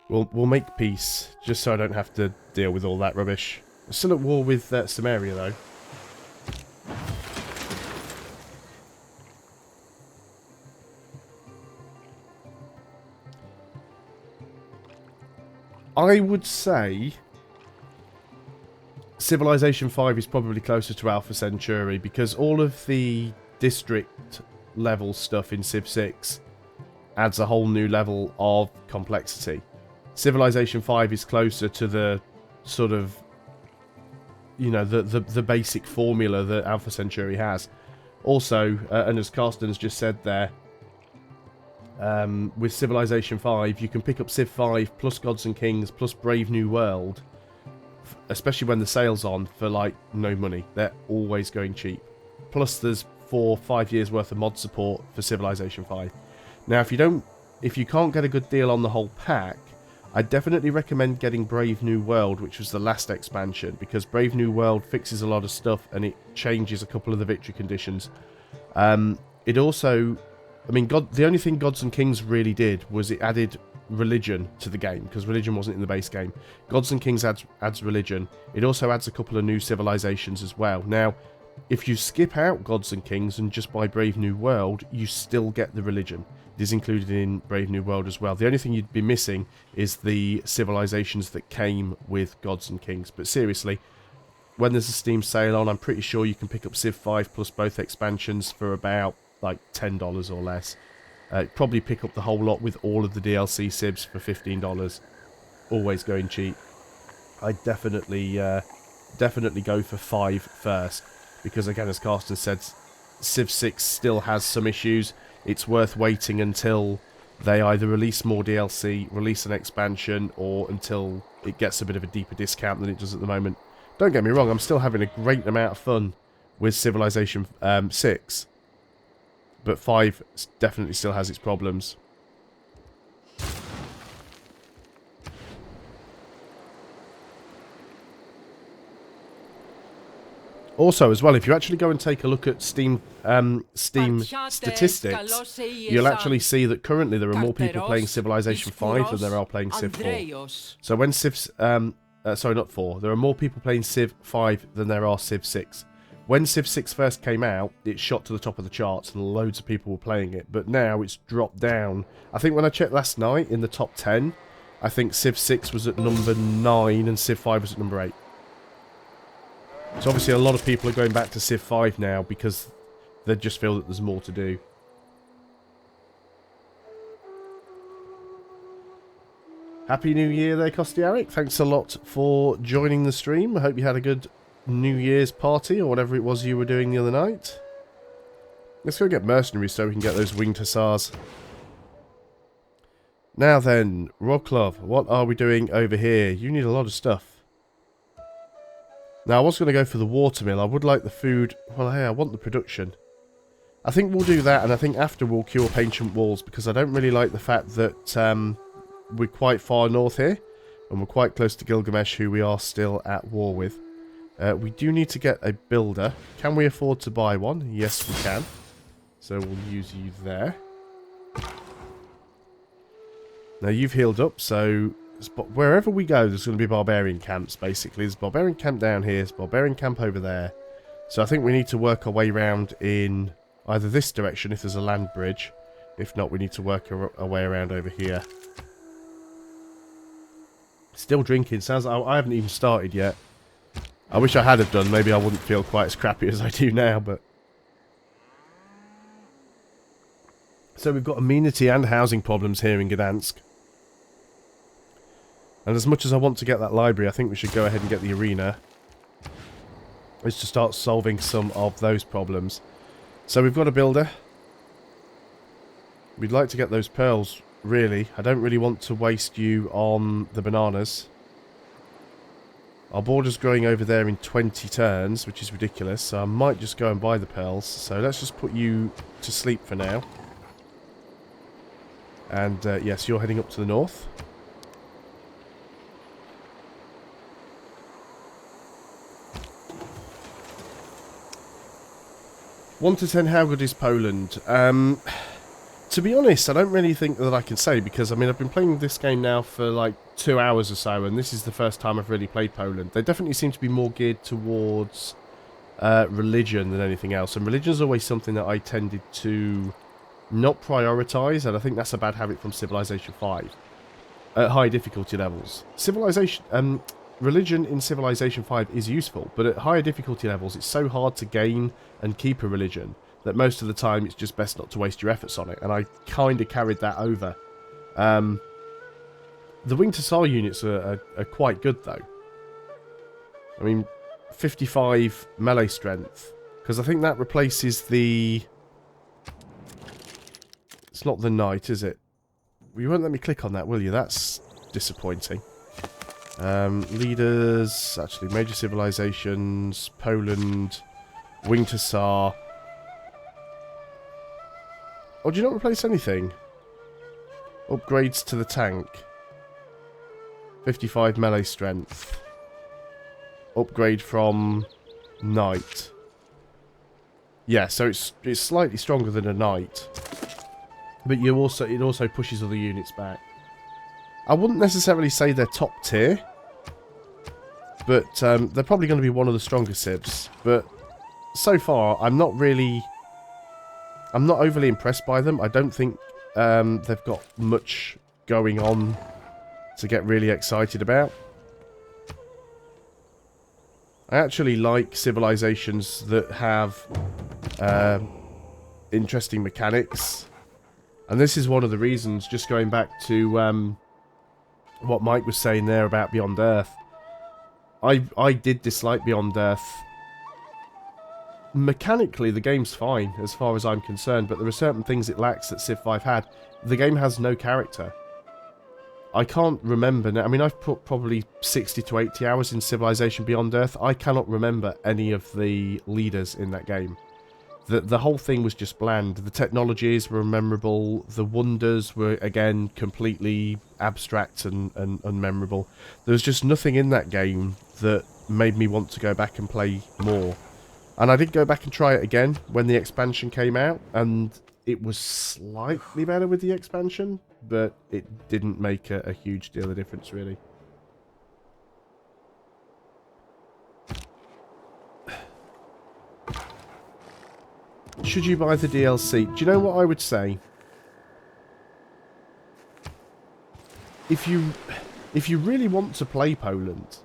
We'll make peace, just so I don't have to deal with all that rubbish. We're still at war with Samaria though. I would say Civilization 5 is probably closer to Alpha Centauri because all of the district level stuff in Civ 6 adds a whole new level of complexity. Civilization 5 is closer to the sort of, you know, the basic formula that Alpha Centauri has. Also, and as Carsten's just said there, with Civilization 5, you can pick up Civ 5 plus Gods and Kings plus Brave New World, especially when the sale's on, for like no money. They're always going cheap. Plus there's 4 or 5 years worth of mod support for Civilization 5. Now if you can't get a good deal on the whole pack, I definitely recommend getting Brave New World, which was the last expansion, because Brave New World fixes a lot of stuff and it changes a couple of the victory conditions. It also, I mean, the only thing Gods and Kings really did was it added religion to the game, because religion wasn't in the base game. Gods and Kings adds religion. It also adds a couple of new civilizations as well. Now, if you skip out Gods and Kings and just buy Brave New World, you still get the religion. It is included in Brave New World as well. The only thing you'd be missing is the civilizations that came with Gods and Kings. But seriously, when there's a Steam sale on, I'm pretty sure you can pick up Civ 5 plus both expansions for about like $10 or less. Probably pick up the whole lot with all of the DLC Civs for $15. Always going cheap. I definitely go for 5 first, because again, as Carsten said, Civ 6 still has some issues. It's worth waiting until they either release more DLC, release an expansion, or until it gets a bit of a deeper discount than it does at the moment. Don't get me wrong, I'm still having a great amount of fun with Civilization 6. But 5 definitely still has its problems. Also, as well, if you actually go and take a look at Steam statistics, you'll actually see that currently there are more people playing Civilization 5 than there are playing Civ 4. So when Civ's... sorry, not 4. There are more people playing Civ 5 than there are Civ 6. When Civ 6 first came out, it shot to the top of the charts and loads of people were playing it. But now it's dropped down. I think when I checked last night, in the top 10, I think Civ 6 was at number 9 and Civ 5 was at number 8. So obviously a lot of people are going back to Civ 5 now because they just feel that there's more to do. Happy New Year there, Kostiarik. Thanks a lot for joining the stream. I hope you had a good New Year's party or whatever it was you were doing the other night. Let's go get mercenaries so we can get those winged hussars. Now then, Roklov, what are we doing over here? You need a lot of stuff. Now, I was going to go for the watermill. I would like the food. Well, hey, I want the production. I think we'll do that, and I think after we'll queue up ancient walls, because I don't really like the fact that we're quite far north here, and we're quite close to Gilgamesh, who we are still at war with. We do need to get a builder. Can we afford to buy one? Yes, we can. So we'll use you there. Now, you've healed up, so... wherever we go, there's going to be barbarian camps, basically. There's a barbarian camp down here, there's a barbarian camp over there. So I think we need to work our way around in either this direction, if there's a land bridge. If not, we need to work our way around over here. Still drinking. Sounds like I haven't even started yet. I wish I had have done. Maybe I wouldn't feel quite as crappy as I do now, but... So we've got amenity and housing problems here in Gdansk. And as much as I want to get that library, I think we should go ahead and get the arena. Is to start solving some of those problems. So we've got a builder. We'd like to get those pearls, really. I don't really want to waste you on the bananas. Our border's growing over there in 20 turns, which is ridiculous. So I might just go and buy the pearls. So let's just put you to sleep for now. And yes, you're heading up to the north. 1 to 10, how good is Poland? To be honest, I don't really think that I can say, because, I mean, I've been playing this game now for, like, 2 hours or so, and this is the first time I've really played Poland. They definitely seem to be more geared towards religion than anything else, and religion is always something that I tended to not prioritise, and I think that's a bad habit from Civilization 5 at high difficulty levels. Religion in Civilization 5 is useful, but at higher difficulty levels it's so hard to gain and keep a religion that most of the time it's just best not to waste your efforts on it, and I kind of carried that over. The Winged Hussar units are quite good, though. I mean, 55 melee strength, because I think that replaces the... It's not the knight, is it? You won't let me click on that, will you? That's disappointing. Leaders, actually, major civilizations, Poland, Winged Hussar. Oh, do you not replace anything? Upgrades to the tank. 55 melee strength. Upgrade from knight. Yeah, so it's slightly stronger than a knight. But it also pushes other units back. I wouldn't necessarily say they're top tier, but they're probably going to be one of the stronger civs. But so far, I'm not overly impressed by them. I don't think they've got much going on to get really excited about. I actually like civilizations that have interesting mechanics. And this is one of the reasons, just going back to what Mike was saying there about Beyond Earth. I did dislike Beyond Earth. Mechanically, the game's fine, as far as I'm concerned, but there are certain things it lacks that Civ 5 had. The game has no character. I can't remember now. I mean, I've put probably 60 to 80 hours in Civilization Beyond Earth. I cannot remember any of the leaders in that game. The whole thing was just bland. The technologies were memorable. The wonders were, again, completely abstract and unmemorable. There was just nothing in that game that made me want to go back and play more. And I did go back and try it again when the expansion came out, and it was slightly better with the expansion, but it didn't make a huge deal of difference, really. Should you buy the DLC? Do you know what I would say? If you really want to play Poland,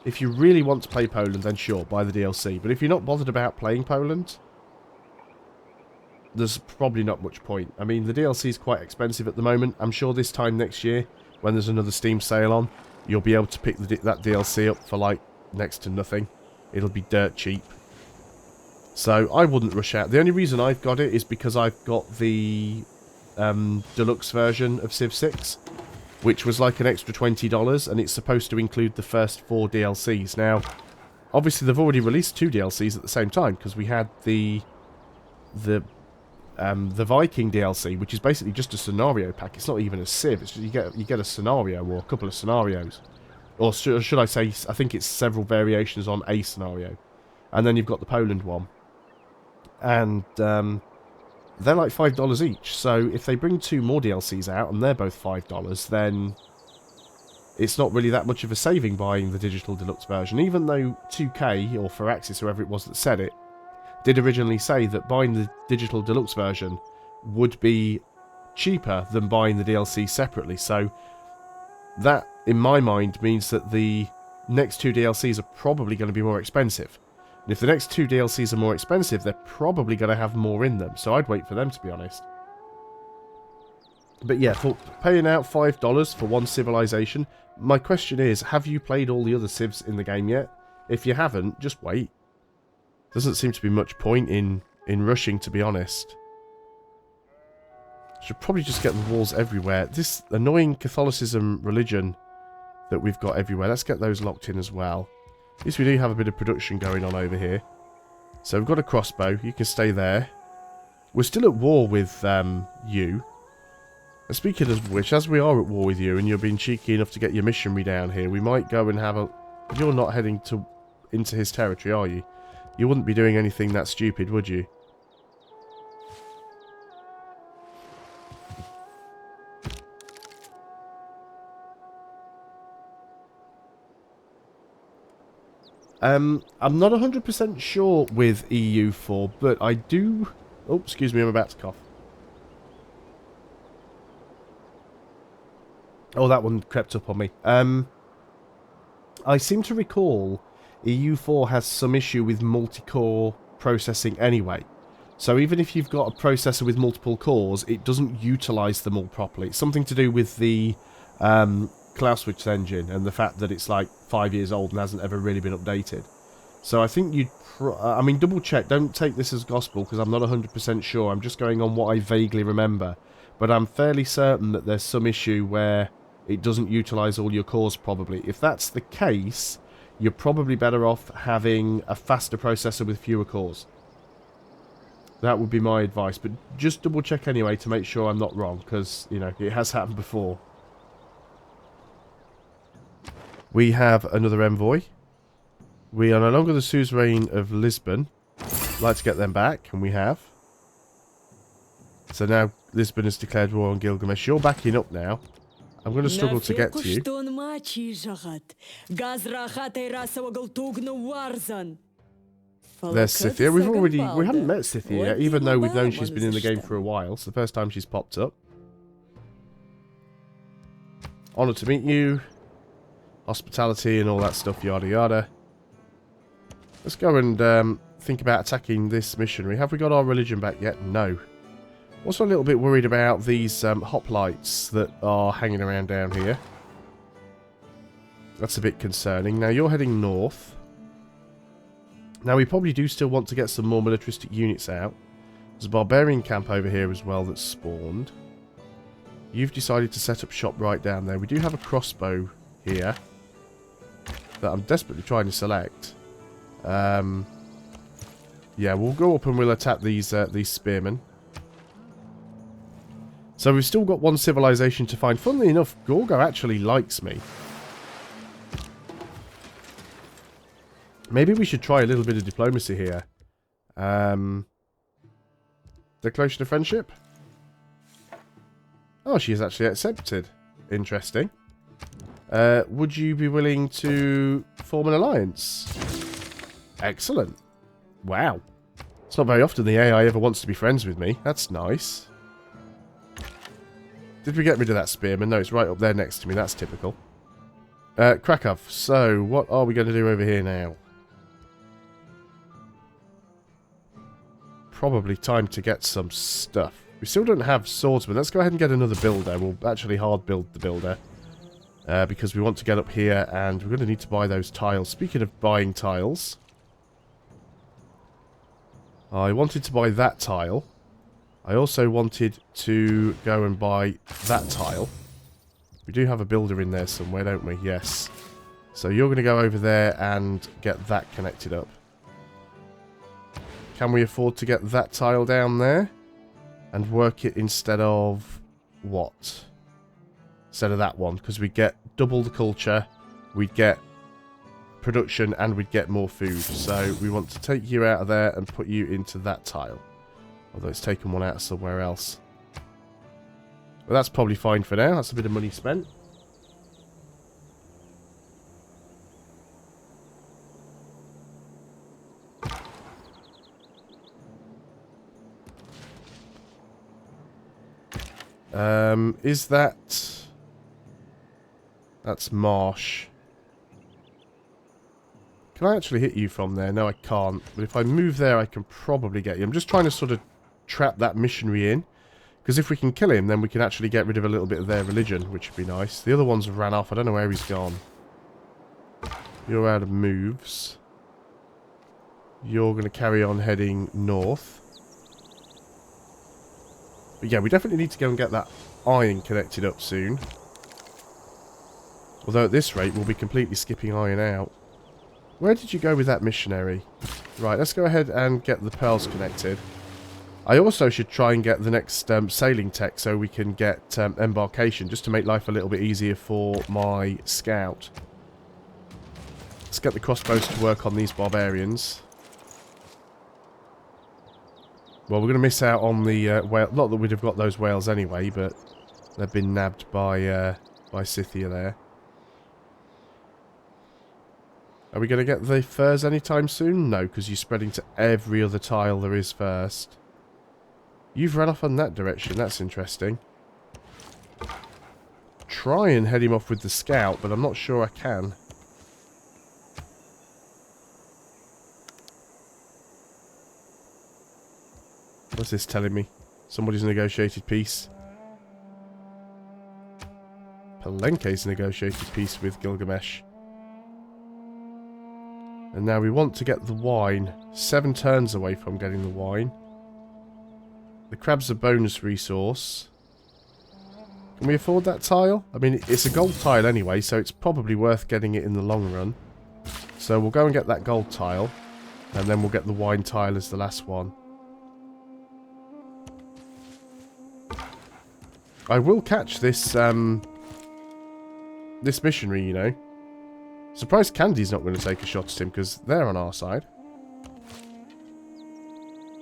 then sure, buy the DLC. But if you're not bothered about playing Poland, there's probably not much point. I mean, the DLC is quite expensive at the moment. I'm sure this time next year, when there's another Steam sale on, you'll be able to pick that DLC up for, like, next to nothing. It'll be dirt cheap. So, I wouldn't rush out. The only reason I've got it is because I've got the deluxe version of Civ 6, which was like an extra $20, and it's supposed to include the first 4 DLCs. Now, obviously they've already released 2 DLCs at the same time, because we had the Viking DLC, which is basically just a scenario pack. It's not even a Civ. It's just, you get a scenario or a couple of scenarios, or should I say, I think it's several variations on a scenario. And then you've got the Poland one, and they're like $5 each. So if they bring 2 more DLCs out and they're both $5, then it's not really that much of a saving buying the digital deluxe version. Even though 2K, or Firaxis, whoever it was that said it, did originally say that buying the digital deluxe version would be cheaper than buying the DLC separately. So that, in my mind, means that the next 2 DLCs are probably going to be more expensive. And if the next 2 DLCs are more expensive, they're probably going to have more in them. So I'd wait for them, to be honest. But yeah, for paying out $5 for one civilization, my question is, have you played all the other civs in the game yet? If you haven't, just wait. Doesn't seem to be much point in rushing, to be honest. Should probably just get the walls everywhere. This annoying Catholicism religion that we've got everywhere, let's get those locked in as well. At least we do have a bit of production going on over here. So we've got a crossbow. You can stay there. We're still at war with you. And speaking of which, as we are at war with you and you're being cheeky enough to get your missionary down here, we might go and have a... You're not heading into his territory, are you? You wouldn't be doing anything that stupid, would you? I'm not 100% sure with EU4, but I do... Oh, excuse me, I'm about to cough. Oh, that one crept up on me. I seem to recall EU4 has some issue with multi-core processing anyway. So even if you've got a processor with multiple cores, it doesn't utilise them all properly. It's something to do with the Clausewitz engine and the fact that it's like 5 years old and hasn't ever really been updated. So I think you'd... I mean, double check. Don't take this as gospel because I'm not 100% sure. I'm just going on what I vaguely remember. But I'm fairly certain that there's some issue where it doesn't utilise all your cores probably. If that's the case, you're probably better off having a faster processor with fewer cores. That would be my advice. But just double check anyway to make sure I'm not wrong because, you know, it has happened before. We have another envoy. We are no longer the suzerain of Lisbon. I'd like to get them back, and we have. So now Lisbon has declared war on Gilgamesh. You're backing up now. I'm going to struggle to get to you. There's Scythia. We haven't met Scythia yet, even though we've known she's been in the game for a while. It's the first time she's popped up. Honoured to meet you. Hospitality and all that stuff, yada yada. Let's go and think about attacking this missionary. Have we got our religion back yet? No. Also a little bit worried about these hoplites that are hanging around down here. That's a bit concerning. Now you're heading north. Now we probably do still want to get some more militaristic units out. There's a barbarian camp over here as well that's spawned. You've decided to set up shop right down there. We do have a crossbow here that I'm desperately trying to select. Yeah, we'll go up and we'll attack these spearmen. So we've still got one civilization to find. Funnily enough, Gorgo actually likes me. Maybe we should try a little bit of diplomacy here. Declaration of friendship? Oh, she has actually accepted. Interesting. Would you be willing to form an alliance? Excellent. Wow. It's not very often the AI ever wants to be friends with me. That's nice. Did we get rid of that spearman? No, it's right up there next to me. That's typical. Krakow. So, what are we going to do over here now? Probably time to get some stuff. We still don't have swordsmen. Let's go ahead and get another builder. We'll actually hard build the builder. Because we want to get up here and we're going to need to buy those tiles. Speaking of buying tiles, I wanted to buy that tile. I also wanted to go and buy that tile. We do have a builder in there somewhere, don't we? Yes. So you're going to go over there and get that connected up. Can we afford to get that tile down there? And work it instead of what? Instead of that one. Because we get double the culture, we'd get production, and we'd get more food. So we want to take you out of there and put you into that tile. Although it's taken one out somewhere else. But that's probably fine for now. That's a bit of money spent. Is that... That's marsh. Can I actually hit you from there? No, I can't. But if I move there, I can probably get you. I'm just trying to sort of trap that missionary in. Because if we can kill him, then we can actually get rid of a little bit of their religion, which would be nice. The other ones have ran off. I don't know where he's gone. You're out of moves. You're going to carry on heading north. But yeah, we definitely need to go and get that iron connected up soon. Although at this rate, we'll be completely skipping iron out. Where did you go with that missionary? Right, let's go ahead and get the pearls connected. I also should try and get the next sailing tech so we can get embarkation, just to make life a little bit easier for my scout. Let's get the crossbows to work on these barbarians. Well, we're going to miss out on the whale. Not that we'd have got those whales anyway, but they've been nabbed by Scythia there. Are we going to get the furs anytime soon? No, because you're spreading to every other tile there is first. You've run off on that direction. That's interesting. Try and head him off with the scout, but I'm not sure I can. What's this telling me? Somebody's negotiated peace. Palenque's negotiated peace with Gilgamesh. And now we want to get the wine. 7 turns away from getting the wine. The crab's a bonus resource. Can we afford that tile? I mean, it's a gold tile anyway, so it's probably worth getting it in the long run. So we'll go and get that gold tile. And then we'll get the wine tile as the last one. I will catch this, this missionary, you know. Surprised Candy's not going to take a shot at him, because they're on our side.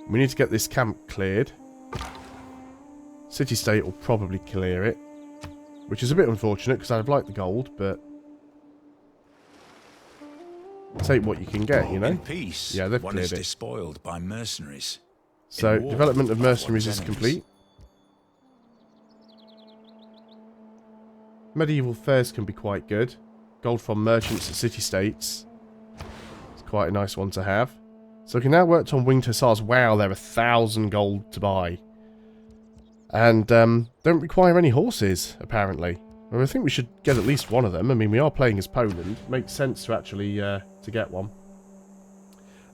We need to get this camp cleared. City-state will probably clear it. Which is a bit unfortunate, because I'd like the gold, but... take what you can get, you know? In peace, yeah, they've one cleared is it. despoiled by mercenaries. So, In war, development of mercenaries one's is enemies. complete. Medieval fairs can be quite good. Gold from merchants at city-states. It's quite a nice one to have. So we can now work on winged hussars. Wow, they're 1,000 gold to buy. And don't require any horses, apparently. Well, I think we should get at least one of them. I mean, we are playing as Poland. Makes sense to actually to get one.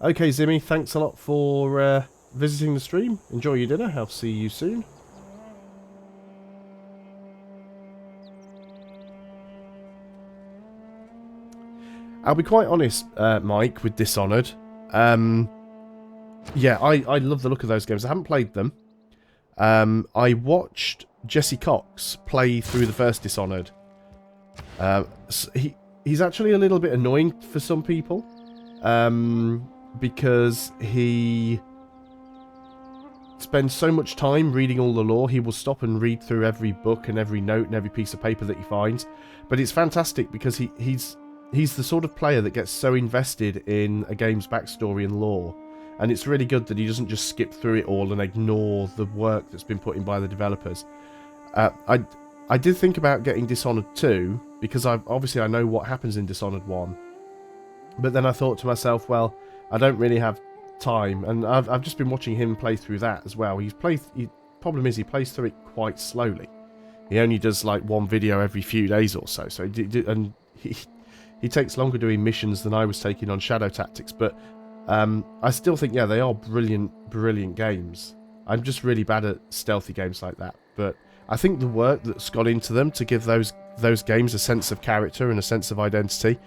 Okay, Zimmy, thanks a lot for visiting the stream. Enjoy your dinner. I'll see you soon. I'll be quite honest, Mike, with Dishonored. Yeah, I love the look of those games. I haven't played them. I watched Jesse Cox play through the first Dishonored. He's actually a little bit annoying for some people. because he spends so much time reading all the lore. He will stop and read through every book and every note and every piece of paper that he finds. But it's fantastic because he's the sort of player that gets so invested in a game's backstory and lore. And it's really good that he doesn't just skip through it all and ignore the work that's been put in by the developers. I did think about getting Dishonored 2, because obviously I know what happens in Dishonored 1. But then I thought to myself, well, I don't really have time, and I've just been watching him play through that as well. Problem is, he plays through it quite slowly. He only does like one video every few days or so. So he takes longer doing missions than I was taking on Shadow Tactics. But I still think, yeah, they are brilliant games. I'm just really bad at stealthy games like that. But I think the work that's gone into them to give those games a sense of character and a sense of identity,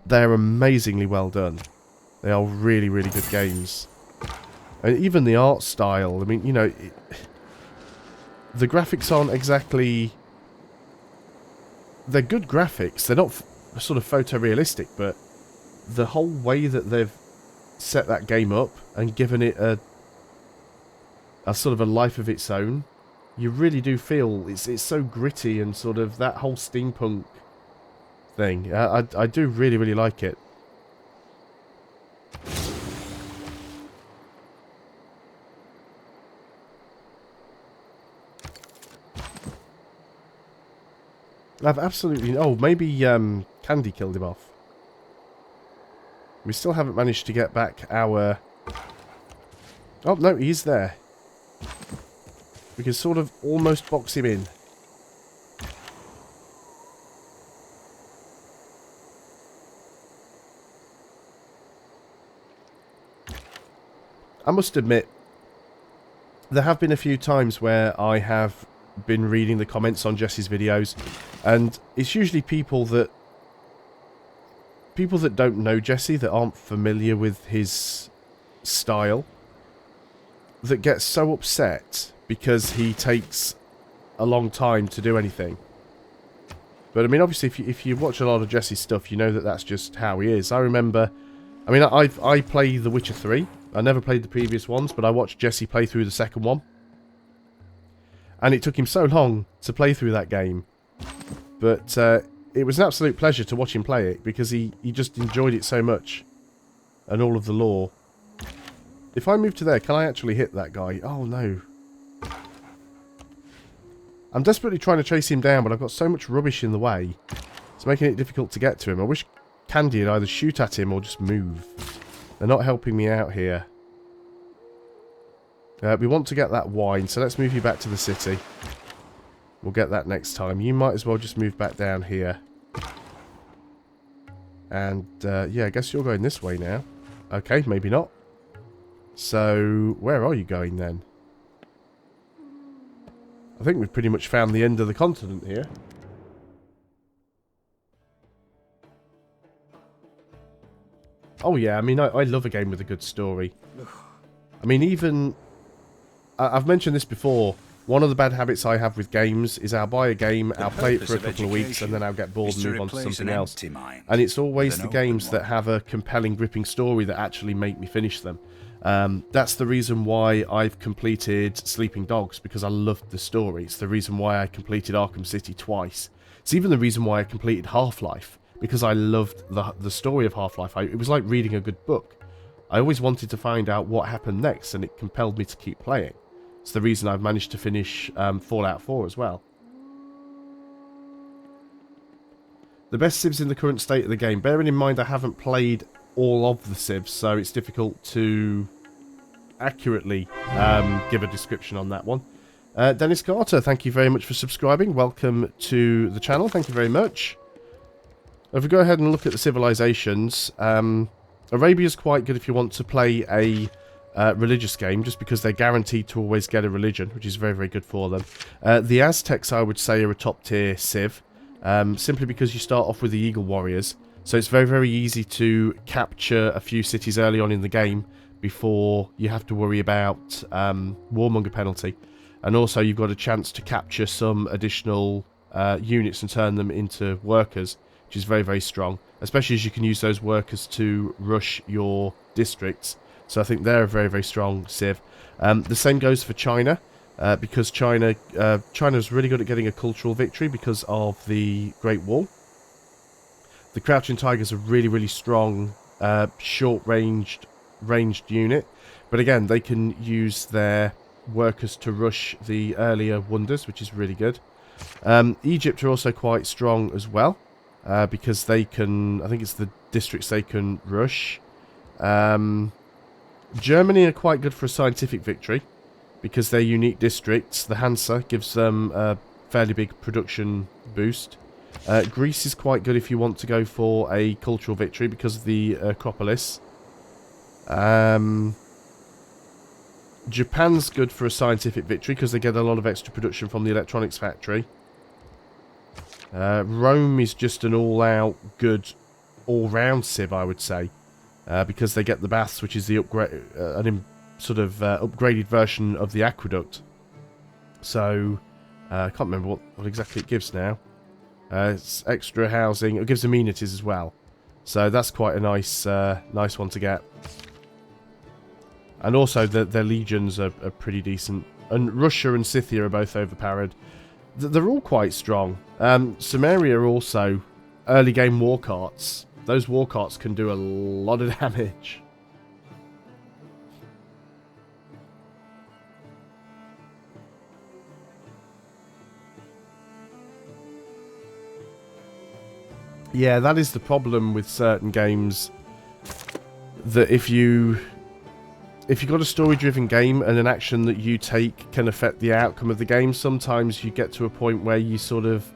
they're amazingly well done. They are really good games. And even the art style, I mean, you know, the graphics aren't exactly... They're good graphics. They're not sort of photorealistic, but the whole way that they've set that game up and given it a sort of a life of its own, you really do feel it's so gritty, and sort of that whole steampunk thing. I do really like it. I've absolutely... Oh, maybe Candy killed him off. We still haven't managed to get back our... Oh, no, he's there. We can sort of almost box him in. I must admit, there have been a few times where I have been reading the comments on Jesse's videos, and it's usually people that don't know Jesse, that aren't familiar with his style, that get so upset because he takes a long time to do anything. But I mean, obviously, if you watch a lot of Jesse's stuff, you know that that's just how he is. I remember, I mean, I play The Witcher 3. I never played the previous ones, but I watched Jesse play through the second one. And it took him so long to play through that game. But it was an absolute pleasure to watch him play it, because he just enjoyed it so much. And all of the lore. If I move to there, can I actually hit that guy? Oh, no. I'm desperately trying to chase him down, but I've got so much rubbish in the way. It's making it difficult to get to him. I wish Candy would either shoot at him or just move. They're not helping me out here. We want to get that wine, so let's move you back to the city. We'll get that next time. You might as well just move back down here. And, yeah, I guess you're going this way now. Okay, maybe not. So, where are you going then? I think we've pretty much found the end of the continent here. Oh yeah, I mean, I love a game with a good story. I mean, even... I've mentioned this before. One of the bad habits I have with games is I'll buy a game, I'll play it for a couple of weeks, and then I'll get bored and move on to something else. And it's always the games that have a compelling, gripping story that actually make me finish them. That's the reason why I've completed Sleeping Dogs, because I loved the story. It's the reason why I completed Arkham City twice. It's even the reason why I completed Half-Life, because I loved the story of Half-Life. It was like reading a good book. I always wanted to find out what happened next, and it compelled me to keep playing. It's the reason I've managed to finish Fallout 4 as well. The best civs in the current state of the game. Bearing in mind I haven't played all of the civs, so it's difficult to accurately give a description on that one. Dennis Carter, thank you very much for subscribing. Welcome to the channel. Thank you very much. If we go ahead and look at the civilizations, Arabia's quite good if you want to play a religious game, just because they're guaranteed to always get a religion, which is very good for them. The Aztecs, I would say, are a top tier civ, simply because you start off with the Eagle Warriors, so it's very easy to capture a few cities early on in the game before you have to worry about warmonger penalty. And also you've got a chance to capture some additional units and turn them into workers, which is very strong, especially as you can use those workers to rush your districts. So I think they're a very, very strong civ. The same goes for China, because China's really good at getting a cultural victory because of the Great Wall. The Crouching Tiger's a really, really strong, short-ranged unit. But again, they can use their workers to rush the earlier wonders, which is really good. Egypt are also quite strong as well, because they can, I think it's the districts they can rush. Germany are quite good for a scientific victory, because they're unique districts. The Hansa gives them a fairly big production boost. Greece is quite good if you want to go for a cultural victory because of the Acropolis. Japan's good for a scientific victory because they get a lot of extra production from the electronics factory. Rome is just an all-out good, all-round civ, I would say, because they get the baths, which is the upgrade, upgraded version of the aqueduct. So I can't remember what exactly it gives now. It's extra housing. It gives amenities as well, so that's quite a nice one to get. And also their legions are pretty decent. And Russia and Scythia are both overpowered. They're all quite strong. Samaria are also early game war carts. Those war carts can do a lot of damage. Yeah, that is the problem with certain games. That if you've got a story-driven game and an action that you take can affect the outcome of the game, sometimes you get to a point where you sort of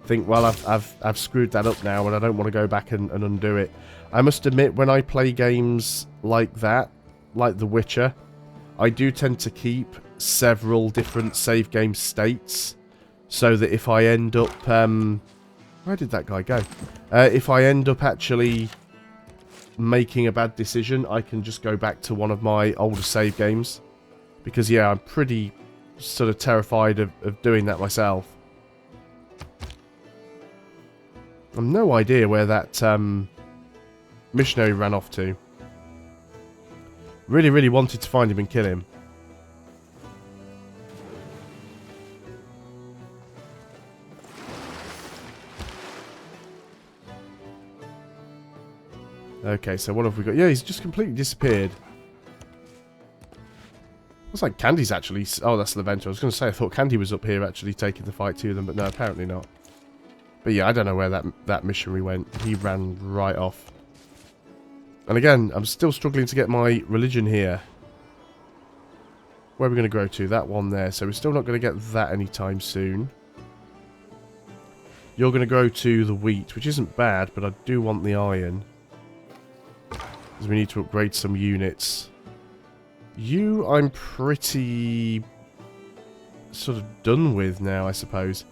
think, well, I've screwed that up now and I don't want to go back and undo it. I must admit, when I play games like that, like The Witcher, I do tend to keep several different save game states, so that if I end up... where did that guy go? If I end up actually making a bad decision, I can just go back to one of my older save games. Because, yeah, I'm pretty sort of terrified of doing that myself. I've no idea where that missionary ran off to. Really, really wanted to find him and kill him. Okay, so what have we got? Yeah, he's just completely disappeared. Looks like Candy's actually... Oh, that's Levento. I was going to say, I thought Candy was up here actually taking the fight to them, but no, apparently not. But yeah, I don't know where that missionary went. He ran right off. And again, I'm still struggling to get my religion here. Where are we going to grow to? That one there. So we're still not going to get that anytime soon. You're going to grow to the wheat, which isn't bad, but I do want the iron. Because we need to upgrade some units. You, I'm pretty sort of done with now, I suppose.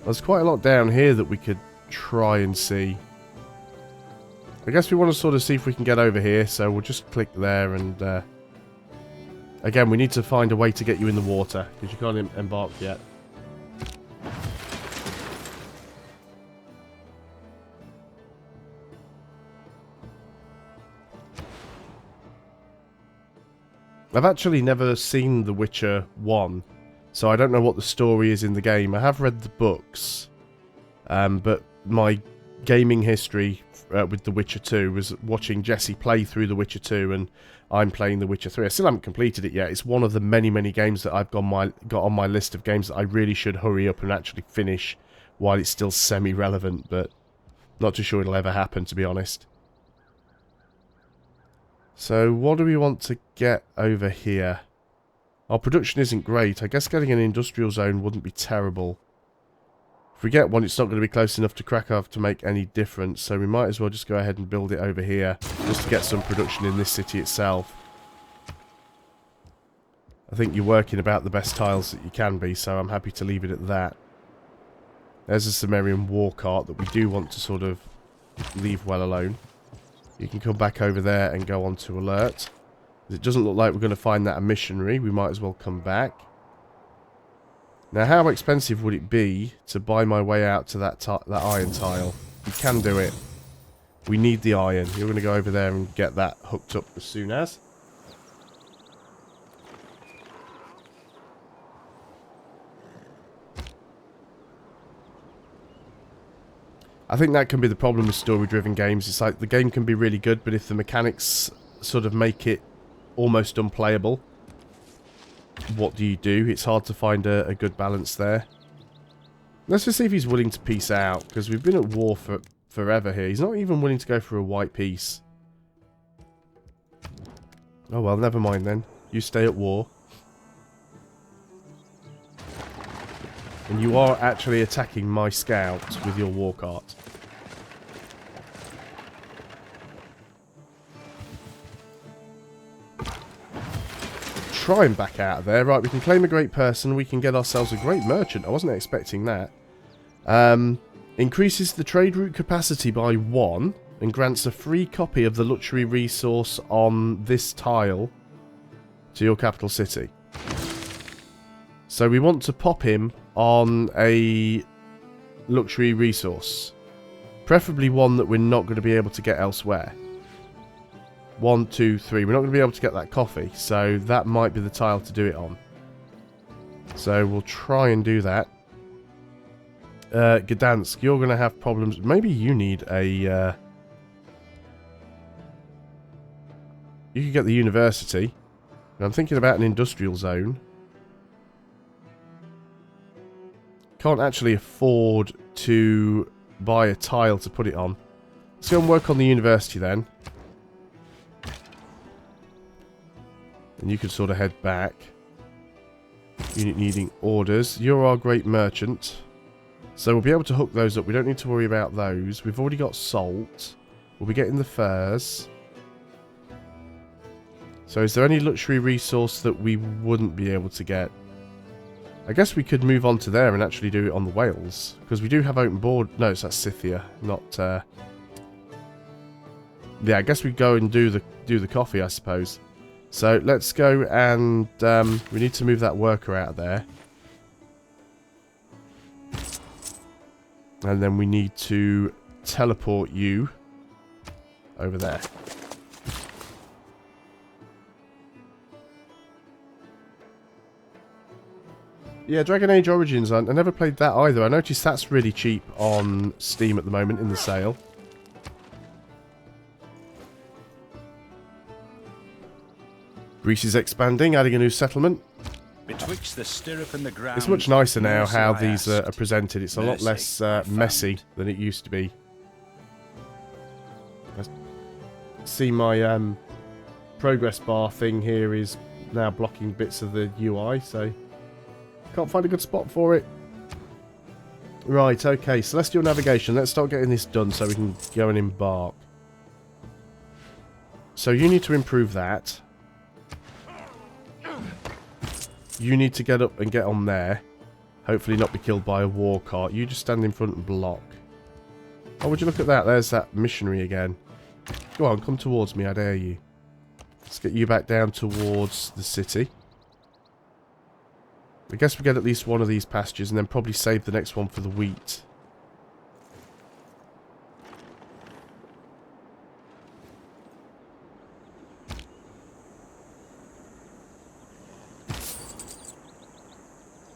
There's quite a lot down here that we could try and see. I guess we want to sort of see if we can get over here, so we'll just click there and... again, we need to find a way to get you in the water, because you can't embark yet. I've actually never seen The Witcher 1, so I don't know what the story is in the game. I have read the books, but my gaming history with The Witcher 2 was watching Jesse play through The Witcher 2, and I'm playing The Witcher 3. I still haven't completed it yet. It's one of the many, many games that I've got on my list of games that I really should hurry up and actually finish while it's still semi-relevant, but not too sure it'll ever happen, to be honest. So, what do we want to get over here? Our production isn't great. I guess getting an industrial zone wouldn't be terrible. If we get one, it's not going to be close enough to Krakow to make any difference, so we might as well just go ahead and build it over here, just to get some production in this city itself. I think you're working about the best tiles that you can be, so I'm happy to leave it at that. There's a Sumerian war cart that we do want to sort of leave well alone. You can come back over there and go on to alert. It doesn't look like we're going to find that a missionary. We might as well come back. Now, how expensive would it be to buy my way out to that iron tile? You can do it. We need the iron. You're going to go over there and get that hooked up as soon as. I think that can be the problem with story-driven games. It's like the game can be really good, but if the mechanics sort of make it almost unplayable, what do you do? It's hard to find a good balance there. Let's just see if he's willing to peace out, because we've been at war for forever here. He's not even willing to go for a white peace. Oh well, never mind then. You stay at war. And you are actually attacking my scouts with your war cart. Try and back out of there. Right, we can claim a great person. We can get ourselves a great merchant. I wasn't expecting that. Increases the trade route capacity by 1 and grants a free copy of the luxury resource on this tile to your capital city. So we want to pop him on a luxury resource. Preferably one that we're not going to be able to get elsewhere. 1, 2, 3. We're not going to be able to get that coffee, so that might be the tile to do it on. So we'll try and do that. Gdansk, you're going to have problems. Maybe you need a... You could get the university. And I'm thinking about an industrial zone. Can't actually afford to buy a tile to put it on. Let's go and work on the university then. And you can sort of head back. Unit needing orders. You're our great merchant. So we'll be able to hook those up. We don't need to worry about those. We've already got salt. We'll be getting the furs. So is there any luxury resource that we wouldn't be able to get? I guess we could move on to there and actually do it on the whales. Because we do have open board. No, it's that's Scythia, not... Yeah, I guess we go and do the coffee, I suppose. So let's go and we need to move that worker out of there. And then we need to teleport you over there. Yeah, Dragon Age Origins, I never played that either. I noticed that's really cheap on Steam at the moment in the sale. Greece is expanding, adding a new settlement. Betwixt the stirrup and the ground, It's much nicer now how these are presented. It's a lot less messy than it used to be. I see my progress bar thing here is now blocking bits of the UI, so can't find a good spot for it. Right, okay, Celestial Navigation. Let's start getting this done so we can go and embark. So you need to improve that. You need to get up and get on there. Hopefully not be killed by a war cart. You just stand in front and block. Oh, would you look at that? There's that missionary again. Go on, come towards me, I dare you. Let's get you back down towards the city. I guess we get at least one of these pastures and then probably save the next one for the wheat.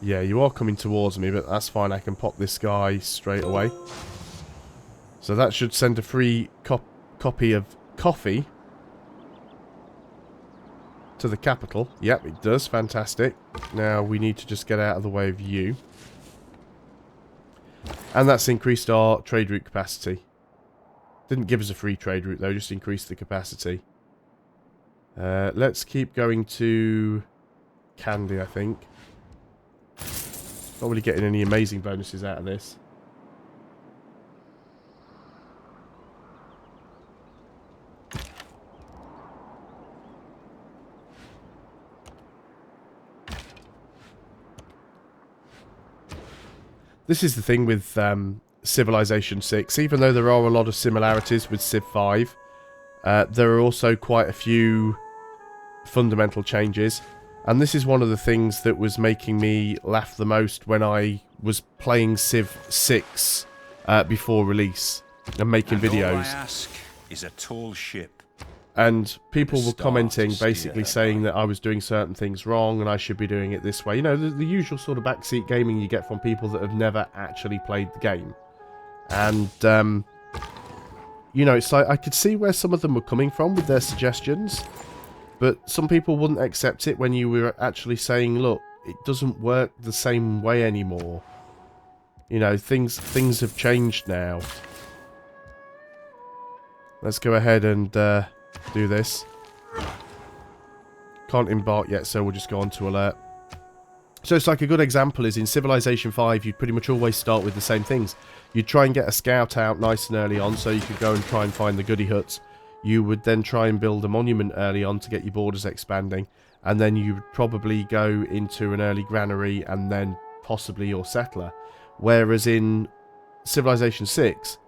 Yeah, you are coming towards me, but that's fine. I can pop this guy straight away. So that should send a free copy of coffee to the capital. Yep, it does. Fantastic. Now we need to just get out of the way of you. And that's increased our trade route capacity. Didn't give us a free trade route though, just increased the capacity. Let's keep going to Candy, I think. Not really getting any amazing bonuses out of this. This is the thing with Civilization 6. Even though there are a lot of similarities with Civ 5, there are also quite a few fundamental changes. And this is one of the things that was making me laugh the most when I was playing Civ 6 before release. and making And all I videos. ask is a tall ship. And people The were star commenting, to steer basically her saying by. that I was doing certain things wrong and I should be doing it this way. You know, the usual sort of backseat gaming you get from people that have never actually played the game. And, you know, it's like I could see where some of them were coming from with their suggestions. But some people wouldn't accept it when you were actually saying, look, it doesn't work the same way anymore. You know, things have changed now. Let's go ahead and do this. Can't embark yet, so we'll just go on to alert. So it's like a good example is in Civilization 5, you'd pretty much always start with the same things. You'd try and get a scout out nice and early on so you could go and try and find the goody huts. You would then try and build a monument early on to get your borders expanding. And then you would probably go into an early granary and then possibly your settler. Whereas in Civilization 6,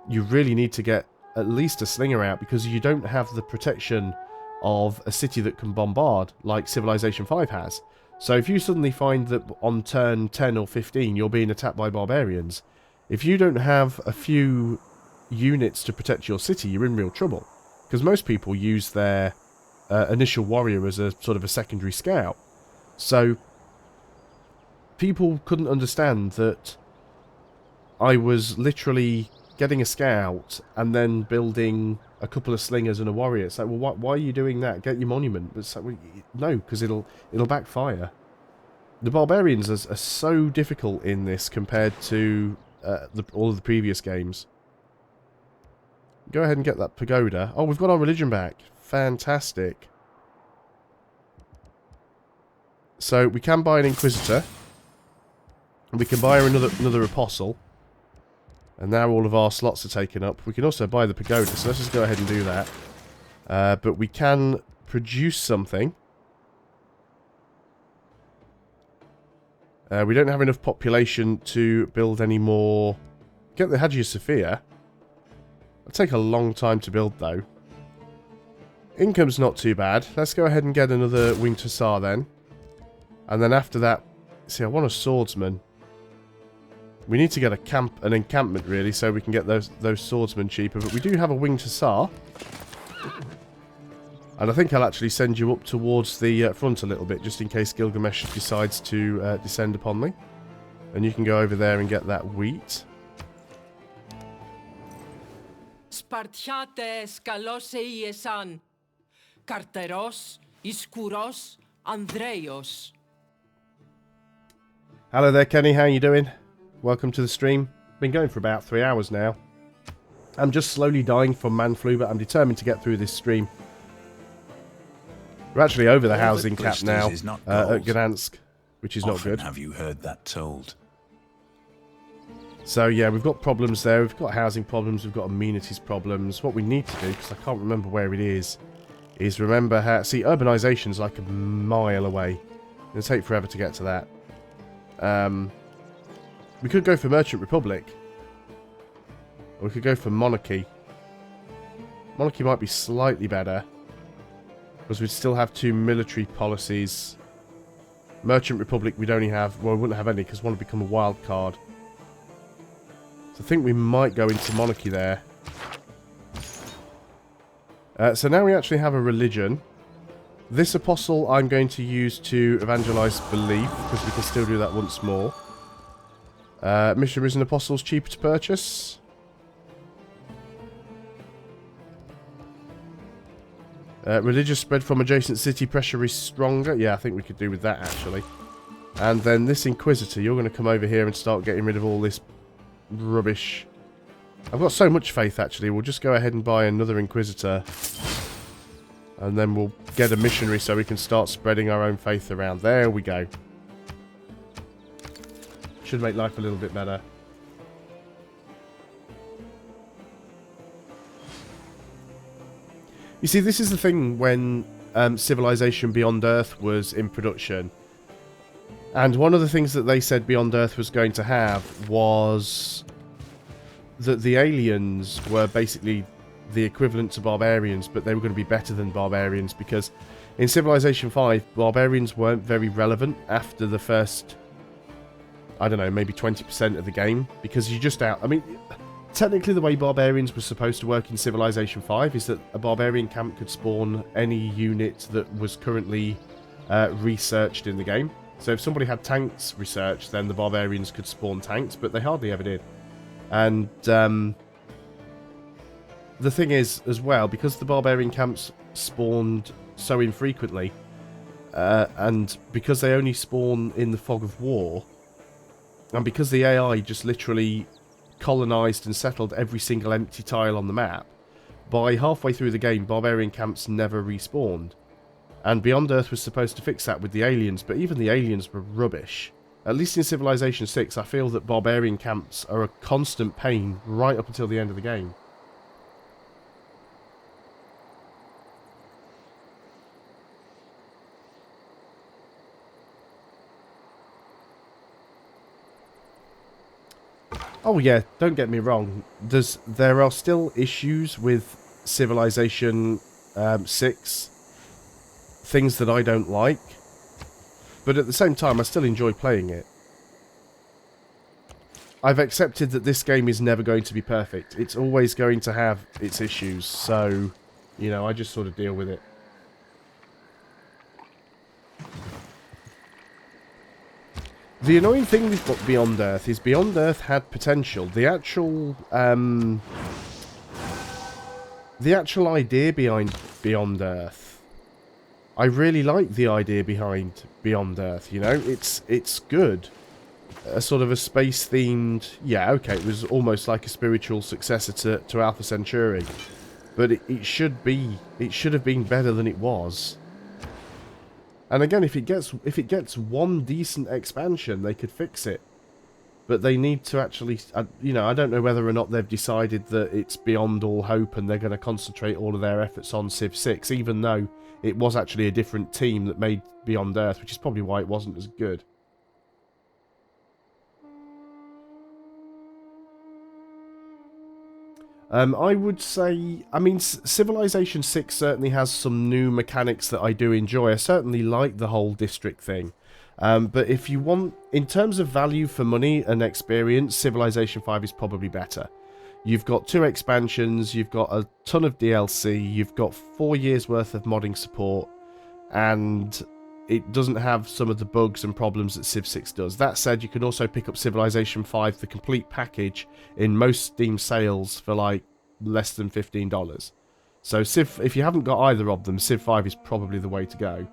you really need to get at least a slinger out because you don't have the protection of a city that can bombard like Civilization 5 has. So if you suddenly find that on turn 10 or 15 you're being attacked by barbarians, if you don't have a few units to protect your city, you're in real trouble. Because most people use their initial warrior as a sort of a secondary scout. So people couldn't understand that I was literally getting a scout and then building a couple of slingers and a warrior. It's like, well, why are you doing that? Get your monument. It's like, well, no, because it'll backfire. The barbarians are so difficult in this compared to all of the previous games. Go ahead and get that pagoda. Oh, we've got our religion back. Fantastic. So we can buy an inquisitor. We can buy another apostle. And now all of our slots are taken up. We can also buy the pagoda, so let's just go ahead and do that. But we can produce something. We don't have enough population to build any more. Get the Hagia Sophia. It'll take a long time to build, though. Income's not too bad. Let's go ahead and get another winged hussar then. And then after that... See, I want a swordsman. We need to get an encampment, really, so we can get those swordsmen cheaper. But we do have a winged hussar. And I think I'll actually send you up towards the front a little bit, just in case Gilgamesh decides to descend upon me. And you can go over there and get that wheat. Σπαρτιάτες καλώς είεσαν. Καρτερός, Ισκουρός, Ανδρέιος. Hello there, Kenny. How you doing? Welcome to the stream. Been going for about 3 hours now. I'm just slowly dying from man flu, but I'm determined to get through this stream. We're actually over the housing cap now at Gdansk, which is not good. Have you heard that told? So yeah, we've got problems there. We've got housing problems. We've got amenities problems. What we need to do, because I can't remember where it is remember how... See, urbanization's like a mile away. It'll take forever to get to that. We could go for Merchant Republic. Or we could go for Monarchy. Monarchy might be slightly better. Because we'd still have 2 military policies. Merchant Republic we'd only have... Well, we wouldn't have any because one would become a wild card. So I think we might go into Monarchy there. So now we actually have a religion. This apostle I'm going to use to evangelize belief, because we can still do that once more. Missionaries and apostles cheaper to purchase. Religious spread from adjacent city pressure is stronger. Yeah, I think we could do with that actually. And then this Inquisitor, you're going to come over here and start getting rid of all this rubbish. I've got so much faith actually. We'll just go ahead and buy another Inquisitor. And then we'll get a missionary so we can start spreading our own faith around. There we go. Should make life a little bit better. You see, this is the thing when Civilization Beyond Earth was in production. And one of the things that they said Beyond Earth was going to have was that the aliens were basically the equivalent to barbarians, but they were going to be better than barbarians, because in Civilization 5, barbarians weren't very relevant after the first, I don't know, maybe 20% of the game, because you just I mean, technically the way barbarians were supposed to work in Civilization 5 is that a barbarian camp could spawn any unit that was currently researched in the game. So if somebody had tanks researched, then the barbarians could spawn tanks, but they hardly ever did. And the thing is, as well, because the barbarian camps spawned so infrequently, and because they only spawn in the fog of war, and because the AI just literally colonized and settled every single empty tile on the map, by halfway through the game, barbarian camps never respawned. And Beyond Earth was supposed to fix that with the aliens, but even the aliens were rubbish. At least in Civilization 6, I feel that barbarian camps are a constant pain right up until the end of the game. Oh yeah, don't get me wrong. There are still issues with Civilization 6. Things that I don't like. But at the same time, I still enjoy playing it. I've accepted that this game is never going to be perfect. It's always going to have its issues. So, you know, I just sort of deal with it. The annoying thing with Beyond Earth is Beyond Earth had potential. The actual idea behind Beyond Earth, I really like the idea behind Beyond Earth, you know? It's good. A sort of a space-themed... Yeah, okay, it was almost like a spiritual successor to Alpha Centauri. But it should have been better than it was. And again, if it gets one decent expansion, they could fix it. But they need to actually... you know, I don't know whether or not they've decided that it's beyond all hope and they're going to concentrate all of their efforts on Civ 6, even though it was actually a different team that made Beyond Earth, which is probably why it wasn't as good. I would say... I mean, Civilization 6 certainly has some new mechanics that I do enjoy. I certainly like the whole district thing. But if you want... In terms of value for money and experience, Civilization 5 is probably better. You've got 2 expansions, you've got a ton of DLC, you've got 4 years worth of modding support, and it doesn't have some of the bugs and problems that Civ 6 does. That said, you can also pick up Civilization 5, the complete package, in most Steam sales for like less than $15. So if you haven't got either of them, Civ 5 is probably the way to go.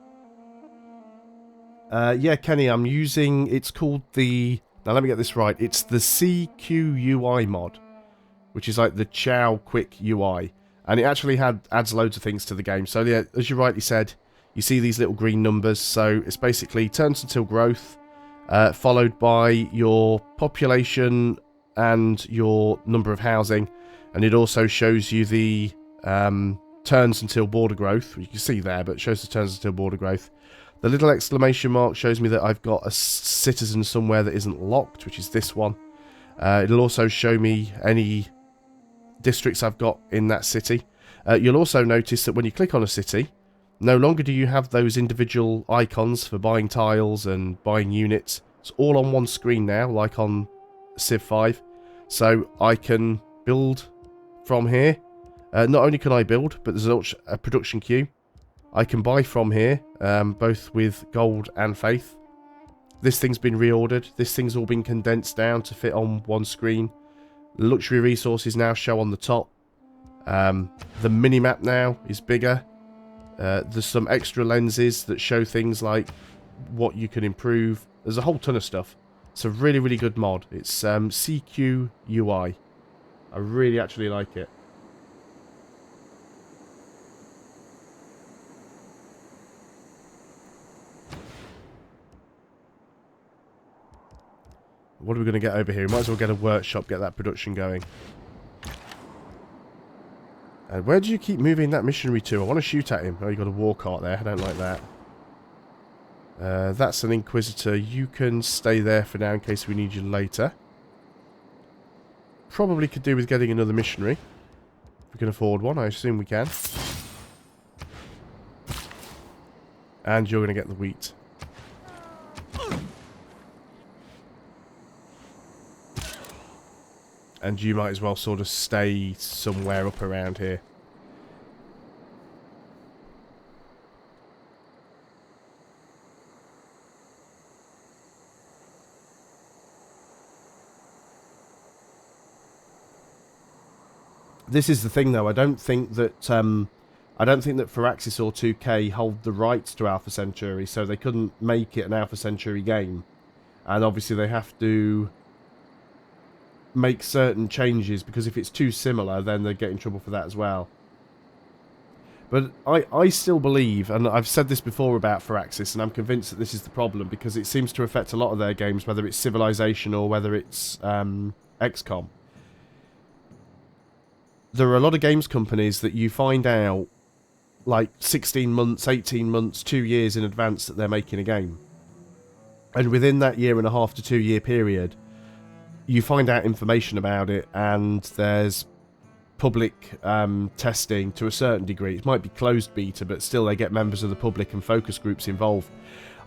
Yeah, Kenny, I'm using... It's called the... Now let me get this right. It's the CQUI mod, which is like the Chow Quick UI. And it actually adds loads of things to the game. So yeah, as you rightly said, you see these little green numbers. So it's basically turns until growth, followed by your population and your number of housing. And it also shows you the turns until border growth. You can see there, but it shows the turns until border growth. The little exclamation mark shows me that I've got a citizen somewhere that isn't locked, which is this one. It'll also show me any districts I've got in that city. You'll also notice that when you click on a city, no longer do you have those individual icons for buying tiles and buying units. It's all on one screen now, like on Civ 5. So I can build from here. Not only can I build, but there's a production queue. I can buy from here, both with gold and faith. This thing's been reordered. This thing's all been condensed down to fit on one screen. Luxury resources now show on the top. The mini-map now is bigger. There's some extra lenses that show things like what you can improve. There's a whole ton of stuff. It's a really, really good mod. It's CQUI. I really actually like it. What are we going to get over here? We might as well get a workshop, get that production going. And where do you keep moving that missionary to? I want to shoot at him. Oh, you got a war cart there. I don't like that. That's an Inquisitor. You can stay there for now in case we need you later. Probably could do with getting another missionary. If we can afford one, I assume we can. And you're going to get the wheat. And you might as well sort of stay somewhere up around here. This is the thing, though. I don't think that Firaxis or 2K hold the rights to Alpha Centauri, so they couldn't make it an Alpha Centauri game. And obviously they have to make certain changes, because if it's too similar, then they get in trouble for that as well. But I still believe, and I've said this before about Firaxis, and I'm convinced that this is the problem, because it seems to affect a lot of their games, whether it's Civilization or whether it's XCOM. There are a lot of games companies that you find out like 16 months, 18 months, 2 years in advance that they're making a game. And within that 1.5 to 2 year period, you find out information about it, and there's public testing to a certain degree. It might be closed beta, but still they get members of the public and focus groups involved.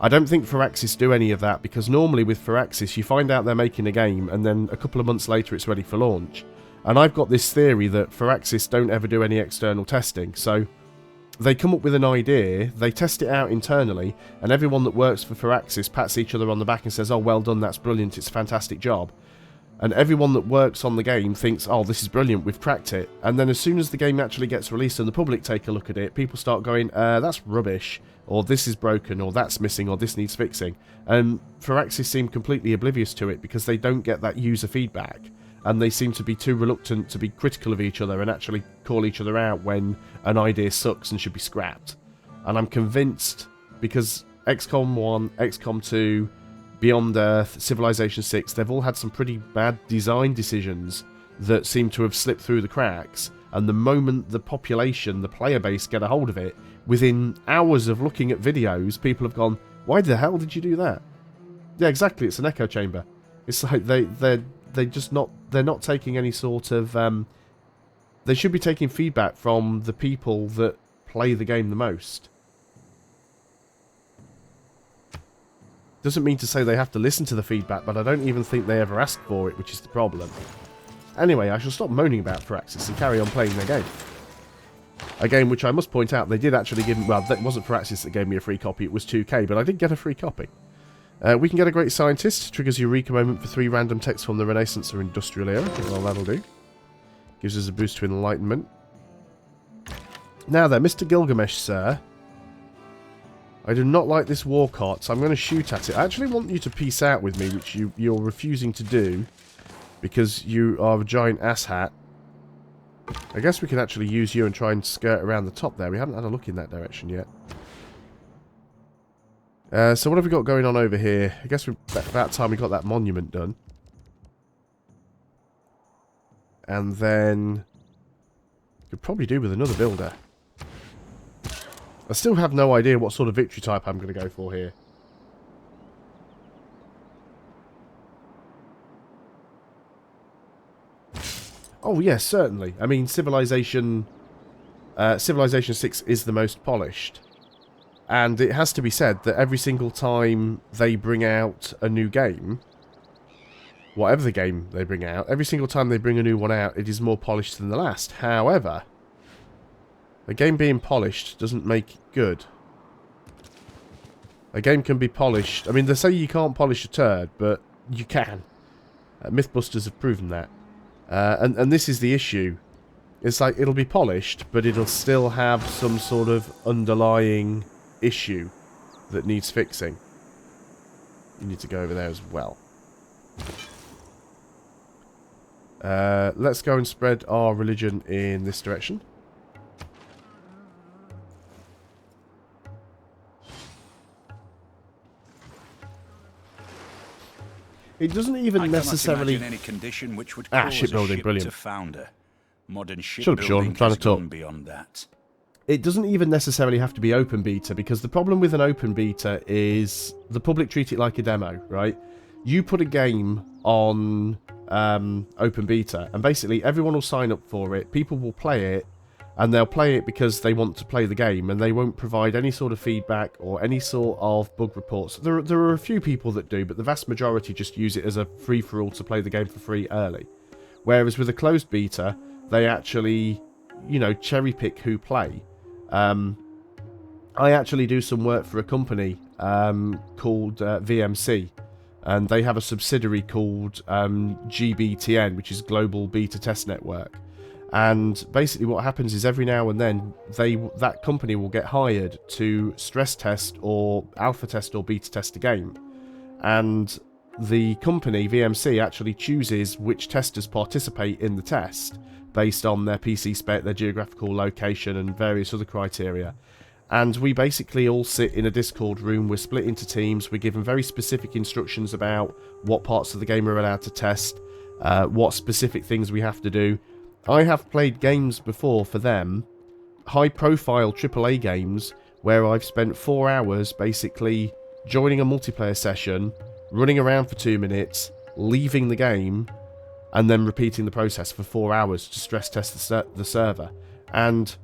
I don't think Firaxis do any of that, because normally with Firaxis you find out they're making a game, and then a couple of months later it's ready for launch. And I've got this theory that Firaxis don't ever do any external testing, so they come up with an idea, they test it out internally, and everyone that works for Firaxis pats each other on the back and says, oh, well done, that's brilliant, it's a fantastic job. And everyone that works on the game thinks, oh, this is brilliant, we've cracked it. And then as soon as the game actually gets released and the public take a look at it, people start going, that's rubbish, or this is broken, or that's missing, or this needs fixing. And Firaxis seem completely oblivious to it, because they don't get that user feedback. And they seem to be too reluctant to be critical of each other and actually call each other out when an idea sucks and should be scrapped. And I'm convinced, because XCOM 1, XCOM 2, Beyond Earth, Civilization 6, they've all had some pretty bad design decisions that seem to have slipped through the cracks. And the moment the population, the player base, get a hold of it, within hours of looking at videos, people have gone, why the hell did you do that? Yeah, exactly, it's an echo chamber. It's like they're not taking any sort of they should be taking feedback from the people that play the game the most. Doesn't mean to say they have to listen to the feedback, but I don't even think they ever ask for it, which is the problem. Anyway, I shall stop moaning about Firaxis and carry on playing their game. A game which I must point out, they did actually give me, well, that wasn't Firaxis that gave me a free copy, it was 2K, but I did get a free copy. We can get a great scientist, triggers Eureka moment for 3 random texts from the Renaissance or Industrial era. Well, that'll do. Gives us a boost to Enlightenment. Now then, Mr. Gilgamesh, sir. I do not like this war cart, so I'm going to shoot at it. I actually want you to peace out with me, which you're refusing to do, because you are a giant asshat. I guess we can actually use you and try and skirt around the top there. We haven't had a look in that direction yet. So what have we got going on over here? I guess about time we got that monument done. And then could probably do with another builder. I still have no idea what sort of victory type I'm going to go for here. Oh yes, certainly. I mean, Civilization 6 is the most polished. And it has to be said that every single time they bring out a new game, whatever the game they bring out, every single time they bring a new one out, it is more polished than the last. However, a game being polished doesn't make it good. A game can be polished. I mean, they say you can't polish a turd, but you can. Mythbusters have proven that. And this is the issue. It's like, it'll be polished, but it'll still have some sort of underlying issue that needs fixing. You need to go over there as well. Let's go and spread our religion in this direction. It doesn't even necessarily. Any condition which would cause shipbuilding, ship brilliant. to founder. Modern Shut up, Sean, shipbuilding I'm trying has to talk. gone beyond that. It doesn't even necessarily have to be open beta, because the problem with an open beta is the public treat it like a demo, right? You put a game on open beta, and basically everyone will sign up for it, people will play it, and they'll play it because they want to play the game, and they won't provide any sort of feedback or any sort of bug reports. There are a few people that do, but the vast majority just use it as a free-for-all to play the game for free early. Whereas with a closed beta, they actually, you know, cherry pick who play. I actually do some work for a company called VMC, and they have a subsidiary called GBTN, which is Global Beta Test Network. And basically what happens is every now and then that company will get hired to stress test or alpha test or beta test a game. And the company, VMC, actually chooses which testers participate in the test based on their PC spec, their geographical location, and various other criteria. And we basically all sit in a Discord room, we're split into teams, we're given very specific instructions about what parts of the game we're allowed to test, what specific things we have to do. I have played games before for them, high-profile AAA games, where I've spent 4 hours basically joining a multiplayer session, running around for 2 minutes, leaving the game, and then repeating the process for 4 hours to stress test the server. And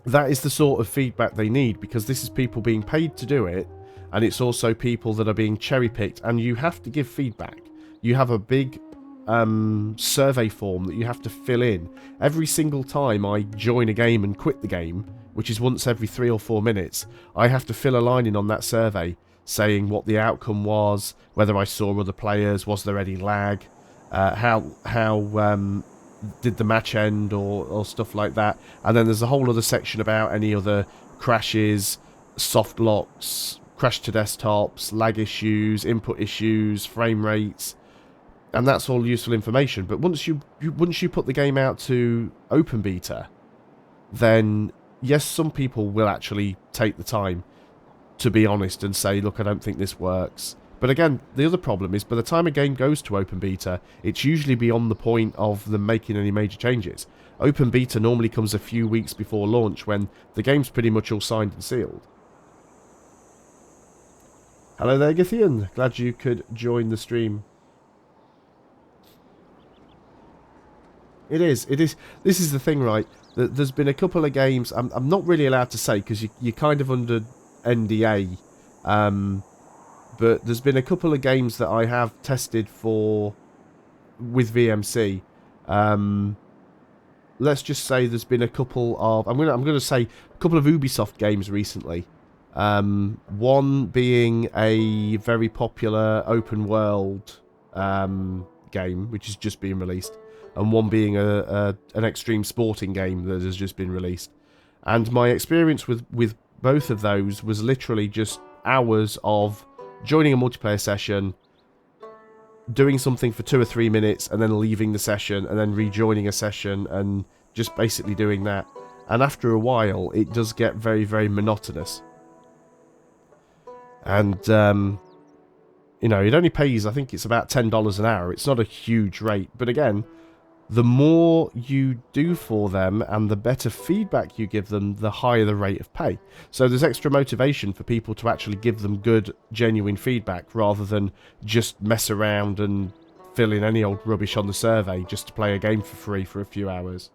that is the sort of feedback they need, because this is people being paid to do it, and it's also people that are being cherry-picked, and you have to give feedback. You have a big survey form that you have to fill in every single time I join a game and quit the game, which is once every 3 or 4 minutes. I have to fill a line in on that survey saying what the outcome was, whether I saw other players, was there any lag, how did the match end, or stuff like that. And then there's a whole other section about any other crashes, soft locks, crash to desktops, lag issues, input issues, frame rates. And that's all useful information. But once you put the game out to open beta, then yes, some people will actually take the time to be honest and say, look, I don't think this works. But again, the other problem is by the time a game goes to open beta, it's usually beyond the point of them making any major changes. Open beta normally comes a few weeks before launch, when the game's pretty much all signed and sealed. Hello there, Githian. Glad you could join the stream. It is. This is the thing, right? There's been a couple of games, I'm not really allowed to say because you're kind of under NDA, but there's been a couple of games that I have tested with VMC. Let's just say there's been a couple of, I'm gonna say a couple of Ubisoft games recently. One being a very popular open world game, which has just been released, and one being an extreme sporting game that has just been released. And my experience with both of those was literally just hours of joining a multiplayer session, doing something for 2 or 3 minutes, and then leaving the session, and then rejoining a session, and just basically doing that. And after a while, it does get very, very monotonous. And, you know, it only pays, I think it's about $10 an hour. It's not a huge rate, but again, the more you do for them and the better feedback you give them, the higher the rate of pay. So there's extra motivation for people to actually give them good, genuine feedback rather than just mess around and fill in any old rubbish on the survey just to play a game for free for a few hours.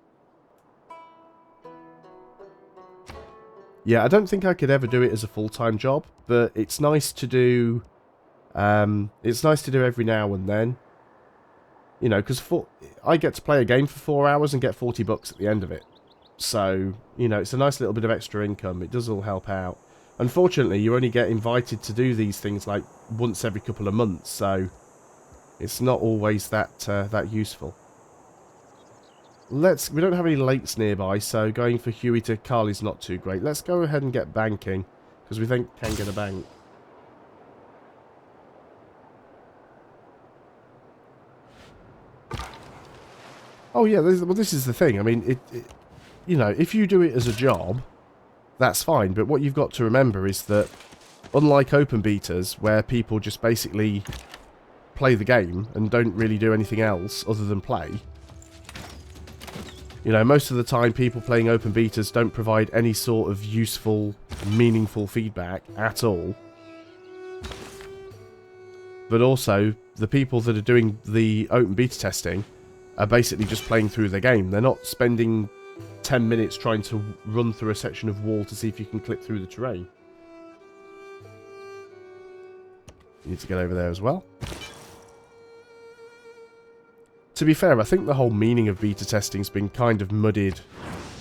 Yeah, I don't think I could ever do it as a full-time job, but it's nice to do. It's nice to do every now and then. You know, because I get to play a game for 4 hours and get $40 at the end of it. So, you know, it's a nice little bit of extra income. It does all help out. Unfortunately, you only get invited to do these things like once every couple of months, so it's not always that useful. We don't have any lakes nearby, so going for Huey to Carl is not too great. Let's go ahead and get banking, because we think can get a bank. Oh yeah, this is the thing. I mean, you know, if you do it as a job, that's fine. But what you've got to remember is that, unlike open betas, where people just basically play the game and don't really do anything else other than play, you know, most of the time people playing open betas don't provide any sort of useful, meaningful feedback at all. But also, the people that are doing the open beta testing are basically just playing through the game. They're not spending 10 minutes trying to run through a section of wall to see if you can clip through the terrain. You need to get over there as well. To be fair, I think the whole meaning of beta testing has been kind of muddied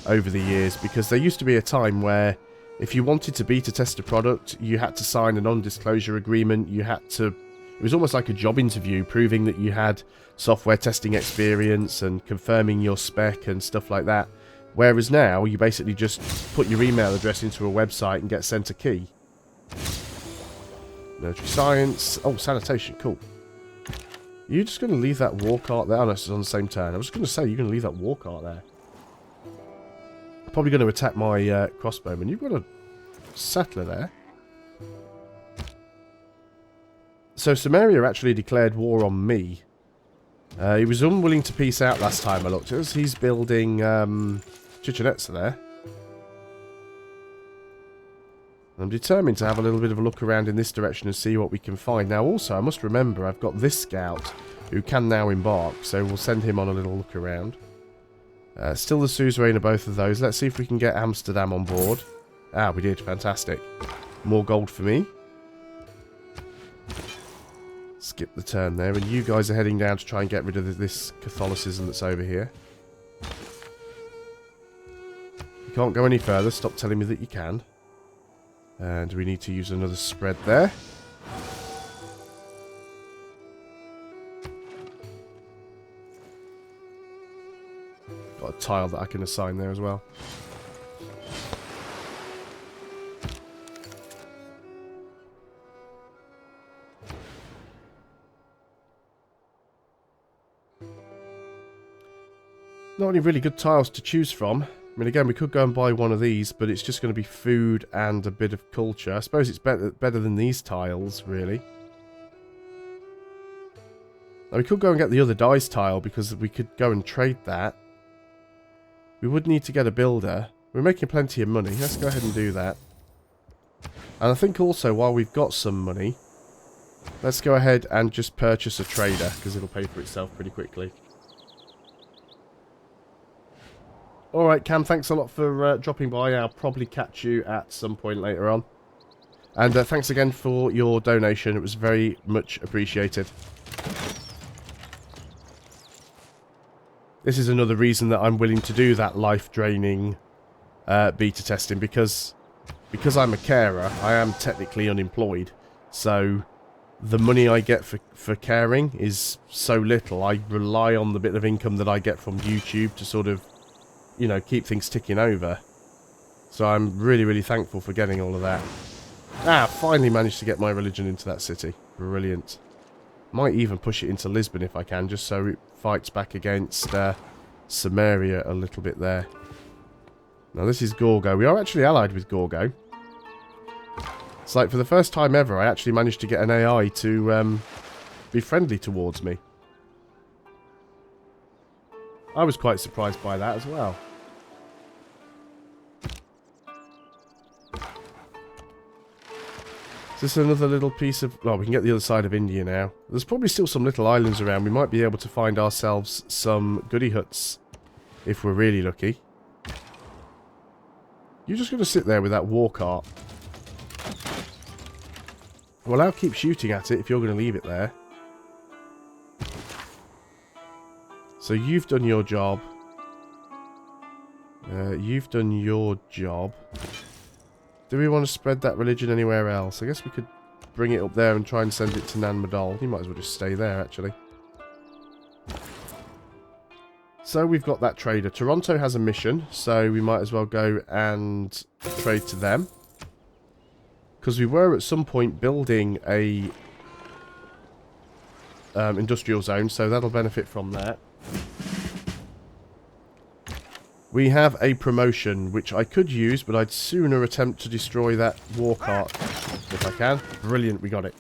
over the years, because there used to be a time where if you wanted to beta test a product, you had to sign a non-disclosure agreement. You had to... It was almost like a job interview, proving that you had software testing experience and confirming your spec and stuff like that. Whereas now, you basically just put your email address into a website and get sent a key. Military science. Oh, sanitation. Cool. You're just going to leave that war cart there? Oh, no, it's on the same turn. I was going to say, you're going to leave that war cart there. Probably going to attack my crossbowman. You've got a settler there. So Samaria actually declared war on me. He was unwilling to peace out last time I looked at us. He's building Chichenetza there. I'm determined to have a little bit of a look around in this direction and see what we can find. Now also, I must remember, I've got this scout who can now embark, so we'll send him on a little look around. Still the suzerain of both of those. Let's see if we can get Amsterdam on board. Ah, we did. Fantastic. More gold for me. Skip the turn there, and you guys are heading down to try and get rid of this Catholicism that's over here. You can't go any further. Stop telling me that you can. And we need to use another spread there. Got a tile that I can assign there as well. Not any really good tiles to choose from. I mean, again, we could go and buy one of these, but it's just going to be food and a bit of culture. I suppose it's better than these tiles, really. Now, we could go and get the other dice tile, because we could go and trade that. We would need to get a builder. We're making plenty of money. Let's go ahead and do that. And I think also, while we've got some money, let's go ahead and just purchase a trader, because it'll pay for itself pretty quickly. Alright, Cam, thanks a lot for dropping by. I'll probably catch you at some point later on. And thanks again for your donation. It was very much appreciated. This is another reason that I'm willing to do that life-draining beta testing, because I'm a carer, I am technically unemployed. So the money I get for caring is so little. I rely on the bit of income that I get from YouTube to sort of, you know, keep things ticking over. So I'm really, really thankful for getting all of that. Ah, finally managed to get my religion into that city. Brilliant. Might even push it into Lisbon if I can, just so it fights back against Samaria a little bit there. Now this is Gorgo. We are actually allied with Gorgo. It's like for the first time ever, I actually managed to get an AI to be friendly towards me. I was quite surprised by that as well. Is this another little piece of... Well, we can get the other side of India now. There's probably still some little islands around. We might be able to find ourselves some goody huts if we're really lucky. You're just going to sit there with that war cart. Well, I'll keep shooting at it if you're going to leave it there. So you've done your job. You've done your job. Do we want to spread that religion anywhere else? I guess we could bring it up there and try and send it to Nan Madol. You might as well just stay there, actually. So we've got that trader. Toronto has a mission, so we might as well go and trade to them. Because we were at some point building a industrial zone, so that'll benefit from that. We have a promotion, which I could use, but I'd sooner attempt to destroy that war cart if I can. Brilliant, we got it.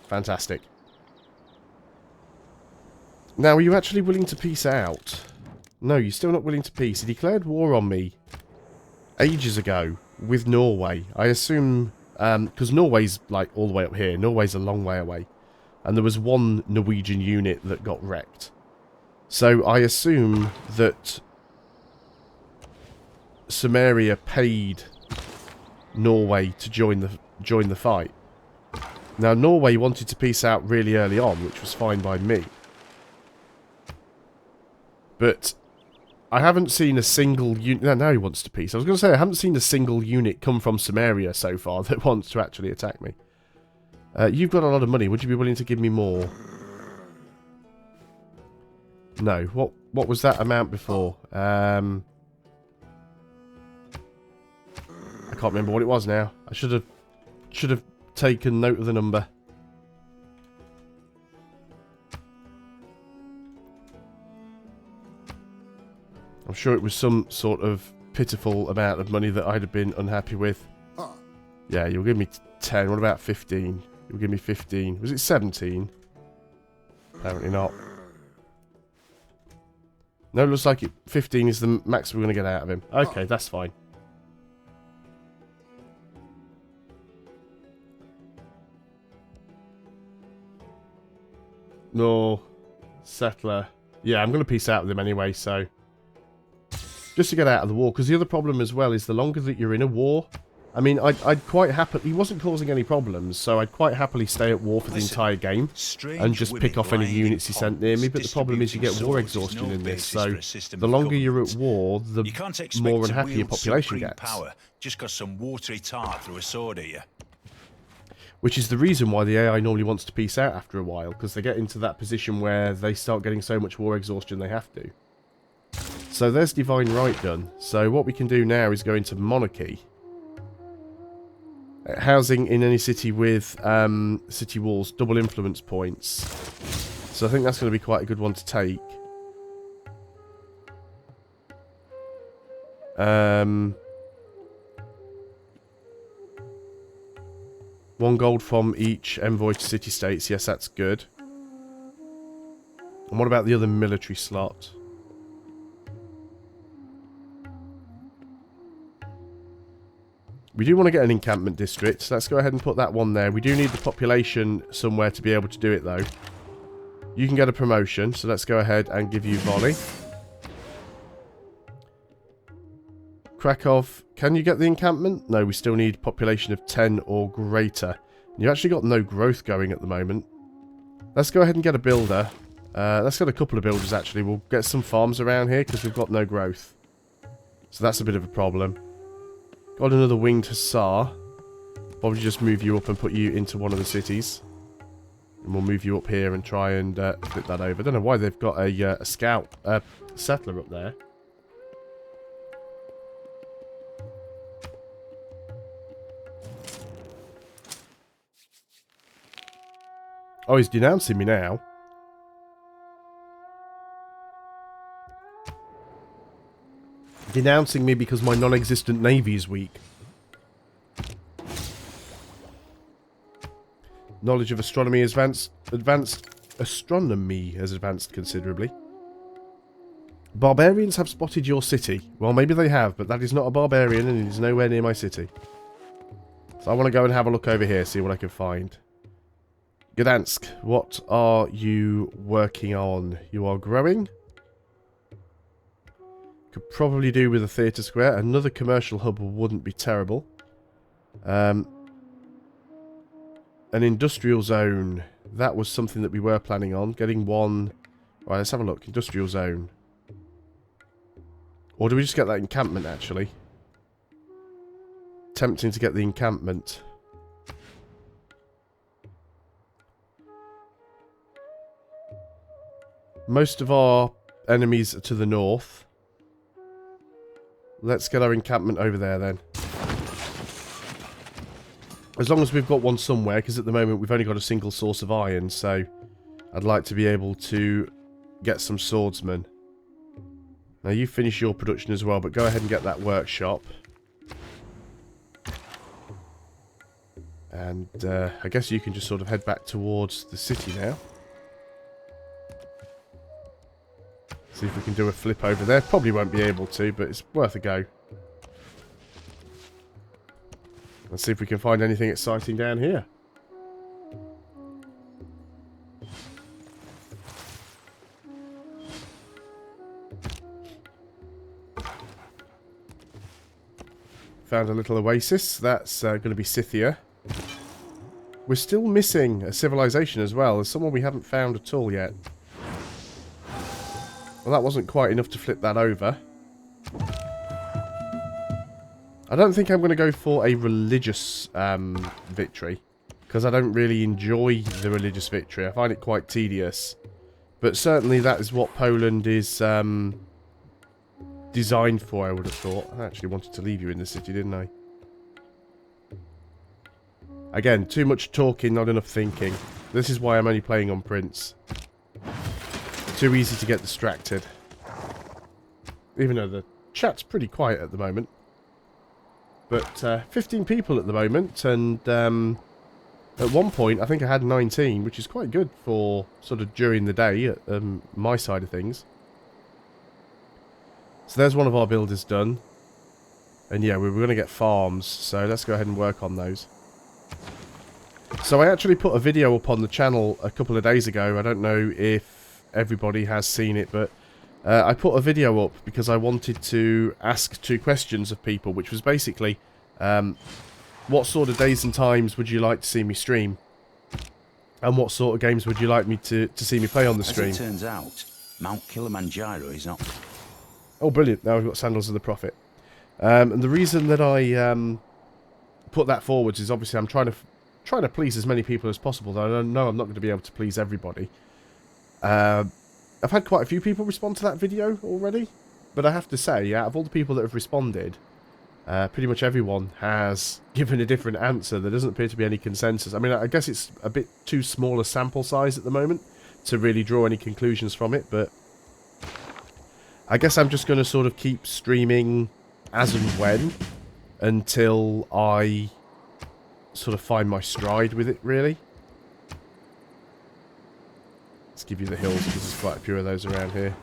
Fantastic. Now, are you actually willing to peace out? No, you're still not willing to peace. He declared war on me ages ago with Norway. I assume, because Norway's like all the way up here. Norway's a long way away. And there was one Norwegian unit that got wrecked. So I assume that Samaria paid Norway to join the fight. Now, Norway wanted to peace out really early on, which was fine by me. But I haven't seen a single unit... No, now he wants to peace. I was going to say, I haven't seen a single unit come from Samaria so far that wants to actually attack me. You've got a lot of money. Would you be willing to give me more? No. What was that amount before? I can't remember what it was now. I should have taken note of the number. I'm sure it was some sort of pitiful amount of money that I'd have been unhappy with. Yeah, you'll give me 10. What about 15? You'll give me 15. Was it 17? Apparently not. No, it looks like 15 is the max we're going to get out of him. Okay, that's fine. No. Settler. Yeah, I'm going to peace out with him anyway, so... Just to get out of the war, because the other problem as well is the longer that you're in a war... I mean, I'd quite happily... He wasn't causing any problems, so I'd quite happily stay at war for the entire game and just pick off any units he sent near me, but the problem is you get war exhaustion in this, so the longer you're at war, the more unhappy your population gets. Just got some watery tar through a sword at you. Which is the reason why the AI normally wants to peace out after a while, because they get into that position where they start getting so much war exhaustion they have to. So there's Divine Right done. So what we can do now is go into Monarchy. Housing in any city with city walls, double influence points. So I think that's going to be quite a good one to take. One gold from each envoy to city-states. Yes, that's good. And what about the other military slot? We do want to get an encampment district, so let's go ahead and put that one there. We do need the population somewhere to be able to do it, though. You can get a promotion, so let's go ahead and give you volley. Krakow, can you get the encampment? No, we still need population of 10 or greater. You've actually got no growth going at the moment. Let's go ahead and get a builder. Let's get a couple of builders, actually. We'll get some farms around here, because we've got no growth. So that's a bit of a problem. Got another winged hussar. Probably just move you up and put you into one of the cities. And we'll move you up here and try and flip that over. I don't know why they've got a scout, settler up there. Oh, he's denouncing me now. Denouncing me because my non-existent navy is weak. Knowledge of astronomy is advanced. Astronomy has advanced considerably. Barbarians have spotted your city. Well, maybe they have, but that is not a barbarian and it is nowhere near my city. So I want to go and have a look over here, see what I can find. Gdansk, what are you working on? You are growing. Could probably do with a theatre square. Another commercial hub wouldn't be terrible. An industrial zone. That was something that we were planning on. Getting one... Right, let's have a look. Industrial zone. Or do we just get that encampment, actually? Tempting to get the encampment. Most of our enemies are to the north. Let's get our encampment over there then. As long as we've got one somewhere, because at the moment we've only got a single source of iron, so I'd like to be able to get some swordsmen. Now you finish your production as well, but go ahead and get that workshop. And I guess you can just sort of head back towards the city now. See if we can do a flip over there. Probably won't be able to, but it's worth a go. Let's see if we can find anything exciting down here. Found a little oasis. That's going to be Scythia. We're still missing a civilization as well. There's someone we haven't found at all yet. Well, that wasn't quite enough to flip that over. I don't think I'm going to go for a religious victory, because I don't really enjoy the religious victory. I find it quite tedious. But certainly that is what Poland is designed for, I would have thought. I actually wanted to leave you in the city, didn't I? Again, too much talking, not enough thinking. This is why I'm only playing on Prince. Too easy to get distracted. Even though the chat's pretty quiet at the moment. But 15 people at the moment, and at one point I think I had 19, which is quite good for sort of during the day at my side of things. So there's one of our builders done. And yeah, we were going to get farms, so let's go ahead and work on those. So I actually put a video up on the channel a couple of days ago. I don't know if everybody has seen it, but I put a video up because I wanted to ask 2 questions of people, which was basically, what sort of days and times would you like to see me stream? And what sort of games would you like me to see me play on the stream? As it turns out, Mount Kilimanjaro is not... Oh, brilliant. Now we've got Sandals of the Prophet. And the reason that I put that forwards is obviously I'm trying to please as many people as possible, though I know I'm not going to be able to please everybody. I've had quite a few people respond to that video already, but I have to say, out of all the people that have responded, pretty much everyone has given a different answer. There doesn't appear to be any consensus. I mean, I guess it's a bit too small a sample size at the moment to really draw any conclusions from it, but I guess I'm just going to sort of keep streaming as and when until I sort of find my stride with it, really. Let's give you the hills, because there's quite a few of those around here.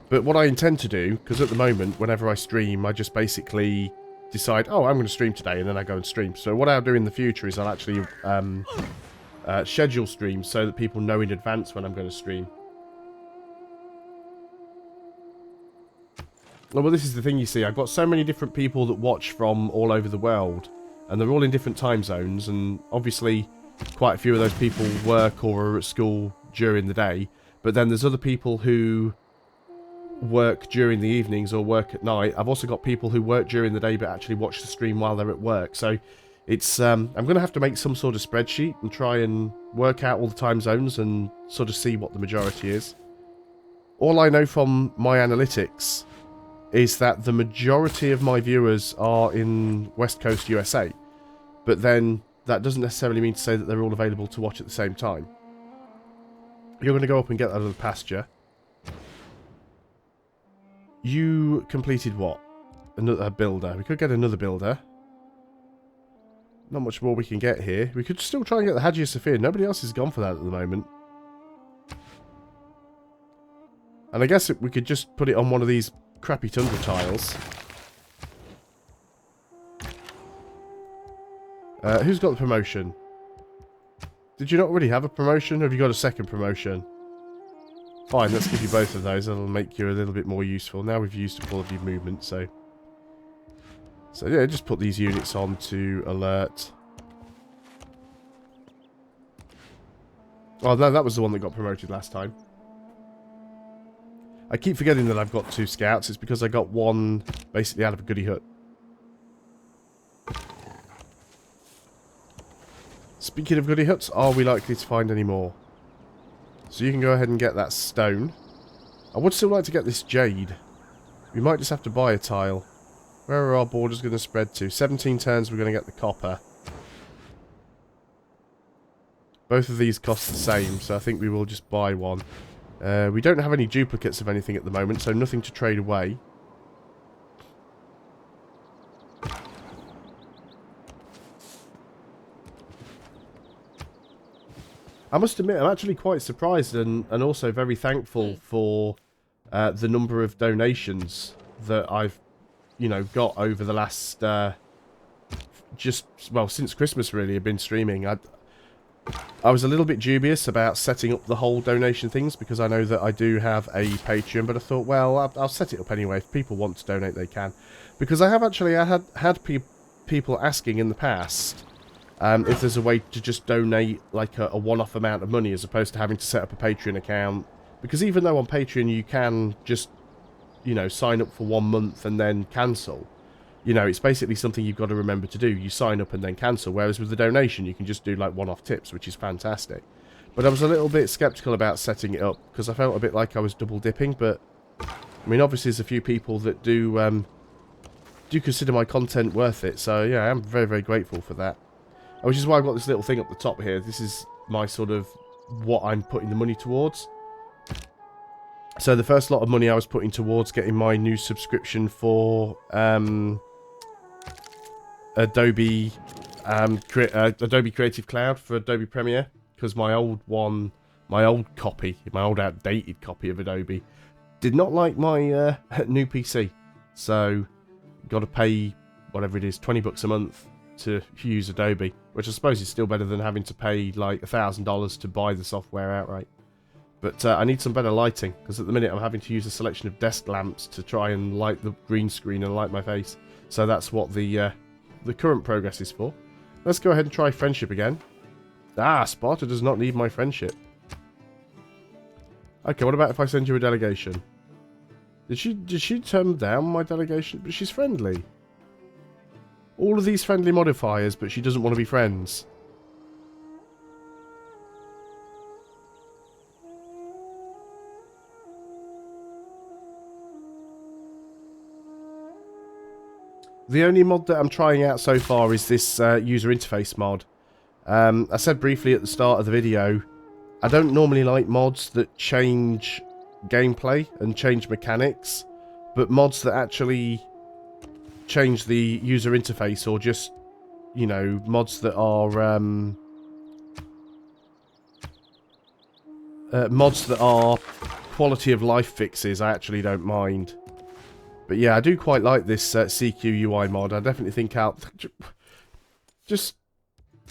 But what I intend to do, because at the moment, whenever I stream, I just basically decide, oh, I'm going to stream today, and then I go and stream. So what I'll do in the future is I'll actually schedule streams so that people know in advance when I'm going to stream. Well, this is the thing, you see. I've got so many different people that watch from all over the world, and they're all in different time zones, and obviously quite a few of those people work or are at school during the day, but then there's other people who work during the evenings or work at night. I've also got people who work during the day but actually watch the stream while they're at work, so it's I'm going to have to make some sort of spreadsheet and try and work out all the time zones and sort of see what the majority is. All I know from my analytics is that the majority of my viewers are in West Coast USA, but then that doesn't necessarily mean to say that they're all available to watch at the same time. You're going to go up and get that other pasture. You completed what? Another builder. We could get another builder. Not much more we can get here. We could still try and get the Hagia Sophia. Nobody else has gone for that at the moment. And I guess we could just put it on one of these crappy tundra tiles. Who's got the promotion? Did you not already have a promotion, or have you got a second promotion? Fine, let's give you both of those. That'll make you a little bit more useful. Now we've used up all of your movement, so yeah, just put these units on to alert. Oh no, that was the one that got promoted last time. I keep forgetting that I've got 2 scouts. It's because I got one basically out of a goody hut. Speaking of goody huts, are we likely to find any more? So you can go ahead and get that stone. I would still like to get this jade. We might just have to buy a tile. Where are our borders going to spread to? 17 turns we're going to get the copper. Both of these cost the same, so I think we will just buy one. We don't have any duplicates of anything at the moment, so nothing to trade away. I must admit, I'm actually quite surprised and also very thankful for the number of donations that I've, you know, got over the last, since Christmas really, I've been streaming. I was a little bit dubious about setting up the whole donation things because I know that I do have a Patreon, but I thought, well, I'll set it up anyway. If people want to donate, they can. Because I have actually had people asking in the past if there's a way to just donate like a one-off amount of money as opposed to having to set up a Patreon account, Because even though on Patreon you can just, you know, sign up for 1 month and then cancel, you know, it's basically something you've got to remember to do. You sign up and then cancel, whereas with the donation you can just do like one-off tips, which is fantastic. But I was a little bit skeptical about setting it up because I felt a bit like I was double dipping, but I mean, obviously there's a few people that do consider my content worth it, so yeah, I am very, very grateful for that. Which is why I've got this little thing up the top here. This is my sort of what I'm putting the money towards. So the first lot of money I was putting towards getting my new subscription for Adobe Adobe Creative Cloud for Adobe Premiere, because my old outdated copy of Adobe did not like my new PC. So got to pay whatever it is, $20 a month to use Adobe, which I suppose is still better than having to pay like $1,000 to buy the software outright. But I need some better lighting, because at the minute I'm having to use a selection of desk lamps to try and light the green screen and light my face. So that's what the current progress is for. Let's go ahead and try friendship again. Ah, Sparta does not need my friendship. Okay, what about if I send you a delegation? Did she turn down my delegation? But she's friendly. All of these friendly modifiers, but she doesn't want to be friends. The only mod that I'm trying out so far is this user interface mod. I said briefly at the start of the video, I don't normally like mods that change gameplay and change mechanics, but mods that actually change the user interface, or just, you know, mods that are quality of life fixes, I actually don't mind. But yeah, I do quite like this CQ UI mod. I definitely think I'll just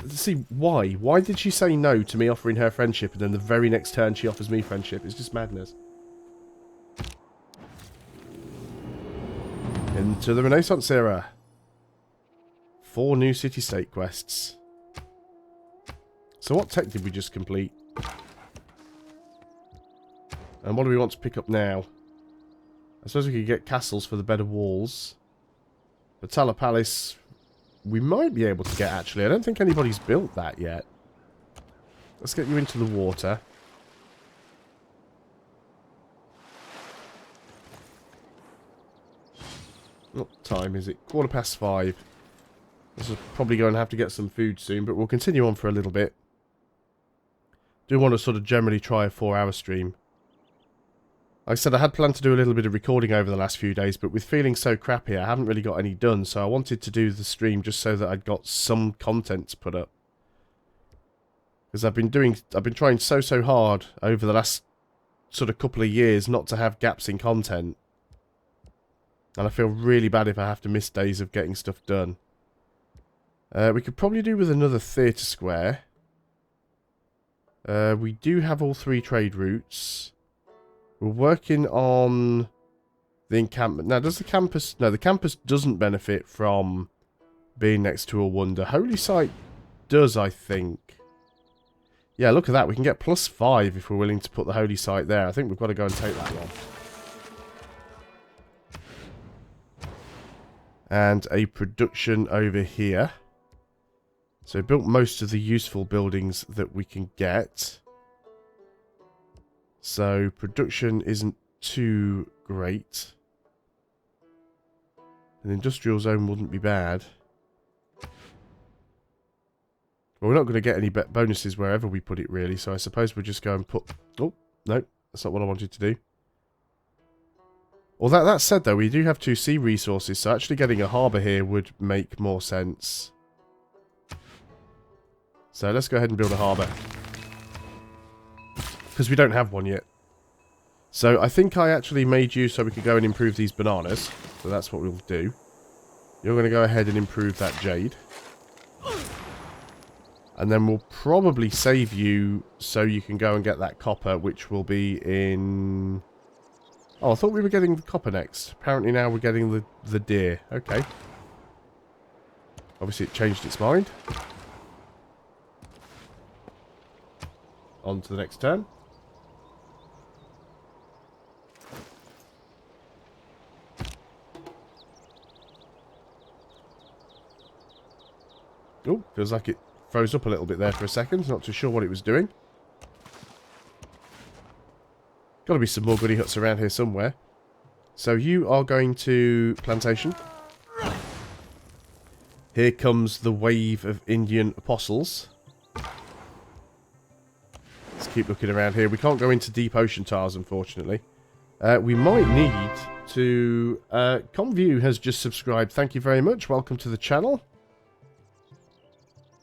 see why. Why did she say no to me offering her friendship, and then the very next turn she offers me friendship? It's just madness. Into the Renaissance era. 4 new city-state quests. So what tech did we just complete? And what do we want to pick up now? I suppose we could get castles for the better walls. Patala Palace, we might be able to get, actually. I don't think anybody's built that yet. Let's get you into the water. What time is it? 5:15. This is probably going to have to get some food soon, but we'll continue on for a little bit. Do want to sort of generally try a 4-hour stream. Like I said, I had planned to do a little bit of recording over the last few days, but with feeling so crappy, I haven't really got any done, so I wanted to do the stream just so that I'd got some content to put up. Because I've been trying so hard over the last sort of couple of years not to have gaps in content. And I feel really bad if I have to miss days of getting stuff done. We could probably do with another theatre square. We do have all 3 trade routes. We're working on the encampment. Now, does the campus... No, the campus doesn't benefit from being next to a wonder. Holy Site does, I think. Yeah, look at that. We can get +5 if we're willing to put the Holy Site there. I think we've got to go and take that one. And a production over here. So built most of the useful buildings that we can get. So production isn't too great. An industrial zone wouldn't be bad. But we're not going to get any bonuses wherever we put it, really. So I suppose we'll just go and put... Oh, no. That's not what I wanted to do. Well, that said, though, we do have 2 sea resources. So actually getting a harbour here would make more sense. So let's go ahead and build a harbour. Because we don't have one yet. So I think I actually made you so we could go and improve these bananas. So that's what we'll do. You're going to go ahead and improve that jade. And then we'll probably save you so you can go and get that copper, which will be in... Oh, I thought we were getting the copper next. Apparently now we're getting the deer. Okay. Obviously it changed its mind. On to the next turn. Oh, feels like it froze up a little bit there for a second. Not too sure what it was doing. Got to be some more goody huts around here somewhere. So you are going to plantation. Here comes the wave of Indian apostles. Let's keep looking around here. We can't go into deep ocean tiles, unfortunately. We might need to... Conview has just subscribed. Thank you very much. Welcome to the channel.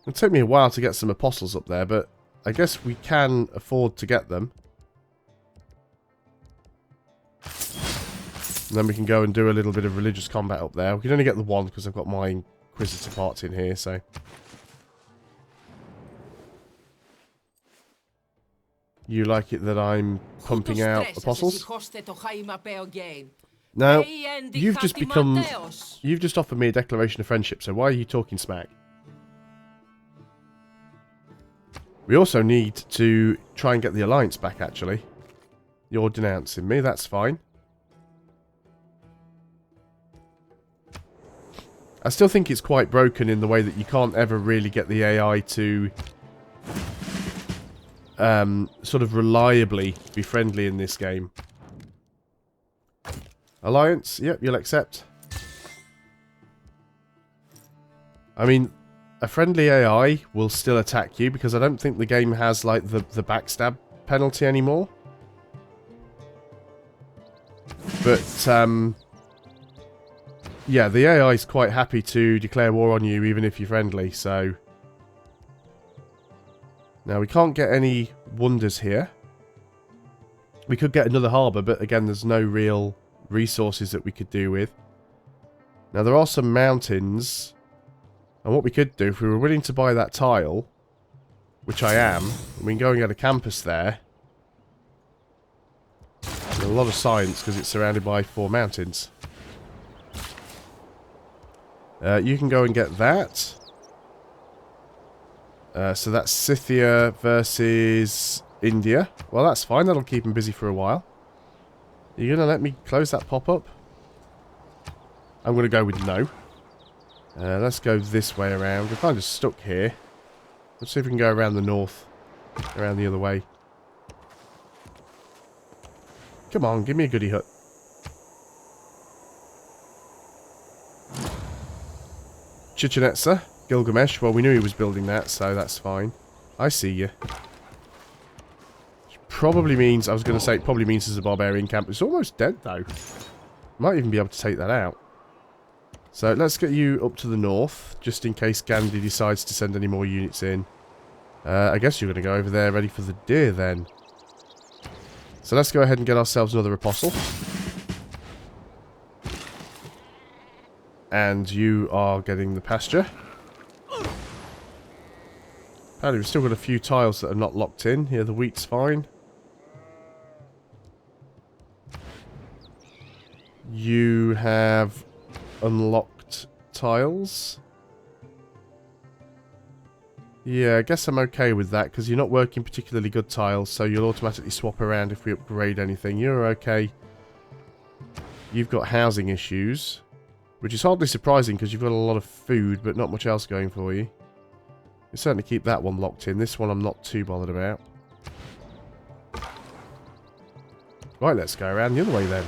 It'll take me a while to get some apostles up there, but I guess we can afford to get them. And then we can go and do a little bit of religious combat up there. We can only get the one because I've got my Inquisitor parts in here, so... You like it that I'm pumping out apostles? Now, you've just become... You've just offered me a declaration of friendship, so why are you talking smack? We also need to try and get the alliance back, actually. You're denouncing me, that's fine. I still think it's quite broken in the way that you can't ever really get the AI to sort of reliably be friendly in this game. Alliance, yep, you'll accept. I mean, a friendly AI will still attack you because I don't think the game has like the backstab penalty anymore. But yeah, the AI is quite happy to declare war on you even if you're friendly, so... Now, we can't get any wonders here. We could get another harbour, but again, there's no real resources that we could do with. Now, there are some mountains. And what we could do, if we were willing to buy that tile, which I am, we can go and get a campus there. There's a lot of science because it's surrounded by 4 mountains. You can go and get that. So that's Scythia versus India. Well, that's fine. That'll keep him busy for a while. Are you going to let me close that pop-up? I'm going to go with no. Let's go this way around. We're kind of stuck here. Let's see if we can go around the north. Around the other way. Come on, give me a goody hut. Chichen Itza, Gilgamesh. Well, we knew he was building that, so that's fine. I see you. Which probably means, I was going to say, it probably means there's a barbarian camp. It's almost dead, though. Might even be able to take that out. So, let's get you up to the north, just in case Gandhi decides to send any more units in. I guess you're going to go over there ready for the deer, then. So, let's go ahead and get ourselves another apostle. And you are getting the pasture. Apparently we've still got a few tiles that are not locked in. Here, the wheat's fine. You have unlocked tiles. Yeah, I guess I'm okay with that, because you're not working particularly good tiles, so you'll automatically swap around if we upgrade anything. You're okay. You've got housing issues. Which is hardly surprising because you've got a lot of food, but not much else going for you. You certainly keep that one locked in. This one I'm not too bothered about. Right, let's go around the other way then.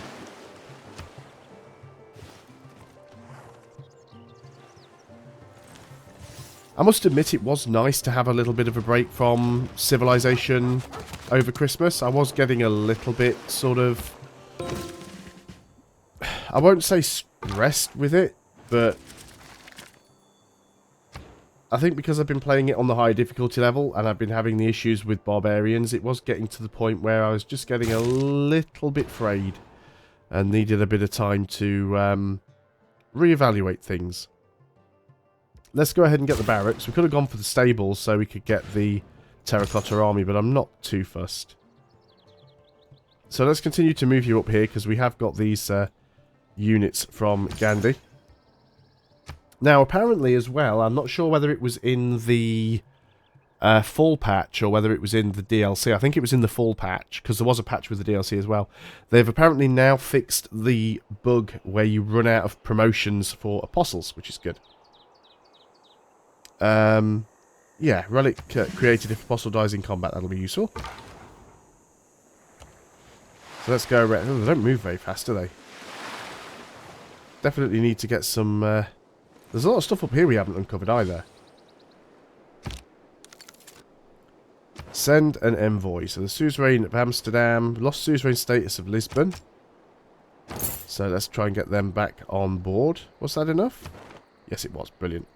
I must admit it was nice to have a little bit of a break from Civilization over Christmas. I was getting a little bit sort of... I won't say stressed with it, but I think because I've been playing it on the high difficulty level and I've been having the issues with barbarians, it was getting to the point where I was just getting a little bit frayed and needed a bit of time to reevaluate things. Let's go ahead and get the barracks. We could have gone for the stables so we could get the terracotta army, but I'm not too fussed. So let's continue to move you up here because we have got these units from Gandhi. Now, apparently as well, I'm not sure whether it was in the full patch or whether it was in the DLC. I think it was in the full patch, because there was a patch with the DLC as well. They've apparently now fixed the bug where you run out of promotions for apostles, which is good. Yeah, relic created if apostle dies in combat. That'll be useful. So let's go around. Oh, they don't move very fast, do they? Definitely need to get some... there's a lot of stuff up here we haven't uncovered either. Send an envoy. So the suzerain of Amsterdam. Lost suzerain status of Lisbon. So let's try and get them back on board. Was that enough? Yes, it was. Brilliant.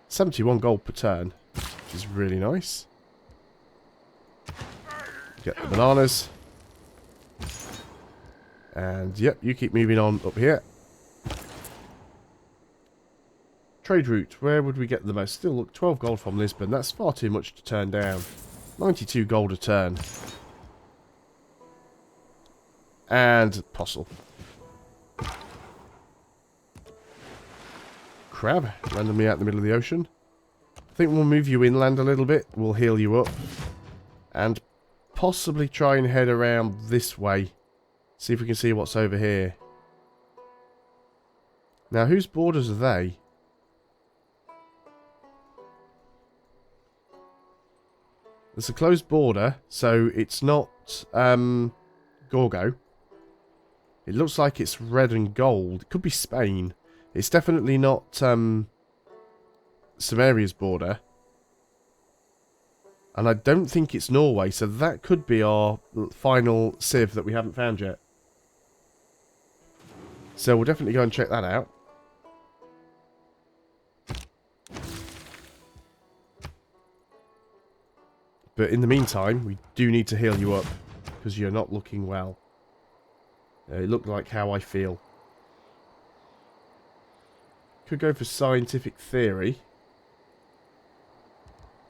71 gold per turn, which is really nice. Get the bananas. And, yep, you keep moving on up here. Trade route. Where would we get the most? Still, look, 12 gold from Lisbon. That's far too much to turn down. 92 gold a turn. And Apostle. Crab. Randomly out in the middle of the ocean. I think we'll move you inland a little bit. We'll heal you up. And possibly try and head around this way. See if we can see what's over here. Now, whose borders are they? It's a closed border, so it's not Gorgo. It looks like it's red and gold. It could be Spain. It's definitely not Samaria's border. And I don't think it's Norway, so that could be our final civ that we haven't found yet. So we'll definitely go and check that out. But in the meantime, we do need to heal you up, because you're not looking well. It looked like how I feel. Could go for scientific theory.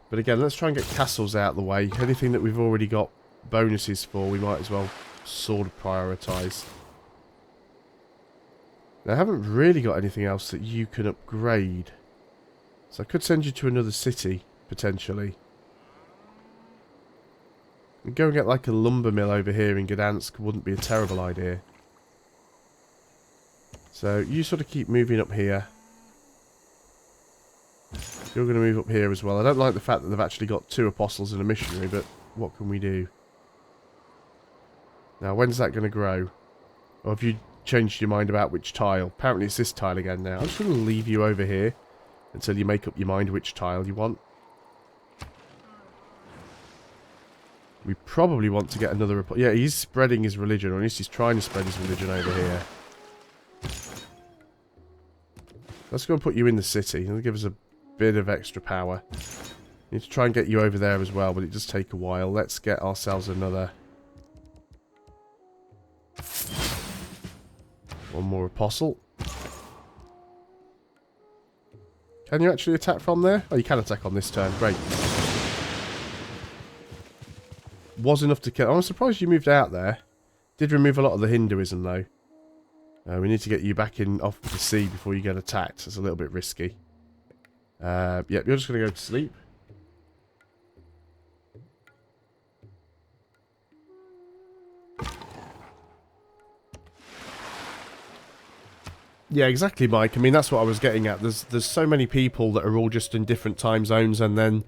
But again, let's try and get castles out of the way. Anything that we've already got bonuses for, we might as well sort of prioritise. Now, I haven't really got anything else that you can upgrade. So I could send you to another city, potentially. And go and get like a lumber mill over here in Gdansk wouldn't be a terrible idea. So you sort of keep moving up here. You're going to move up here as well. I don't like the fact that they've actually got 2 apostles and a missionary, but what can we do? Now, when's that going to grow? Or have you changed your mind about which tile? Apparently it's this tile again now. I'm just going to leave you over here until you make up your mind which tile you want. We probably want to get another... Yeah, he's spreading his religion, or at least he's trying to spread his religion over here. Let's go and put you in the city. It'll give us a bit of extra power. Need to try and get you over there as well, but it does take a while. Let's get ourselves another... one more apostle. Can you actually attack from there? Oh, you can attack on this turn. Great. Was enough to kill. I'm surprised you moved out there. Did remove a lot of the Hinduism, though. We need to get you back in off the sea before you get attacked. It's a little bit risky. Yep, you're just going to go to sleep. Yeah, exactly, Mike. I mean, that's what I was getting at. There's so many people that are all just in different time zones, and then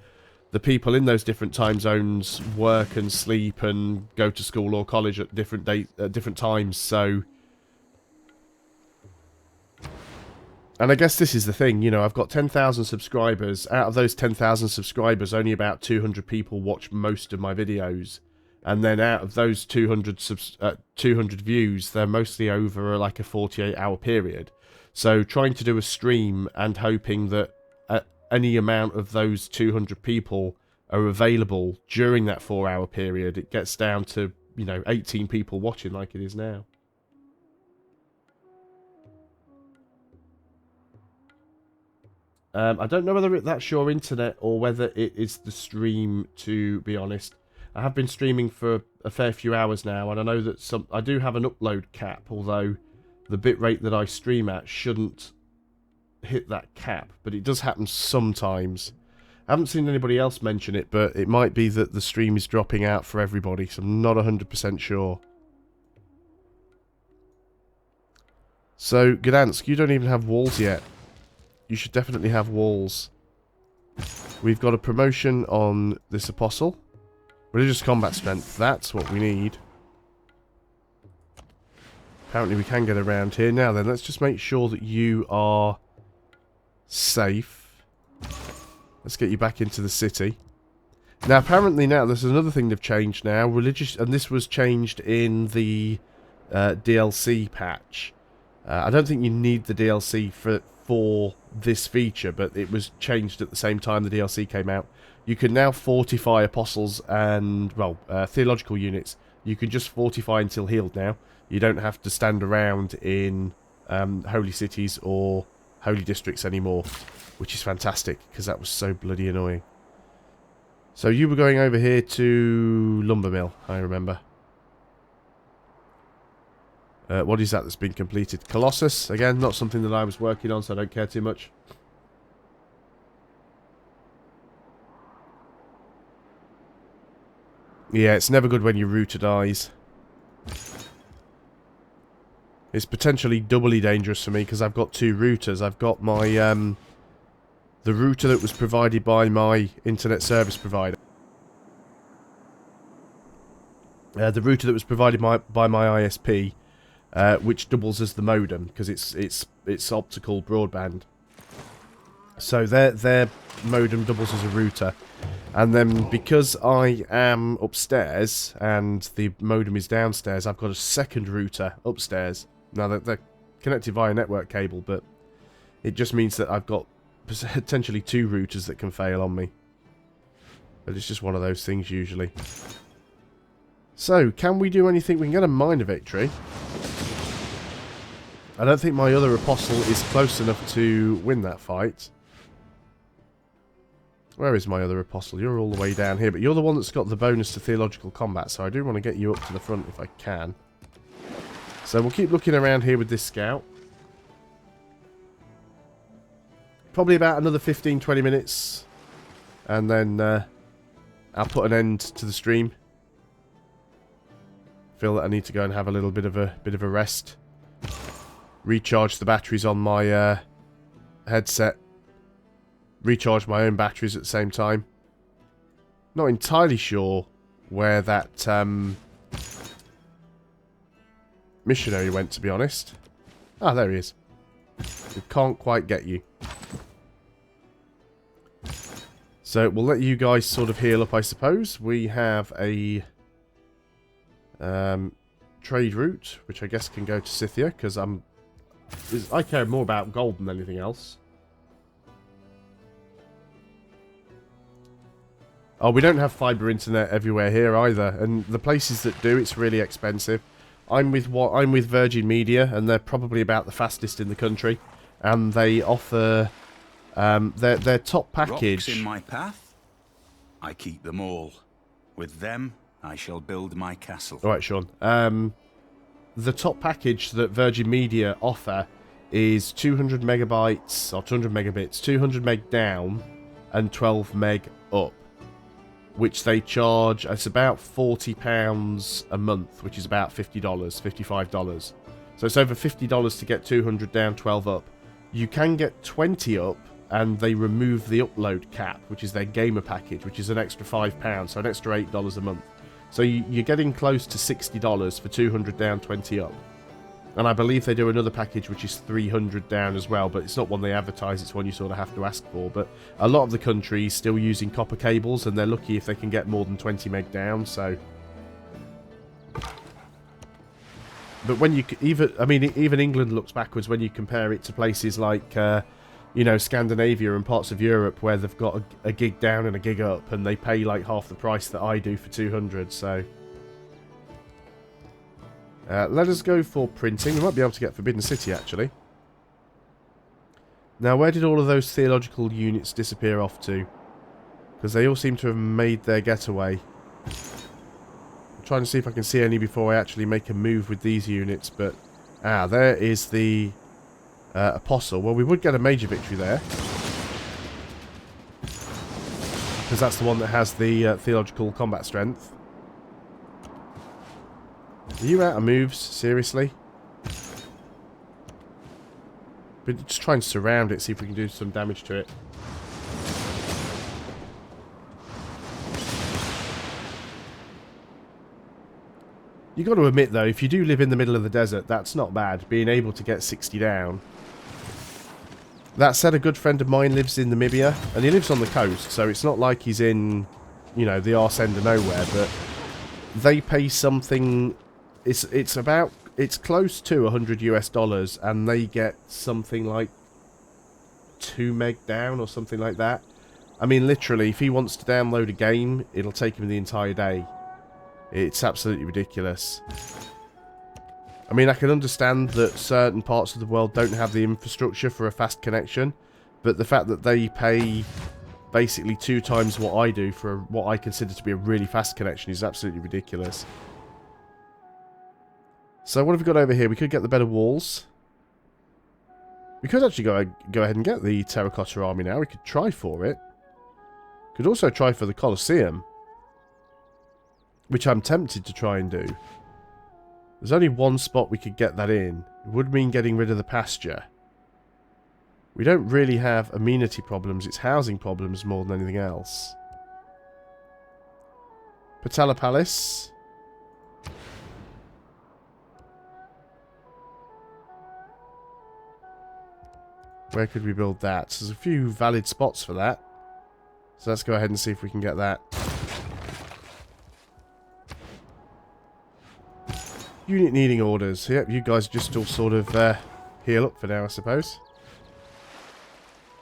the people in those different time zones work and sleep and go to school or college at different times. So, and I guess this is the thing. You know, I've got 10,000 subscribers. Out of those 10,000 subscribers, only about 200 people watch most of my videos. And then out of those 200 views, they're mostly over like a 48-hour period. So trying to do a stream and hoping that any amount of those 200 people are available during that 4-hour period, it gets down to, you know, 18 people watching like it is now. I don't know whether that's your internet or whether it is the stream, to be honest. I have been streaming for a fair few hours now, and I know that I do have an upload cap, although the bitrate that I stream at shouldn't hit that cap, but it does happen sometimes. I haven't seen anybody else mention it, but it might be that the stream is dropping out for everybody, so I'm not 100% sure. So, Gdansk, you don't even have walls yet. You should definitely have walls. We've got a promotion on this apostle. Religious combat strength, that's what we need. Apparently we can get around here. Now then, let's just make sure that you are safe. Let's get you back into the city. Now apparently now, there's another thing they've changed now. Religious, and this was changed in the DLC patch. I don't think you need the DLC for this feature, but it was changed at the same time the DLC came out. You can now fortify apostles and, well, theological units. You can just fortify until healed now. You don't have to stand around in holy cities or holy districts anymore, which is fantastic, because that was so bloody annoying. So you were going over here to Lumber Mill, I remember. What is that that's been completed? Colossus, again, not something that I was working on, so I don't care too much. Yeah, it's never good when your router dies. It's potentially doubly dangerous for me because I've got two routers. I've got my the router that was provided by my internet service provider. The router that was provided by my ISP, which doubles as the modem because it's optical broadband. So their modem doubles as a router. And then because I am upstairs and the modem is downstairs, I've got a second router upstairs. Now they're connected via network cable, but it just means that I've got potentially two routers that can fail on me. But it's just one of those things usually. So, can we do anything? We can get a minor victory. I don't think my other apostle is close enough to win that fight. Where is my other apostle? You're all the way down here, but you're the one that's got the bonus to theological combat, so I do want to get you up to the front if I can. So we'll keep looking around here with this scout. Probably about another 15-20 minutes, and then I'll put an end to the stream. Feel that I need to go and have a little bit of a rest. Recharge the batteries on my headset. Recharge my own batteries at the same time. Not entirely sure where that missionary went, to be honest. Ah, there he is. We can't quite get you. So we'll let you guys sort of heal up, I suppose. We have a trade route, which I guess can go to Scythia, because I care more about gold than anything else. Oh, we don't have fibre internet everywhere here either, and the places that do, it's really expensive. I'm with Virgin Media, and they're probably about the fastest in the country, and they offer their top package. Rocks in my path, I keep them all. With them, I shall build my castle. All right, Sean. The top package that Virgin Media offer is 200 megabytes or 200 megabits, 200 meg down, and 12 meg up. Which they charge, it's about £40 a month, which is about $50, $55. So it's over $50 to get 200 down, 12 up. You can get 20 up, and they remove the upload cap, which is their gamer package, which is an extra £5, so an extra $8 a month. So you're getting close to $60 for 200 down, 20 up. And I believe they do another package which is 300 down as well, but it's not one they advertise, it's one you sort of have to ask for. But a lot of the country is still using copper cables, and they're lucky if they can get more than 20 meg down, so... But when you... even England looks backwards when you compare it to places like, you know, Scandinavia and parts of Europe where they've got a gig down and a gig up, and they pay like half the price that I do for 200, so... let us go for printing. We might be able to get Forbidden City, actually. Now, where did all of those theological units disappear off to? Because they all seem to have made their getaway. I'm trying to see if I can see any before I actually make a move with these units, but... Ah, there is the Apostle. Well, we would get a major victory there. Because that's the one that has the theological combat strength. Are you out of moves? Seriously? But just try and surround it, see if we can do some damage to it. You got to admit, though, if you do live in the middle of the desert, that's not bad. Being able to get 60 down. That said, a good friend of mine lives in Namibia, and he lives on the coast, so it's not like he's in, you know, the arse end of nowhere, but they pay something, it's close to $100 US, and they get something like 2 meg down or something like that. I mean, literally, if he wants to download a game, it'll take him the entire day. It's absolutely ridiculous. I mean, I can understand that certain parts of the world don't have the infrastructure for a fast connection, but the fact that they pay basically 2 times what I do for what I consider to be a really fast connection is absolutely ridiculous. So what have we got over here? We could get the better walls. We could actually go ahead and get the terracotta army now. We could try for it. Could also try for the Colosseum, which I'm tempted to try and do. There's only one spot we could get that in. It would mean getting rid of the pasture. We don't really have amenity problems. It's housing problems more than anything else. Patala Palace. Where could we build that? There's a few valid spots for that. So let's go ahead and see if we can get that. Unit needing orders. Yep, you guys just all sort of heal up for now, I suppose.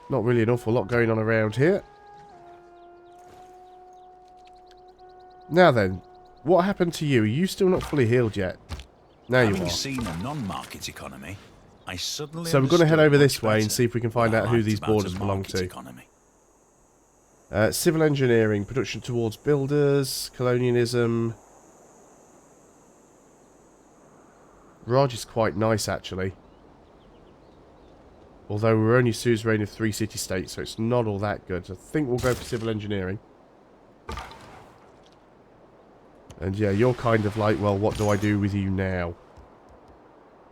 Not really an awful lot going on around here. Now then, what happened to you? Are you still not fully healed yet? Now you are. Having seen a non-market economy, I suddenly So we're going to head over this way and better see if we can find what I out who liked these about borders a belong market to. economy. Civil engineering, production towards builders, colonialism. Raj is quite nice, actually. Although we're only suzerain of 3 city-states, so it's not all that good. I think we'll go for civil engineering. And yeah, you're kind of like, well, what do I do with you now?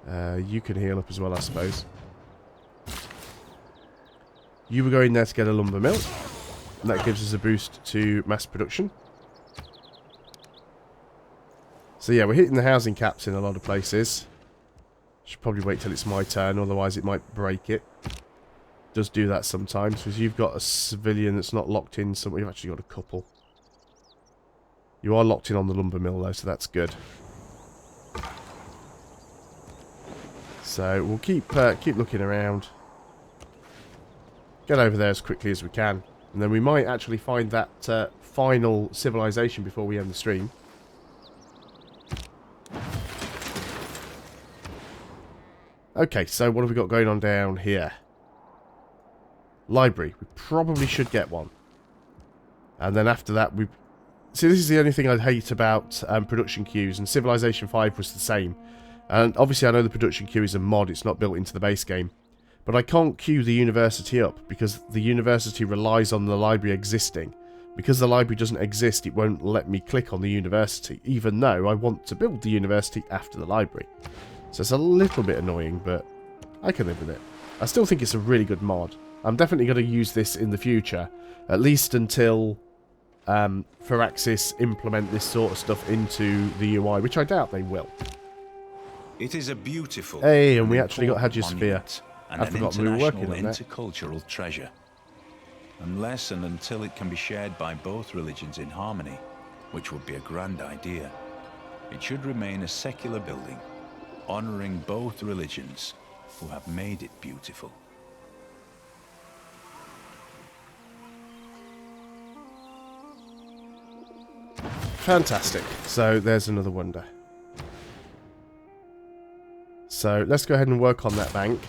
You can heal up as well, I suppose. You were going there to get a lumber mill. And that gives us a boost to mass production. So yeah, we're hitting the housing caps in a lot of places. Should probably wait till it's my turn, otherwise it might break it. Does do that sometimes, because you've got a civilian that's not locked in somewhere. You've actually got a couple. You are locked in on the lumber mill though, so that's good. So we'll keep looking around. Get over there as quickly as we can. And then we might actually find that final civilization before we end the stream. Okay, so what have we got going on down here? Library. We probably should get one. And then after that, we... See, this is the only thing I hate about production queues, and Civilization 5 was the same. And obviously I know the production queue is a mod, it's not built into the base game. But I can't queue the university up, because the university relies on the library existing. Because the library doesn't exist, it won't let me click on the university, even though I want to build the university after the library. So it's a little bit annoying, but I can live with it. I still think it's a really good mod. I'm definitely going to use this in the future, at least until Firaxis implement this sort of stuff into the UI, which I doubt they will. It is a beautiful... Hey, and we actually got Hagisphere. monument and I an forgot we were working on that. intercultural treasure. Unless and until it can be shared by both religions in harmony, which would be a grand idea, it should remain a secular building, honouring both religions who have made it beautiful. Fantastic. So there's another wonder. So let's go ahead and work on that bank.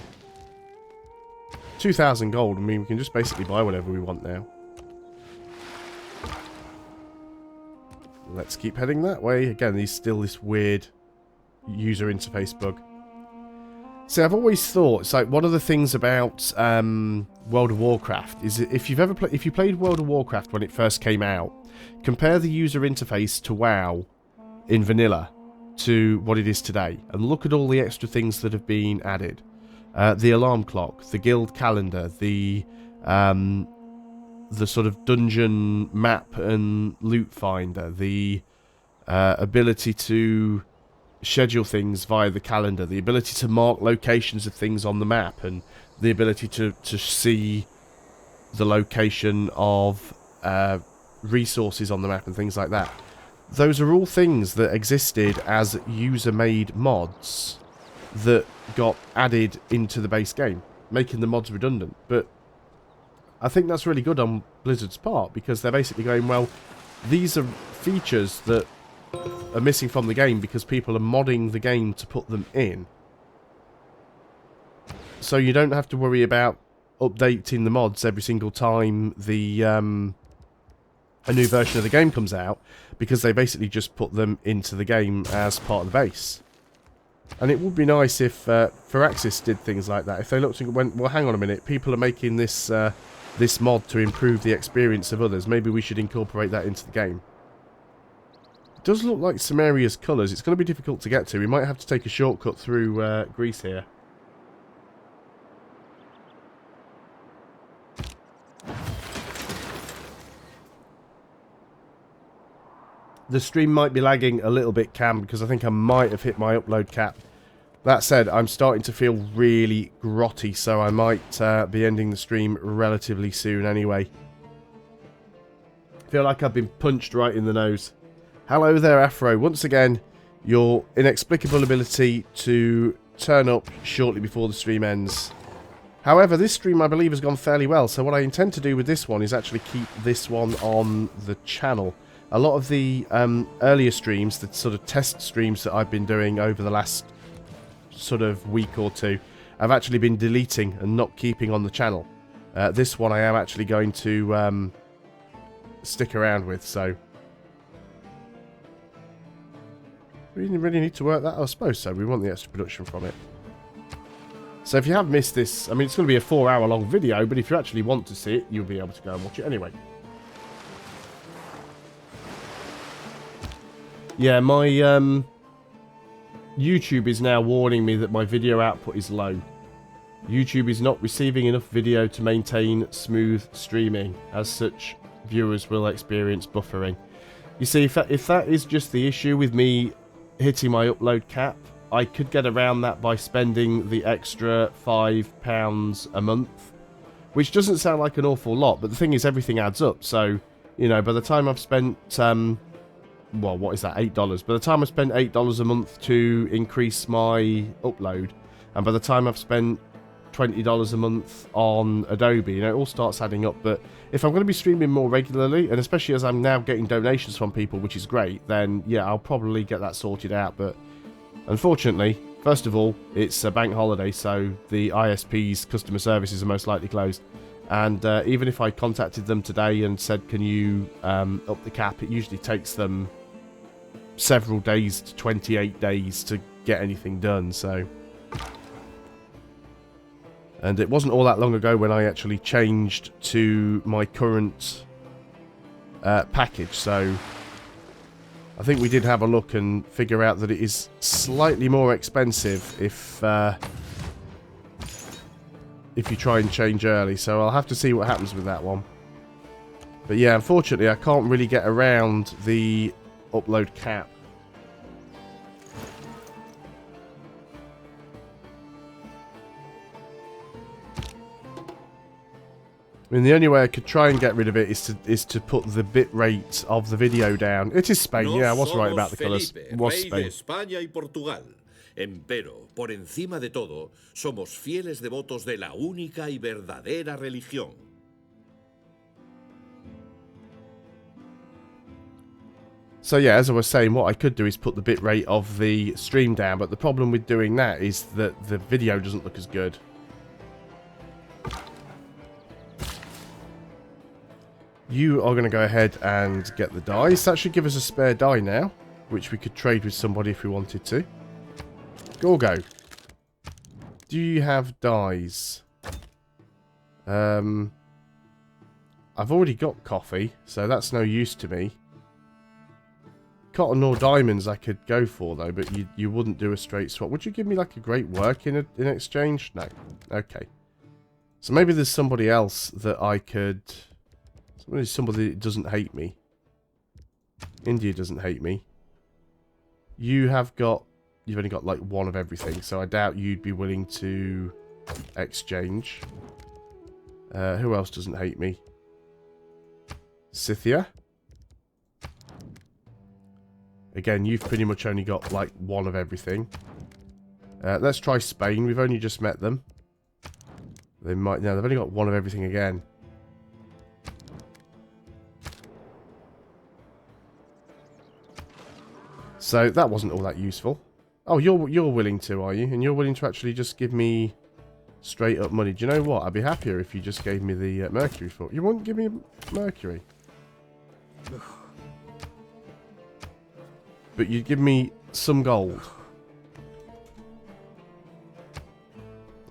2,000 gold. I mean, we can just basically buy whatever we want now. Let's keep heading that way. Again, there's still this weird user interface bug. See, I've always thought it's like one of the things about World of Warcraft is if you played World of Warcraft when it first came out, compare the user interface to WoW in vanilla to what it is today, and look at all the extra things that have been added. The alarm clock, the guild calendar, the sort of dungeon map and loot finder, the ability to schedule things via the calendar, the ability to mark locations of things on the map, and the ability to see the location of resources on the map and things like that. Those are all things that existed as user-made mods that got added into the base game, making the mods redundant. But I think that's really good on Blizzard's part, because they're basically going, well, these are features that are missing from the game because people are modding the game to put them in. So you don't have to worry about updating the mods every single time a new version of the game comes out, because they basically just put them into the game as part of the base. And it would be nice if Firaxis did things like that. If they looked and went, well, hang on a minute, people are making this this mod to improve the experience of others. Maybe we should incorporate that into the game. It does look like Samaria's colours. It's going to be difficult to get to. We might have to take a shortcut through Greece here. The stream might be lagging a little bit, Cam, because I think I might have hit my upload cap. That said, I'm starting to feel really grotty, so I might be ending the stream relatively soon anyway. I feel like I've been punched right in the nose. Hello there, Afro. Once again, your inexplicable ability to turn up shortly before the stream ends. However, this stream, I believe, has gone fairly well, so what I intend to do with this one is actually keep this one on the channel. A lot of the earlier streams, the sort of test streams that I've been doing over the last sort of week or two, I've actually been deleting and not keeping on the channel. This one I am actually going to stick around with, so... We really need to work that? I suppose so. We want the extra production from it. So if you have missed this, I mean, it's going to be a 4-hour-long video, but if you actually want to see it, you'll be able to go and watch it anyway. Yeah, my YouTube is now warning me that my video output is low. YouTube is not receiving enough video to maintain smooth streaming. As such, viewers will experience buffering. You see, if that is just the issue with me hitting my upload cap, I could get around that by spending the extra £5 a month, which doesn't sound like an awful lot, but the thing is, everything adds up. So, you know, by the time I've spent, well, what is that, $8? By the time I spend $8 a month to increase my upload, and by the time I've spent $20 a month on Adobe, you know, it all starts adding up. But if I'm going to be streaming more regularly, and especially as I'm now getting donations from people, which is great, then yeah, I'll probably get that sorted out. But unfortunately, first of all, it's a bank holiday, so the ISP's customer services are most likely closed. And even if I contacted them today and said, can you up the cap, it usually takes them several days to 28 days to get anything done, so... And it wasn't all that long ago when I actually changed to my current package, so I think we did have a look and figure out that it is slightly more expensive if you try and change early, so I'll have to see what happens with that one. But yeah, unfortunately, I can't really get around the upload cap. I mean, the only way I could try and get rid of it is to put the bit rate of the video down. It is Spain, yeah, I was right about the colours. It was Spain. España y Portugal. Empero, por encima de todo, somos fieles devotos de la única y verdadera religión. So yeah, as I was saying, what I could do is put the bitrate of the stream down, but the problem with doing that is that the video doesn't look as good. You are going to go ahead and get the dice. That should give us a spare die now, which we could trade with somebody if we wanted to. Gorgo, do you have dies? I've already got coffee, so that's no use to me. Cotton or diamonds I could go for, though, but you wouldn't do a straight swap. Would you give me, like, a great work in exchange? No. Okay. So maybe there's somebody else that I could... Somebody that doesn't hate me. India doesn't hate me. You have got you've only got like one of everything, so I doubt you'd be willing to exchange. Who else doesn't hate me? Scythia. Again, you've pretty much only got like one of everything. Let's try Spain. We've only just met them. They might... No, they've only got one of everything again. So that wasn't all that useful. Oh, you're willing to, are you? And you're willing to actually just give me straight up money. Do you know what? I'd be happier if you just gave me the Mercury for it. You won't give me Mercury. But you'd give me some gold.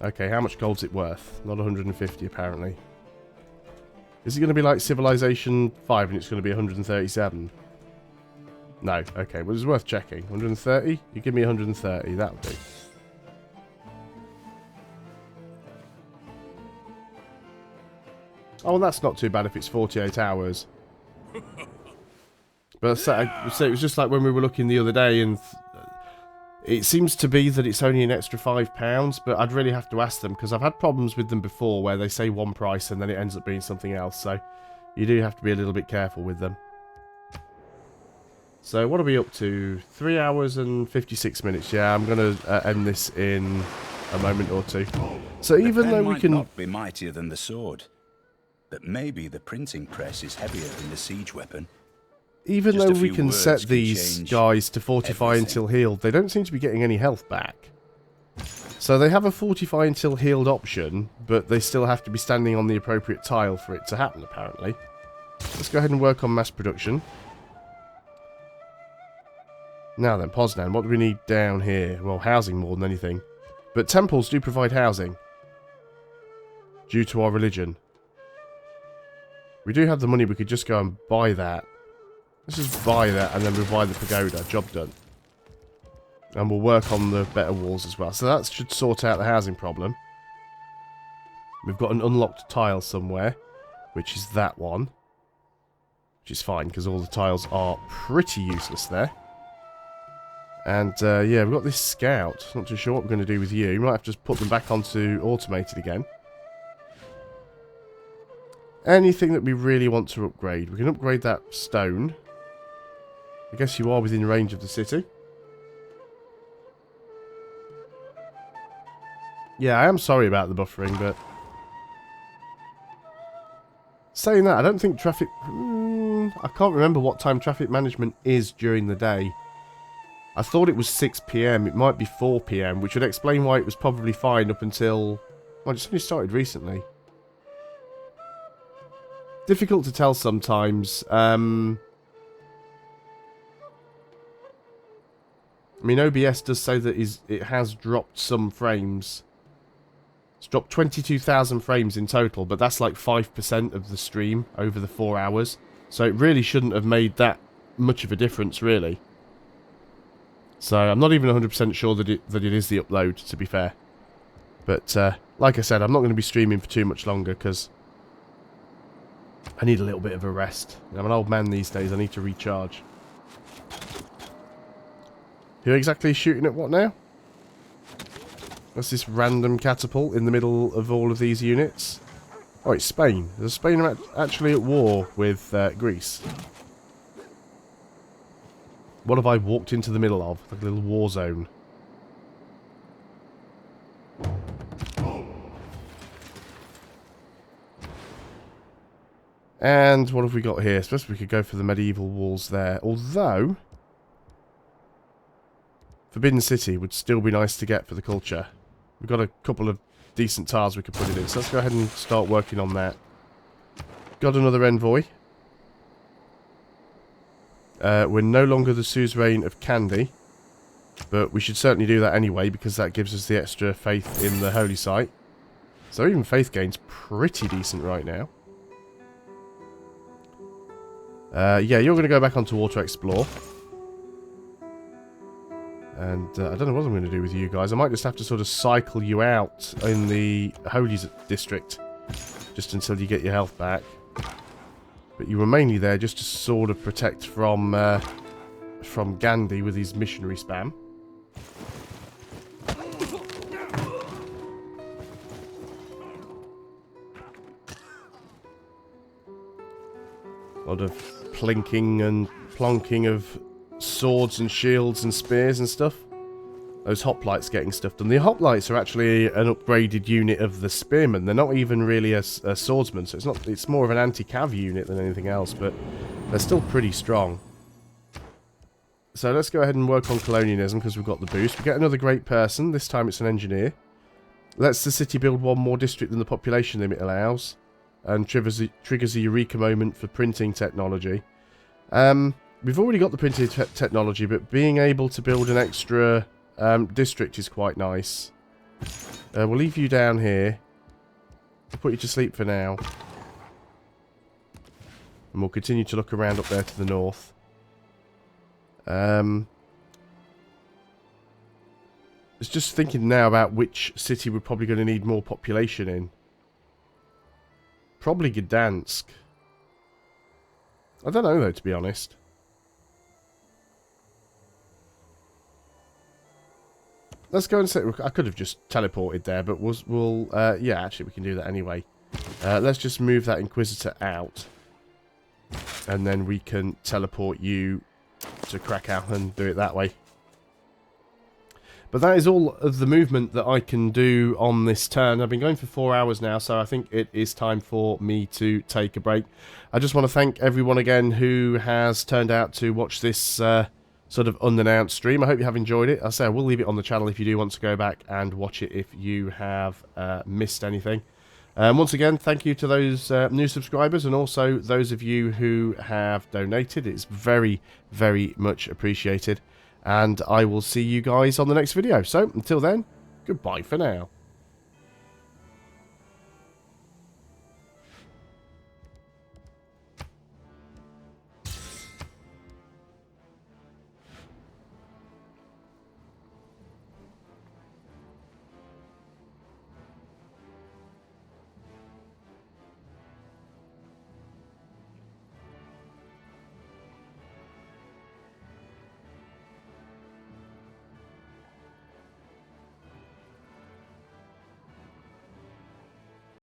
Okay, how much gold's it worth? Not 150 apparently. Is it going to be like Civilization 5 and it's going to be 137? No, okay, well it's worth checking. 130? You give me 130, that would do. Oh, well that's not too bad if it's 48 hours. But so it was just like when we were looking the other day, and it seems to be that it's only an extra £5, but I'd really have to ask them, because I've had problems with them before where they say one price and then it ends up being something else, so you do have to be a little bit careful with them. So what are we up to? 3 hours and 56 minutes. Yeah, I'm going to end this in a moment or two. So even though we can... The pen might not be mightier than the sword, but maybe the printing press is heavier than the siege weapon. Even Just though a we few can words set can these change guys to fortify until healed, they don't seem to be getting any health back. So they have a fortify until healed option, but they still have to be standing on the appropriate tile for it to happen, apparently. Let's go ahead and work on mass production. Now then, Poznan, what do we need down here? Well, housing more than anything. But temples do provide housing. Due to our religion. We do have the money, we could just go and buy that. Let's just buy that and then we'll buy the pagoda. Job done. And we'll work on the better walls as well. So that should sort out the housing problem. We've got an unlocked tile somewhere, which is that one. Which is fine, because all the tiles are pretty useless there. And, yeah, we've got this scout. Not too sure what we're going to do with you. We might have to just put them back onto automated again. Anything that we really want to upgrade. We can upgrade that stone. I guess you are within range of the city. Yeah, I am sorry about the buffering, but... Saying that, I don't think traffic... I can't remember what time traffic management is during the day. I thought it was 6 PM. It might be 4 PM, which would explain why it was probably fine up until... Well, it's only started recently. Difficult to tell sometimes. I mean, OBS does say that it has dropped some frames. It's dropped 22,000 frames in total, but that's like 5% of the stream over the 4 hours. So it really shouldn't have made that much of a difference, really. So I'm not even 100% sure that it is the upload, to be fair. But like I said, I'm not going to be streaming for too much longer, because I need a little bit of a rest. I'm an old man these days, I need to recharge. Who exactly is shooting at what now? What's this random catapult in the middle of all of these units? Oh, it's Spain. Is Spain actually at war with Greece? What have I walked into the middle of? Like a little war zone. And what have we got here? I suppose we could go for the medieval walls there. Although... Forbidden City would still be nice to get for the culture. We've got a couple of decent tiles we could put it in. So let's go ahead and start working on that. Got another envoy. We're no longer the suzerain of Kandy. But we should certainly do that anyway, because that gives us the extra faith in the holy site. So even faith gain's pretty decent right now. Yeah, you're going to go back onto Auto Explore. And I don't know what I'm going to do with you guys. I might just have to sort of cycle you out in the Holy District. Just until you get your health back. But you were mainly there just to sort of protect from Gandhi with his missionary spam. A lot of plinking and plonking of swords and shields and spears and stuff. Those hoplites getting stuff done. The hoplites are actually an upgraded unit of the spearman. They're not even really a swordsman, so it's more of an anti-cav unit than anything else, but they're still pretty strong. So let's go ahead and work on colonialism because we've got the boost. We get another great person. This time it's an engineer. Lets the city build one more district than the population limit allows. And triggers a eureka moment for printing technology. We've already got the printing technology, but being able to build an extra district is quite nice. We'll leave you down here. We'll put you to sleep for now. And we'll continue to look around up there to the north. It's just thinking now about which city we're probably going to need more population in. Probably Gdansk. I don't know though, to be honest. Let's go and set... I could have just teleported there, but we'll yeah, actually we can do that anyway. Let's just move that Inquisitor out. And then we can teleport you to Krakow and do it that way. But that is all of the movement that I can do on this turn. I've been going for 4 hours now, so I think it is time for me to take a break. I just want to thank everyone again who has turned out to watch this sort of unannounced stream. I hope you have enjoyed it. I say I will leave it on the channel if you do want to go back and watch it if you have missed anything. Once again, thank you to those new subscribers and also those of you who have donated. It's very, very much appreciated. And I will see you guys on the next video. So, until then, goodbye for now.